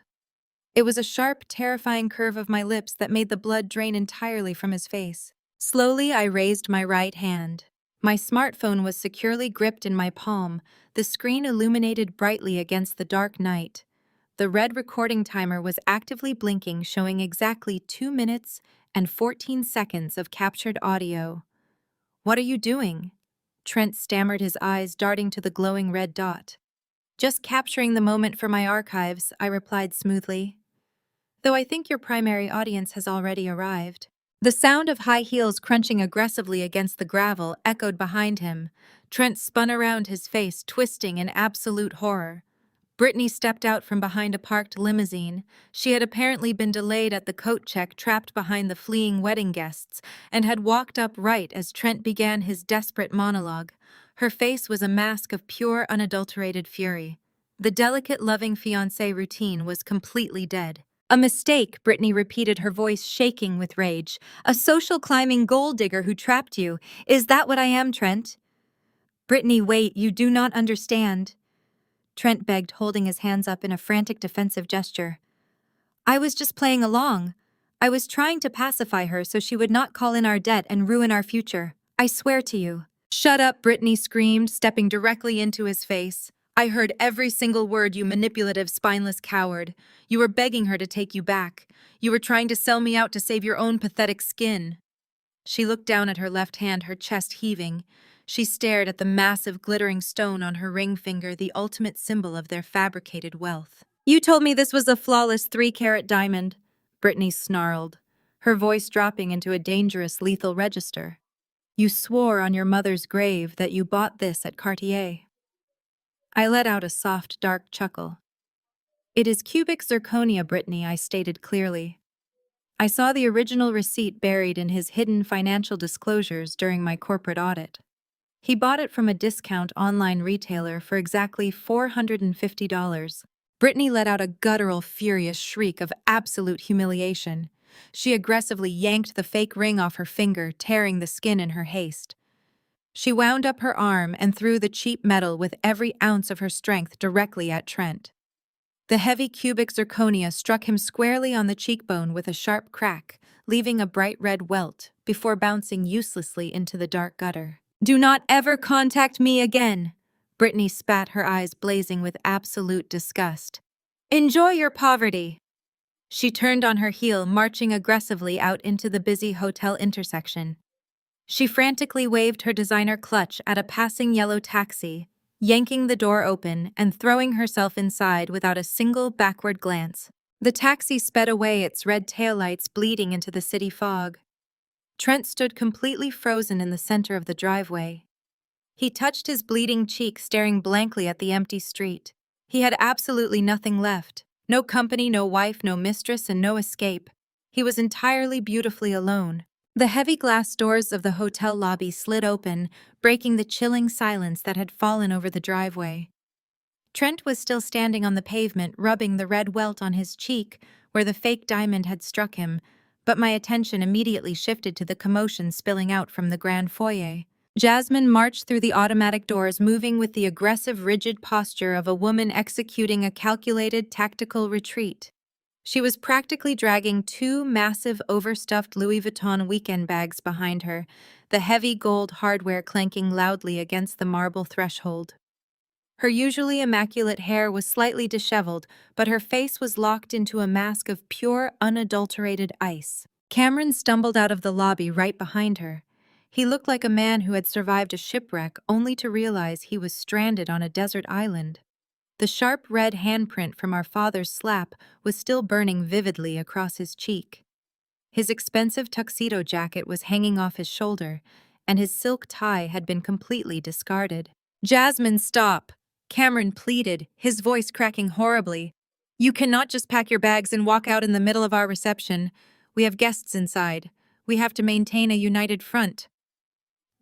It was a sharp, terrifying curve of my lips that made the blood drain entirely from his face. Slowly, I raised my right hand. My smartphone was securely gripped in my palm, the screen illuminated brightly against the dark night. The red recording timer was actively blinking, showing exactly 2 minutes and 14 seconds of captured audio. "What are you doing?" Trent stammered, his eyes darting to the glowing red dot. "Just capturing the moment for my archives," I replied smoothly. "Though I think your primary audience has already arrived." The sound of high heels crunching aggressively against the gravel echoed behind him. Trent spun around, his face twisting in absolute horror. Brittany stepped out from behind a parked limousine. She had apparently been delayed at the coat check, trapped behind the fleeing wedding guests, and had walked up right as Trent began his desperate monologue. Her face was a mask of pure, unadulterated fury. The delicate, loving fiancé routine was completely dead. "A mistake," Brittany repeated, her voice shaking with rage. "A social climbing gold digger who trapped you. Is that what I am, Trent?" "Brittany, wait, you do not understand," Trent begged, holding his hands up in a frantic defensive gesture. "I was just playing along. I was trying to pacify her so she would not call in our debt and ruin our future. I swear to you." "Shut up," Brittany screamed, stepping directly into his face. "I heard every single word, you manipulative, spineless coward. You were begging her to take you back. You were trying to sell me out to save your own pathetic skin." She looked down at her left hand, her chest heaving. She stared at the massive, glittering stone on her ring finger, the ultimate symbol of their fabricated wealth. "You told me this was a flawless 3-carat diamond," Brittany snarled, her voice dropping into a dangerous, lethal register. "You swore on your mother's grave that you bought this at Cartier." I let out a soft, dark chuckle. "It is cubic zirconia, Brittany," I stated clearly. I saw the original receipt buried in his hidden financial disclosures during my corporate audit. He bought it from a discount online retailer for exactly $450. Brittany let out a guttural, furious shriek of absolute humiliation. She aggressively yanked the fake ring off her finger, tearing the skin in her haste. She wound up her arm and threw the cheap metal with every ounce of her strength directly at Trent. The heavy cubic zirconia struck him squarely on the cheekbone with a sharp crack, leaving a bright red welt, before bouncing uselessly into the dark gutter. "Do not ever contact me again," Brittany spat, her eyes blazing with absolute disgust. "Enjoy your poverty." She turned on her heel, marching aggressively out into the busy hotel intersection. She frantically waved her designer clutch at a passing yellow taxi, yanking the door open and throwing herself inside without a single backward glance. The taxi sped away, its red taillights bleeding into the city fog. Trent stood completely frozen in the center of the driveway. He touched his bleeding cheek, staring blankly at the empty street. He had absolutely nothing left. No company, no wife, no mistress, and no escape. He was entirely, beautifully alone. The heavy glass doors of the hotel lobby slid open, breaking the chilling silence that had fallen over the driveway. Trent was still standing on the pavement, rubbing the red welt on his cheek where the fake diamond had struck him, but my attention immediately shifted to the commotion spilling out from the grand foyer. Jasmine marched through the automatic doors, moving with the aggressive, rigid posture of a woman executing a calculated, tactical retreat. She was practically dragging 2 massive, overstuffed Louis Vuitton weekend bags behind her, the heavy gold hardware clanking loudly against the marble threshold. Her usually immaculate hair was slightly disheveled, but her face was locked into a mask of pure, unadulterated ice. Cameron stumbled out of the lobby right behind her. He looked like a man who had survived a shipwreck only to realize he was stranded on a desert island. The sharp red handprint from our father's slap was still burning vividly across his cheek. His expensive tuxedo jacket was hanging off his shoulder, and his silk tie had been completely discarded. "Jasmine, stop!" Cameron pleaded, his voice cracking horribly. "You cannot just pack your bags and walk out in the middle of our reception. We have guests inside. We have to maintain a united front."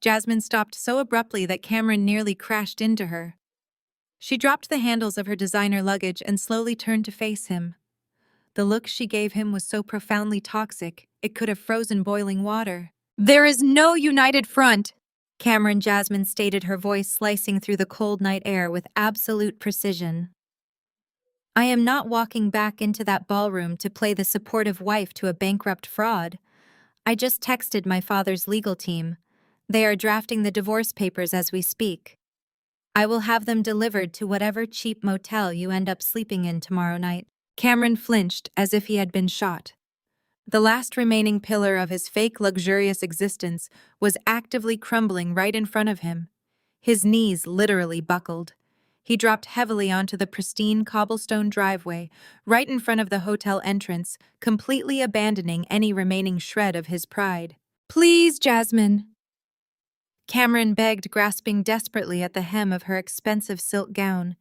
Jasmine stopped so abruptly that Cameron nearly crashed into her. She dropped the handles of her designer luggage and slowly turned to face him. The look she gave him was so profoundly toxic, it could have frozen boiling water. "There is no united front," Cameron Jasmine stated, her voice slicing through the cold night air with absolute precision. "I am not walking back into that ballroom to play the supportive wife to a bankrupt fraud. I just texted my father's legal team. They are drafting the divorce papers as we speak. I will have them delivered to whatever cheap motel you end up sleeping in tomorrow night." Cameron flinched as if he had been shot. The last remaining pillar of his fake luxurious existence was actively crumbling right in front of him. His knees literally buckled. He dropped heavily onto the pristine cobblestone driveway, right in front of the hotel entrance, completely abandoning any remaining shred of his pride. "Please, Jasmine," Cameron begged, grasping desperately at the hem of her expensive silk gown.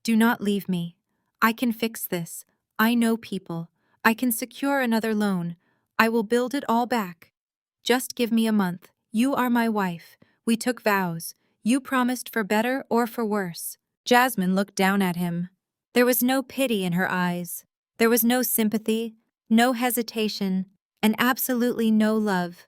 "Do not leave me. I can fix this. I know people. I can secure another loan. I will build it all back. Just give me a month. You are my wife. We took vows. You promised for better or for worse." Jasmine looked down at him. There was no pity in her eyes. There was no sympathy, no hesitation, and absolutely no love.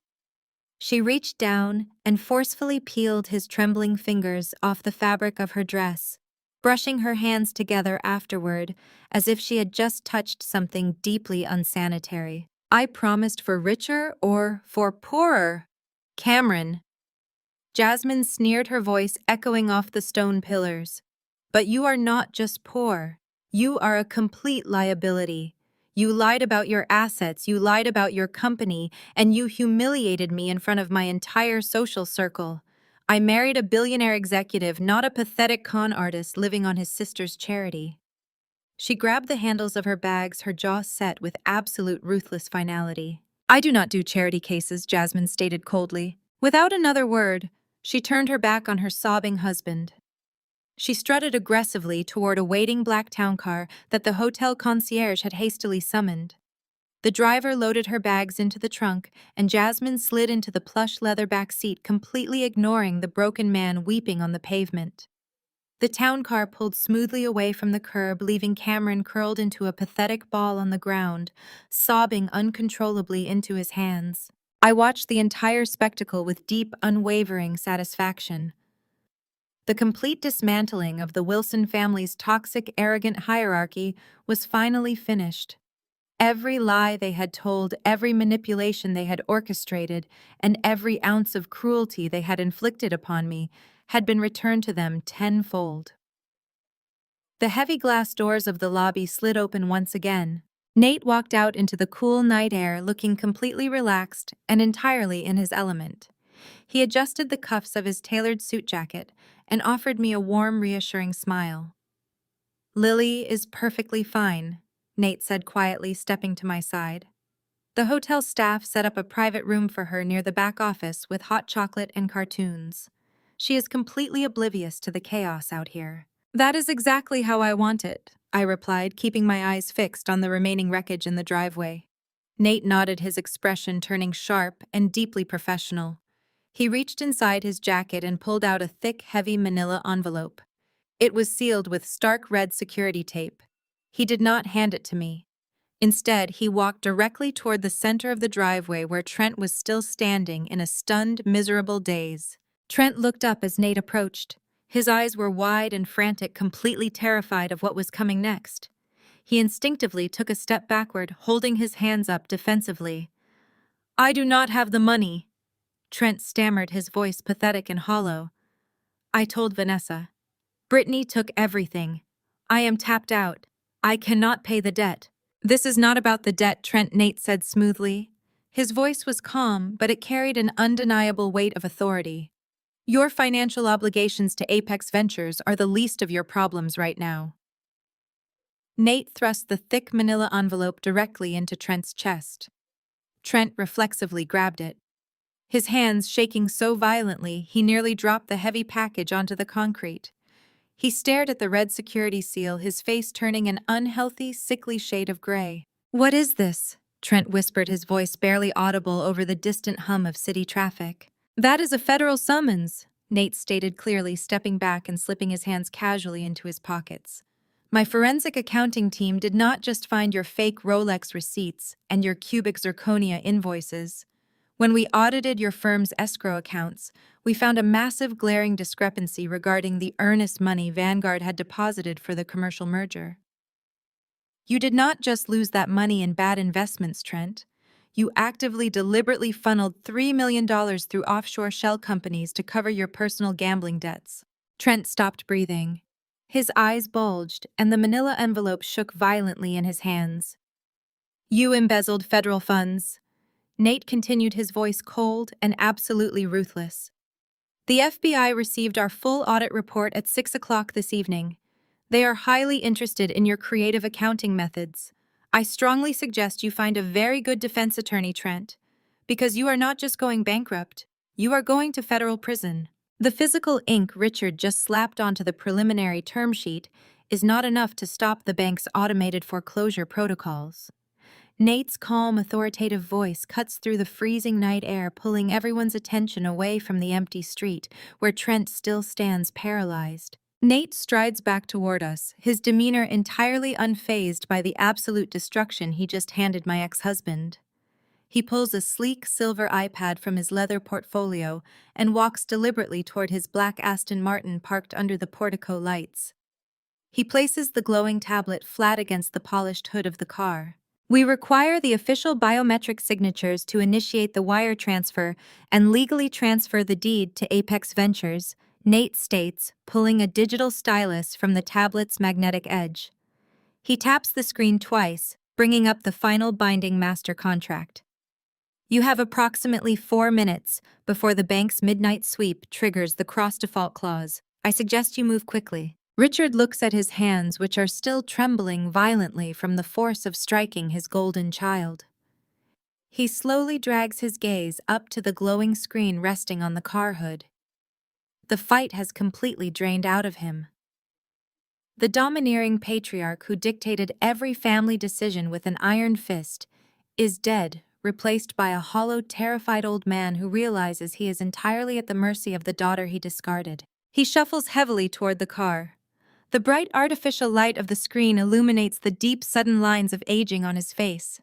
She reached down and forcefully peeled his trembling fingers off the fabric of her dress, brushing her hands together afterward as if she had just touched something deeply unsanitary. "I promised for richer or for poorer, Cameron." Jasmine sneered, her voice echoing off the stone pillars. "But you are not just poor. You are a complete liability. You lied about your assets, you lied about your company, and you humiliated me in front of my entire social circle. I married a billionaire executive, not a pathetic con artist living on his sister's charity." She grabbed the handles of her bags, her jaw set with absolute ruthless finality. "I do not do charity cases," Jasmine stated coldly. Without another word, she turned her back on her sobbing husband. She strutted aggressively toward a waiting black town car that the hotel concierge had hastily summoned. The driver loaded her bags into the trunk, and Jasmine slid into the plush leather back seat, completely ignoring the broken man weeping on the pavement. The town car pulled smoothly away from the curb, leaving Cameron curled into a pathetic ball on the ground, sobbing uncontrollably into his hands. I watched the entire spectacle with deep, unwavering satisfaction. The complete dismantling of the Wilson family's toxic, arrogant hierarchy was finally finished. Every lie they had told, every manipulation they had orchestrated, and every ounce of cruelty they had inflicted upon me had been returned to them tenfold. The heavy glass doors of the lobby slid open once again. Nate walked out into the cool night air, looking completely relaxed and entirely in his element. He adjusted the cuffs of his tailored suit jacket and offered me a warm, reassuring smile. "Lily is perfectly fine," Nate said quietly, stepping to my side. "The hotel staff set up a private room for her near the back office with hot chocolate and cartoons. She is completely oblivious to the chaos out here." "That is exactly how I want it," I replied, keeping my eyes fixed on the remaining wreckage in the driveway. Nate nodded, his expression turning sharp and deeply professional. He reached inside his jacket and pulled out a thick, heavy manila envelope. It was sealed with stark red security tape. He did not hand it to me. Instead, he walked directly toward the center of the driveway where Trent was still standing in a stunned, miserable daze. Trent looked up as Nate approached. His eyes were wide and frantic, completely terrified of what was coming next. He instinctively took a step backward, holding his hands up defensively. "I do not have the money," Trent stammered, his voice pathetic and hollow. "I told Vanessa. Brittany took everything. I am tapped out. I cannot pay the debt." "This is not about the debt," Nate said smoothly. His voice was calm, but it carried an undeniable weight of authority. Your financial obligations to Apex Ventures are the least of your problems right now. Nate thrust the thick manila envelope directly into Trent's chest. Trent reflexively grabbed it. His hands shaking so violently he nearly dropped the heavy package onto the concrete. He stared at the red security seal, his face turning an unhealthy, sickly shade of gray. "What is this?" Trent whispered, his voice barely audible over the distant hum of city traffic. "That is a federal summons," Nate stated clearly, stepping back and slipping his hands casually into his pockets. "My forensic accounting team did not just find your fake Rolex receipts and your cubic zirconia invoices. When we audited your firm's escrow accounts, we found a massive glaring discrepancy regarding the earnest money Vanguard had deposited for the commercial merger. You did not just lose that money in bad investments, Trent. You actively, deliberately funneled $3 million through offshore shell companies to cover your personal gambling debts." Trent stopped breathing. His eyes bulged, and the manila envelope shook violently in his hands. "You embezzled federal funds." Nate continued, his voice cold and absolutely ruthless. "The FBI received our full audit report at 6 o'clock this evening. They are highly interested in your creative accounting methods. I strongly suggest you find a very good defense attorney, Trent, because you are not just going bankrupt, you are going to federal prison." The physical ink Richard just slapped onto the preliminary term sheet is not enough to stop the bank's automated foreclosure protocols. Nate's calm, authoritative voice cuts through the freezing night air, pulling everyone's attention away from the empty street, where Trent still stands paralyzed. Nate strides back toward us, his demeanor entirely unfazed by the absolute destruction he just handed my ex-husband. He pulls a sleek silver iPad from his leather portfolio and walks deliberately toward his black Aston Martin parked under the portico lights. He places the glowing tablet flat against the polished hood of the car. "We require the official biometric signatures to initiate the wire transfer and legally transfer the deed to Apex Ventures," Nate states, pulling a digital stylus from the tablet's magnetic edge. He taps the screen twice, bringing up the final binding master contract. "You have approximately 4 minutes before the bank's midnight sweep triggers the cross-default clause. I suggest you move quickly." Richard looks at his hands, which are still trembling violently from the force of striking his golden child. He slowly drags his gaze up to the glowing screen resting on the car hood. The fight has completely drained out of him. The domineering patriarch who dictated every family decision with an iron fist is dead, replaced by a hollow, terrified old man who realizes he is entirely at the mercy of the daughter he discarded. He shuffles heavily toward the car. The bright artificial light of the screen illuminates the deep, sudden lines of aging on his face.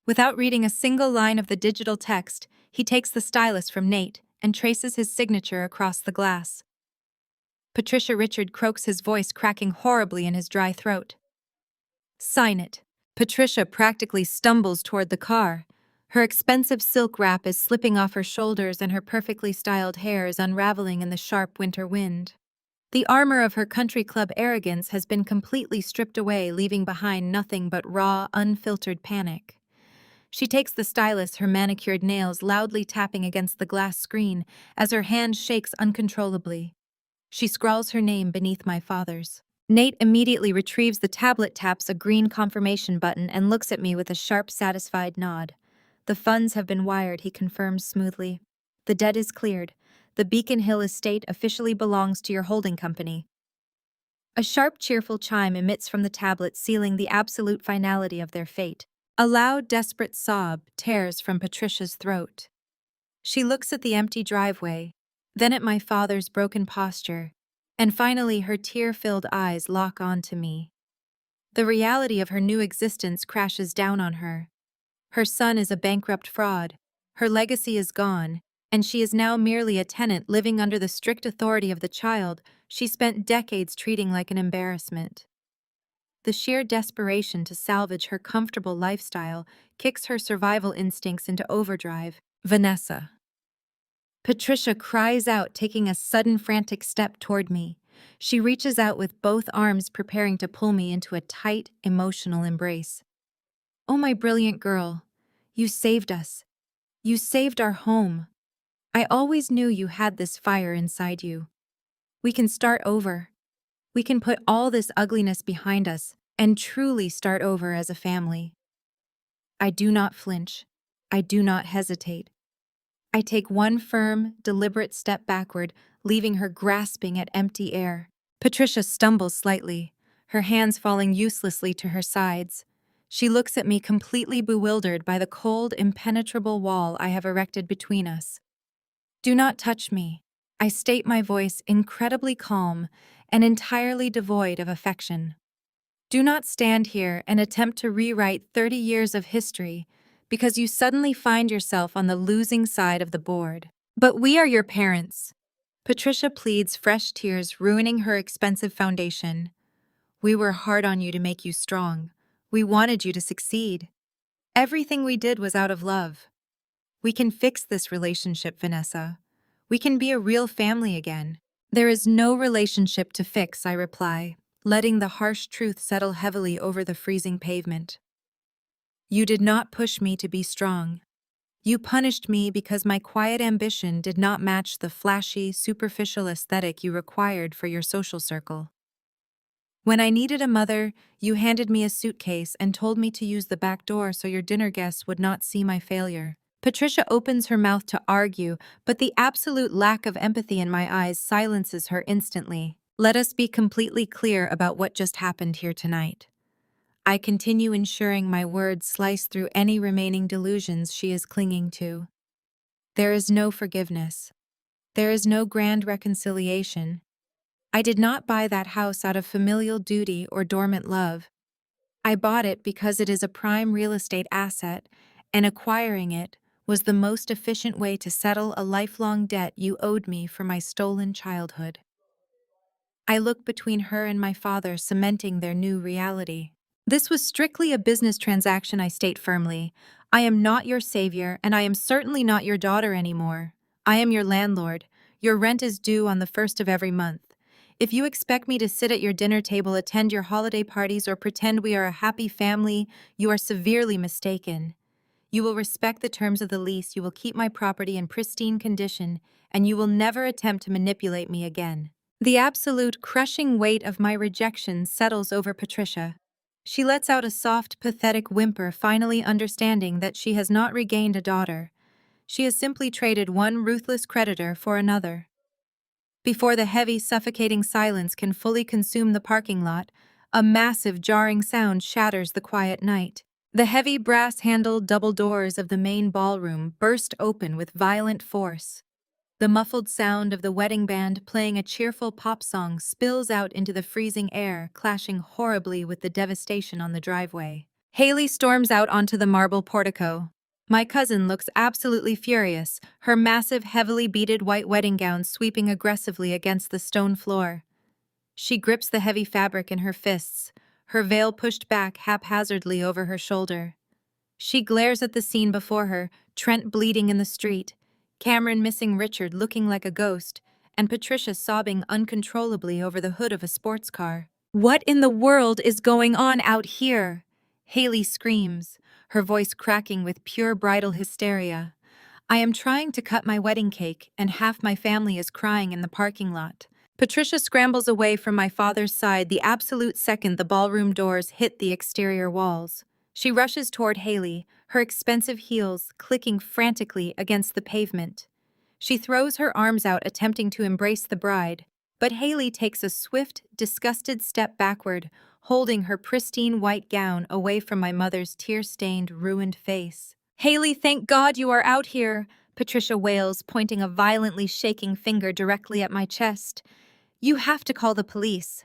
Without reading a single line of the digital text, he takes the stylus from Nate and traces his signature across the glass. "Patricia," Richard croaks, his voice cracking horribly in his dry throat. "Sign it." Patricia practically stumbles toward the car. Her expensive silk wrap is slipping off her shoulders and her perfectly styled hair is unraveling in the sharp winter wind. The armor of her country club arrogance has been completely stripped away, leaving behind nothing but raw, unfiltered panic. She takes the stylus, her manicured nails loudly tapping against the glass screen as her hand shakes uncontrollably. She scrawls her name beneath "my father's." Nate immediately retrieves the tablet, taps a green confirmation button, and looks at me with a sharp, satisfied nod. "The funds have been wired," he confirms smoothly. "The debt is cleared. The Beacon Hill estate officially belongs to your holding company." A sharp, cheerful chime emits from the tablet, sealing the absolute finality of their fate. A loud, desperate sob tears from Patricia's throat. She looks at the empty driveway, then at my father's broken posture, and finally her tear-filled eyes lock onto me. The reality of her new existence crashes down on her. Her son is a bankrupt fraud, her legacy is gone, and she is now merely a tenant living under the strict authority of the child she spent decades treating like an embarrassment. The sheer desperation to salvage her comfortable lifestyle kicks her survival instincts into overdrive. "Vanessa." Patricia cries out, taking a sudden frantic step toward me. She reaches out with both arms, preparing to pull me into a tight, emotional embrace. "Oh, my brilliant girl. You saved us. You saved our home. I always knew you had this fire inside you. We can start over. We can put all this ugliness behind us and truly start over as a family. I do not flinch. I do not hesitate. I take one firm, deliberate step backward, leaving her grasping at empty air. Patricia stumbles slightly, her hands falling uselessly to her sides. She looks at me completely bewildered by the cold, impenetrable wall I have erected between us. Do not touch me. I state my voice incredibly calm and entirely devoid of affection. Do not stand here and attempt to rewrite 30 years of history because you suddenly find yourself on the losing side of the board. But we are your parents. Patricia pleads, fresh tears ruining her expensive foundation. We were hard on you to make you strong. We wanted you to succeed. Everything we did was out of love. We can fix this relationship, Vanessa. We can be a real family again. There is no relationship to fix, I reply, letting the harsh truth settle heavily over the freezing pavement. You did not push me to be strong. You punished me because my quiet ambition did not match the flashy, superficial aesthetic you required for your social circle. When I needed a mother, you handed me a suitcase and told me to use the back door so your dinner guests would not see my failure. Patricia opens her mouth to argue, but the absolute lack of empathy in my eyes silences her instantly. Let us be completely clear about what just happened here tonight. I continue ensuring my words slice through any remaining delusions she is clinging to. There is no forgiveness. There is no grand reconciliation. I did not buy that house out of familial duty or dormant love. I bought it because it is a prime real estate asset, and acquiring it was the most efficient way to settle a lifelong debt you owed me for my stolen childhood. I look between her and my father, cementing their new reality. This was strictly a business transaction, I state firmly. I am not your savior, and I am certainly not your daughter anymore. I am your landlord. Your rent is due on the first of every month. If you expect me to sit at your dinner table, attend your holiday parties, or pretend we are a happy family, you are severely mistaken. You will respect the terms of the lease, you will keep my property in pristine condition, and you will never attempt to manipulate me again. The absolute crushing weight of my rejection settles over Patricia. She lets out a soft, pathetic whimper, finally understanding that she has not regained a daughter. She has simply traded one ruthless creditor for another. Before the heavy, suffocating silence can fully consume the parking lot, a massive, jarring sound shatters the quiet night. The heavy brass-handled double doors of the main ballroom burst open with violent force. The muffled sound of the wedding band playing a cheerful pop song spills out into the freezing air, clashing horribly with the devastation on the driveway. Haley storms out onto the marble portico. My cousin looks absolutely furious, her massive, heavily beaded white wedding gown sweeping aggressively against the stone floor. She grips the heavy fabric in her fists, her veil pushed back haphazardly over her shoulder. She glares at the scene before her, Trent bleeding in the street, Cameron missing Richard looking like a ghost, and Patricia sobbing uncontrollably over the hood of a sports car. What in the world is going on out here? Haley screams, her voice cracking with pure bridal hysteria. I am trying to cut my wedding cake, and half my family is crying in the parking lot. Patricia scrambles away from my father's side the absolute second the ballroom doors hit the exterior walls. She rushes toward Haley, her expensive heels clicking frantically against the pavement. She throws her arms out, attempting to embrace the bride, but Haley takes a swift, disgusted step backward, holding her pristine white gown away from my mother's tear-stained, ruined face. Haley, thank God you are out here, Patricia wails, pointing a violently shaking finger directly at my chest. You have to call the police.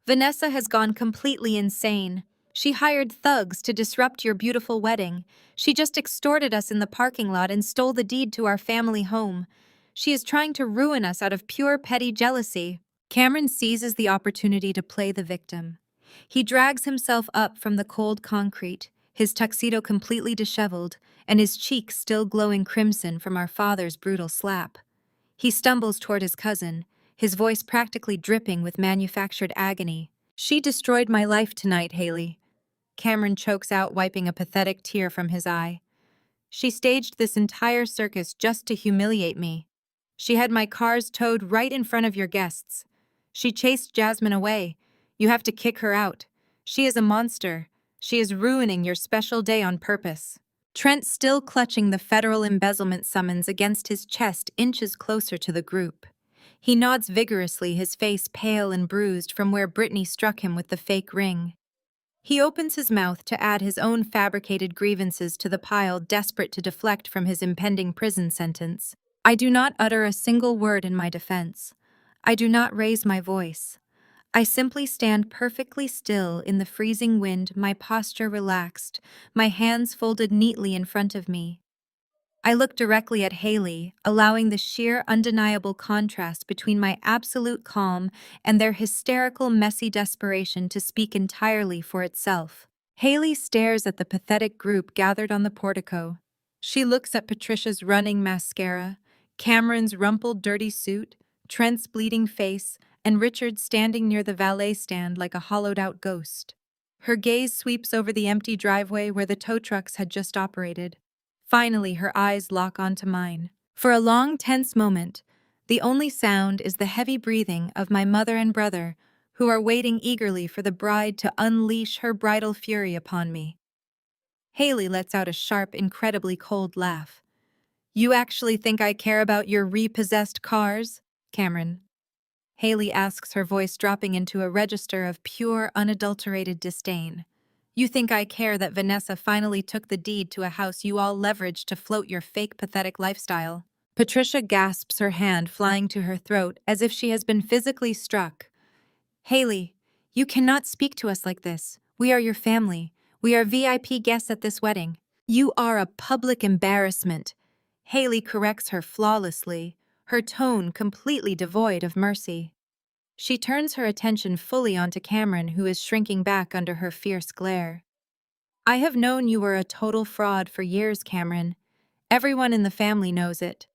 Vanessa has gone completely insane. She hired thugs to disrupt your beautiful wedding. She just extorted us in the parking lot and stole the deed to our family home. She is trying to ruin us out of pure petty jealousy. Cameron seizes the opportunity to play the victim. He drags himself up from the cold concrete, his tuxedo completely disheveled, and his cheeks still glowing crimson from our father's brutal slap. He stumbles toward his cousin, his voice practically dripping with manufactured agony. She destroyed my life tonight, Haley. Cameron chokes out, wiping a pathetic tear from his eye. She staged this entire circus just to humiliate me. She had my cars towed right in front of your guests. She chased Jasmine away. You have to kick her out. She is a monster. She is ruining your special day on purpose. Trent, still clutching the federal embezzlement summons against his chest, inches closer to the group. He nods vigorously, his face pale and bruised from where Brittany struck him with the fake ring. He opens his mouth to add his own fabricated grievances to the pile, desperate to deflect from his impending prison sentence. I do not utter a single word in my defense. I do not raise my voice. I simply stand perfectly still in the freezing wind, my posture relaxed, my hands folded neatly in front of me. I look directly at Haley, allowing the sheer, undeniable contrast between my absolute calm and their hysterical, messy desperation to speak entirely for itself. Haley stares at the pathetic group gathered on the portico. She looks at Patricia's running mascara, Cameron's rumpled, dirty suit, Trent's bleeding face, and Richard standing near the valet stand like a hollowed-out ghost. Her gaze sweeps over the empty driveway where the tow trucks had just operated. Finally, her eyes lock onto mine. For a long, tense moment, the only sound is the heavy breathing of my mother and brother, who are waiting eagerly for the bride to unleash her bridal fury upon me. Haley lets out a sharp, incredibly cold laugh. You actually think I care about your repossessed cars, Cameron? Haley asks, her voice dropping into a register of pure, unadulterated disdain. You think I care that Vanessa finally took the deed to a house you all leveraged to float your fake, pathetic lifestyle? Patricia gasps, her hand flying to her throat as if she has been physically struck. Haley, you cannot speak to us like this. We are your family. We are VIP guests at this wedding. You are a public embarrassment. Haley corrects her flawlessly, her tone completely devoid of mercy. She turns her attention fully onto Cameron, who is shrinking back under her fierce glare. I have known you were a total fraud for years, Cameron. Everyone in the family knows it.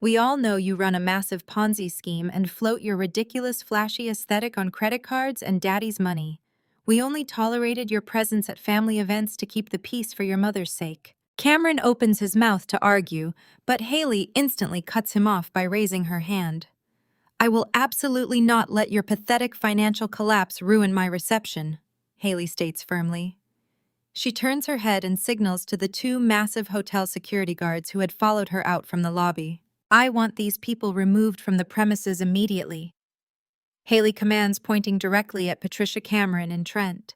We all know you run a massive Ponzi scheme and float your ridiculous, flashy aesthetic on credit cards and daddy's money. We only tolerated your presence at family events to keep the peace for your mother's sake. Cameron opens his mouth to argue, but Haley instantly cuts him off by raising her hand. I will absolutely not let your pathetic financial collapse ruin my reception, Haley states firmly. She turns her head and signals to the two massive hotel security guards who had followed her out from the lobby. I want these people removed from the premises immediately, Haley commands, pointing directly at Patricia, Cameron, and Trent.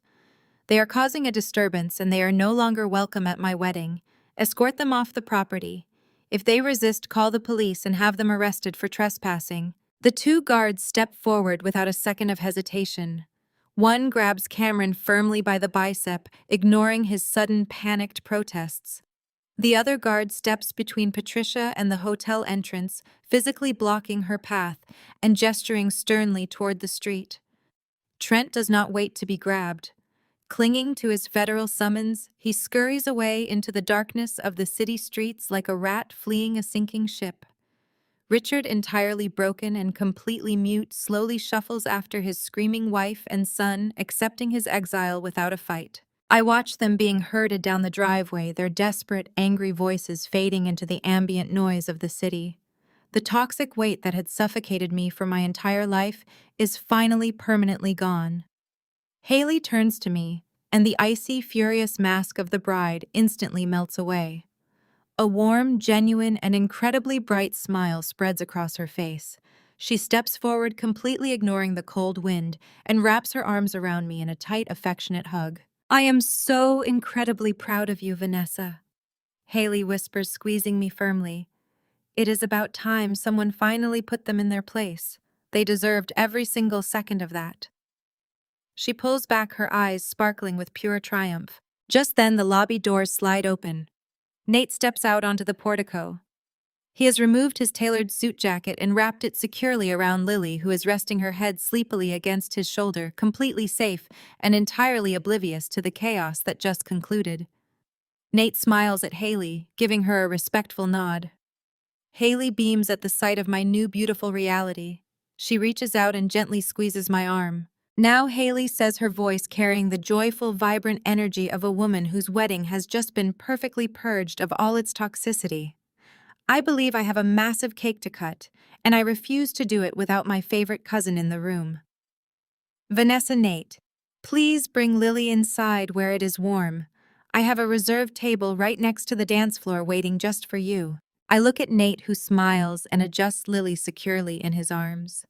They are causing a disturbance and they are no longer welcome at my wedding. Escort them off the property. If they resist, call the police and have them arrested for trespassing. The two guards step forward without a second of hesitation. One grabs Cameron firmly by the bicep, ignoring his sudden, panicked protests. The other guard steps between Patricia and the hotel entrance, physically blocking her path and gesturing sternly toward the street. Trent does not wait to be grabbed. Clinging to his federal summons, he scurries away into the darkness of the city streets like a rat fleeing a sinking ship. Richard, entirely broken and completely mute, slowly shuffles after his screaming wife and son, accepting his exile without a fight. I watch them being herded down the driveway, their desperate, angry voices fading into the ambient noise of the city. The toxic weight that had suffocated me for my entire life is finally permanently gone. Haley turns to me, and the icy, furious mask of the bride instantly melts away. A warm, genuine, and incredibly bright smile spreads across her face. She steps forward, completely ignoring the cold wind, and wraps her arms around me in a tight, affectionate hug. I am so incredibly proud of you, Vanessa, Haley whispers, squeezing me firmly. It is about time someone finally put them in their place. They deserved every single second of that. She pulls back, her eyes sparkling with pure triumph. Just then, the lobby doors slide open. Nate steps out onto the portico. He has removed his tailored suit jacket and wrapped it securely around Lily, who is resting her head sleepily against his shoulder, completely safe and entirely oblivious to the chaos that just concluded. Nate smiles at Haley, giving her a respectful nod. Haley beams at the sight of my new beautiful reality. She reaches out and gently squeezes my arm. Now Haley says her voice carrying the joyful, vibrant energy of a woman whose wedding has just been perfectly purged of all its toxicity. I believe I have a massive cake to cut, and I refuse to do it without my favorite cousin in the room. Vanessa Nate, please bring Lily inside where it is warm. I have a reserved table right next to the dance floor waiting just for you. I look at Nate, who smiles and adjusts Lily securely in his arms.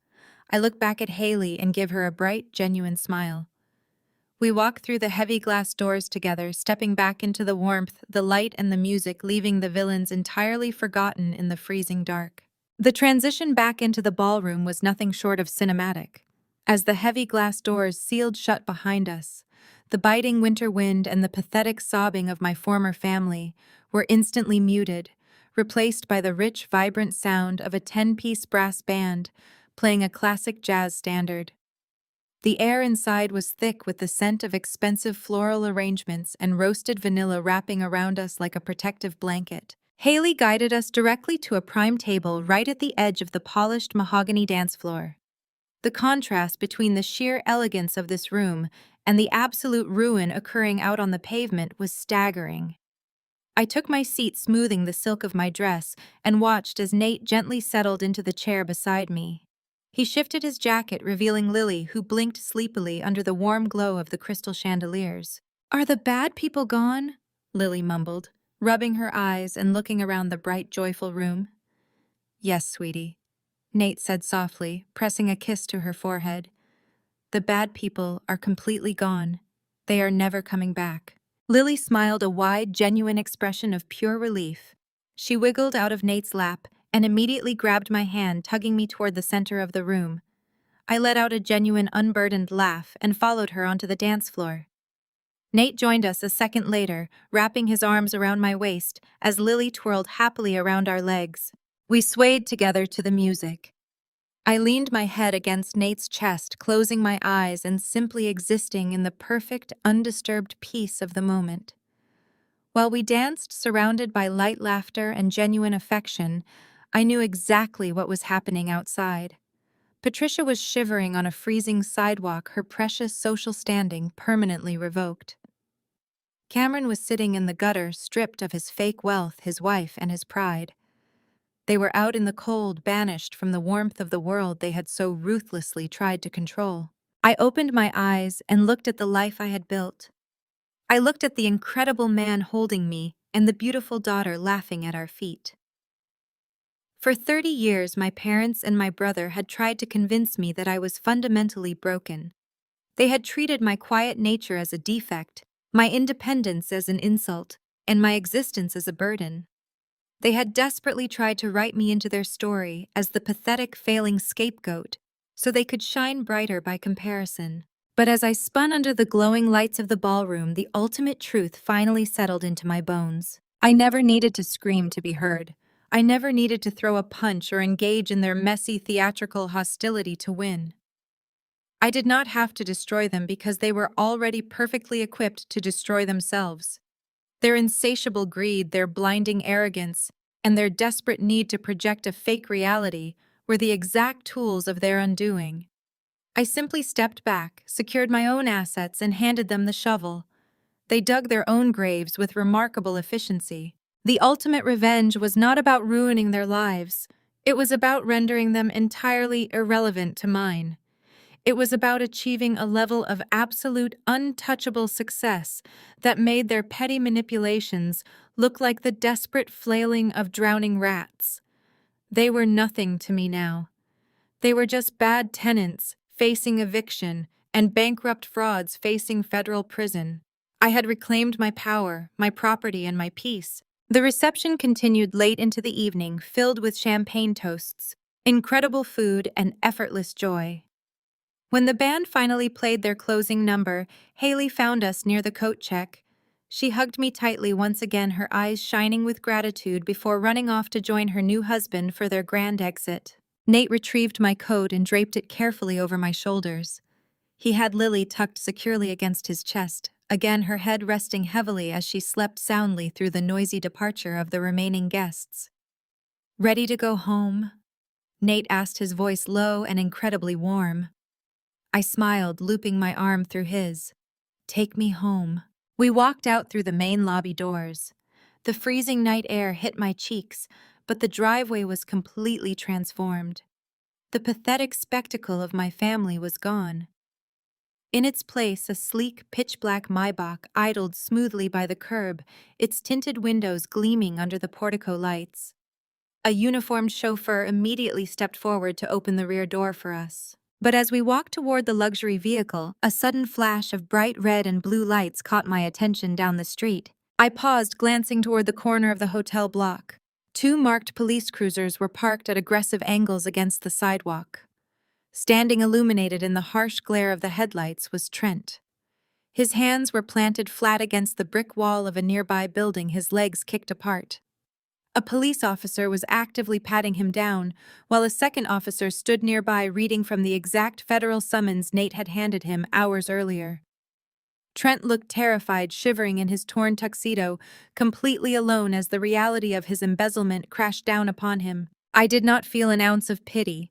I look back at Haley and give her a bright, genuine smile. We walk through the heavy glass doors together, stepping back into the warmth, the light, and the music, leaving the villains entirely forgotten in the freezing dark. The transition back into the ballroom was nothing short of cinematic. As the heavy glass doors sealed shut behind us, the biting winter wind and the pathetic sobbing of my former family were instantly muted, replaced by the rich, vibrant sound of a 10-piece brass band playing a classic jazz standard. The air inside was thick with the scent of expensive floral arrangements and roasted vanilla wrapping around us like a protective blanket. Haley guided us directly to a prime table right at the edge of the polished mahogany dance floor. The contrast between the sheer elegance of this room and the absolute ruin occurring out on the pavement was staggering. I took my seat, smoothing the silk of my dress, and watched as Nate gently settled into the chair beside me. He shifted his jacket, revealing Lily, who blinked sleepily under the warm glow of the crystal chandeliers. "Are the bad people gone?" Lily mumbled, rubbing her eyes and looking around the bright, joyful room. "Yes, sweetie," Nate said softly, pressing a kiss to her forehead. "The bad people are completely gone. They are never coming back." Lily smiled, a wide, genuine expression of pure relief. She wiggled out of Nate's lap and immediately grabbed my hand, tugging me toward the center of the room. I let out a genuine, unburdened laugh and followed her onto the dance floor. Nate joined us a second later, wrapping his arms around my waist as Lily twirled happily around our legs. We swayed together to the music. I leaned my head against Nate's chest, closing my eyes and simply existing in the perfect, undisturbed peace of the moment. While we danced, surrounded by light laughter and genuine affection, I knew exactly what was happening outside. Patricia was shivering on a freezing sidewalk, her precious social standing permanently revoked. Cameron was sitting in the gutter, stripped of his fake wealth, his wife, and his pride. They were out in the cold, banished from the warmth of the world they had so ruthlessly tried to control. I opened my eyes and looked at the life I had built. I looked at the incredible man holding me and the beautiful daughter laughing at our feet. For 30 years, my parents and my brother had tried to convince me that I was fundamentally broken. They had treated my quiet nature as a defect, my independence as an insult, and my existence as a burden. They had desperately tried to write me into their story as the pathetic, failing scapegoat, so they could shine brighter by comparison. But as I spun under the glowing lights of the ballroom, the ultimate truth finally settled into my bones. I never needed to scream to be heard. I never needed to throw a punch or engage in their messy theatrical hostility to win. I did not have to destroy them because they were already perfectly equipped to destroy themselves. Their insatiable greed, their blinding arrogance, and their desperate need to project a fake reality were the exact tools of their undoing. I simply stepped back, secured my own assets, and handed them the shovel. They dug their own graves with remarkable efficiency. The ultimate revenge was not about ruining their lives. It was about rendering them entirely irrelevant to mine. It was about achieving a level of absolute, untouchable success that made their petty manipulations look like the desperate flailing of drowning rats. They were nothing to me now. They were just bad tenants facing eviction and bankrupt frauds facing federal prison. I had reclaimed my power, my property, and my peace. The reception continued late into the evening, filled with champagne toasts, incredible food, and effortless joy. When the band finally played their closing number, Haley found us near the coat check. She hugged me tightly once again, her eyes shining with gratitude before running off to join her new husband for their grand exit. Nate retrieved my coat and draped it carefully over my shoulders. He had Lily tucked securely against his chest, again her head resting heavily as she slept soundly through the noisy departure of the remaining guests. "Ready to go home?" Nate asked, his voice low and incredibly warm. I smiled, looping my arm through his. Take me home. We walked out through the main lobby doors. The freezing night air hit my cheeks, but the driveway was completely transformed. The pathetic spectacle of my family was gone. In its place, a sleek, pitch-black Maybach idled smoothly by the curb, its tinted windows gleaming under the portico lights. A uniformed chauffeur immediately stepped forward to open the rear door for us. But as we walked toward the luxury vehicle, a sudden flash of bright red and blue lights caught my attention down the street. I paused, glancing toward the corner of the hotel block. Two marked police cruisers were parked at aggressive angles against the sidewalk. Standing illuminated in the harsh glare of the headlights was Trent. His hands were planted flat against the brick wall of a nearby building, his legs kicked apart. A police officer was actively patting him down, while a second officer stood nearby reading from the exact federal summons Nate had handed him hours earlier. Trent looked terrified, shivering in his torn tuxedo, completely alone as the reality of his embezzlement crashed down upon him. I did not feel an ounce of pity.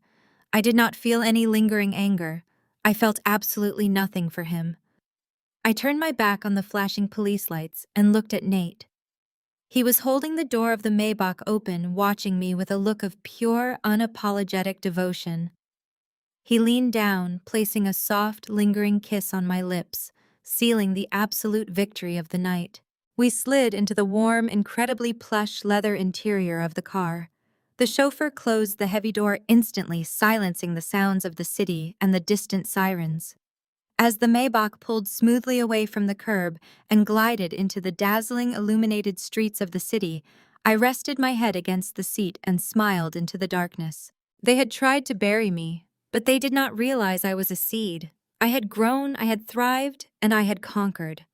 I did not feel any lingering anger. I felt absolutely nothing for him. I turned my back on the flashing police lights and looked at Nate. He was holding the door of the Maybach open, watching me with a look of pure, unapologetic devotion. He leaned down, placing a soft, lingering kiss on my lips, sealing the absolute victory of the night. We slid into the warm, incredibly plush leather interior of the car. The chauffeur closed the heavy door instantly, silencing the sounds of the city and the distant sirens. As the Maybach pulled smoothly away from the curb and glided into the dazzling, illuminated streets of the city, I rested my head against the seat and smiled into the darkness. They had tried to bury me, but they did not realize I was a seed. I had grown, I had thrived, and I had conquered.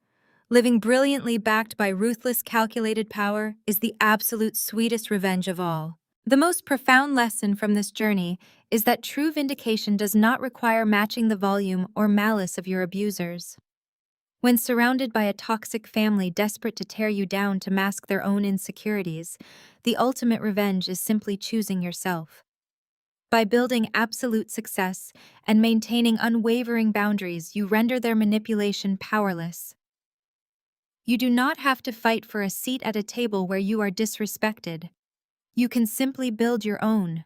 Living brilliantly backed by ruthless, calculated power is the absolute sweetest revenge of all. The most profound lesson from this journey is that true vindication does not require matching the volume or malice of your abusers. When surrounded by a toxic family desperate to tear you down to mask their own insecurities, the ultimate revenge is simply choosing yourself. By building absolute success and maintaining unwavering boundaries, you render their manipulation powerless. You do not have to fight for a seat at a table where you are disrespected. You can simply build your own.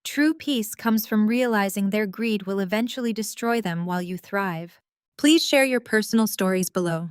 True peace comes from realizing their greed will eventually destroy them while you thrive. Please share your personal stories below.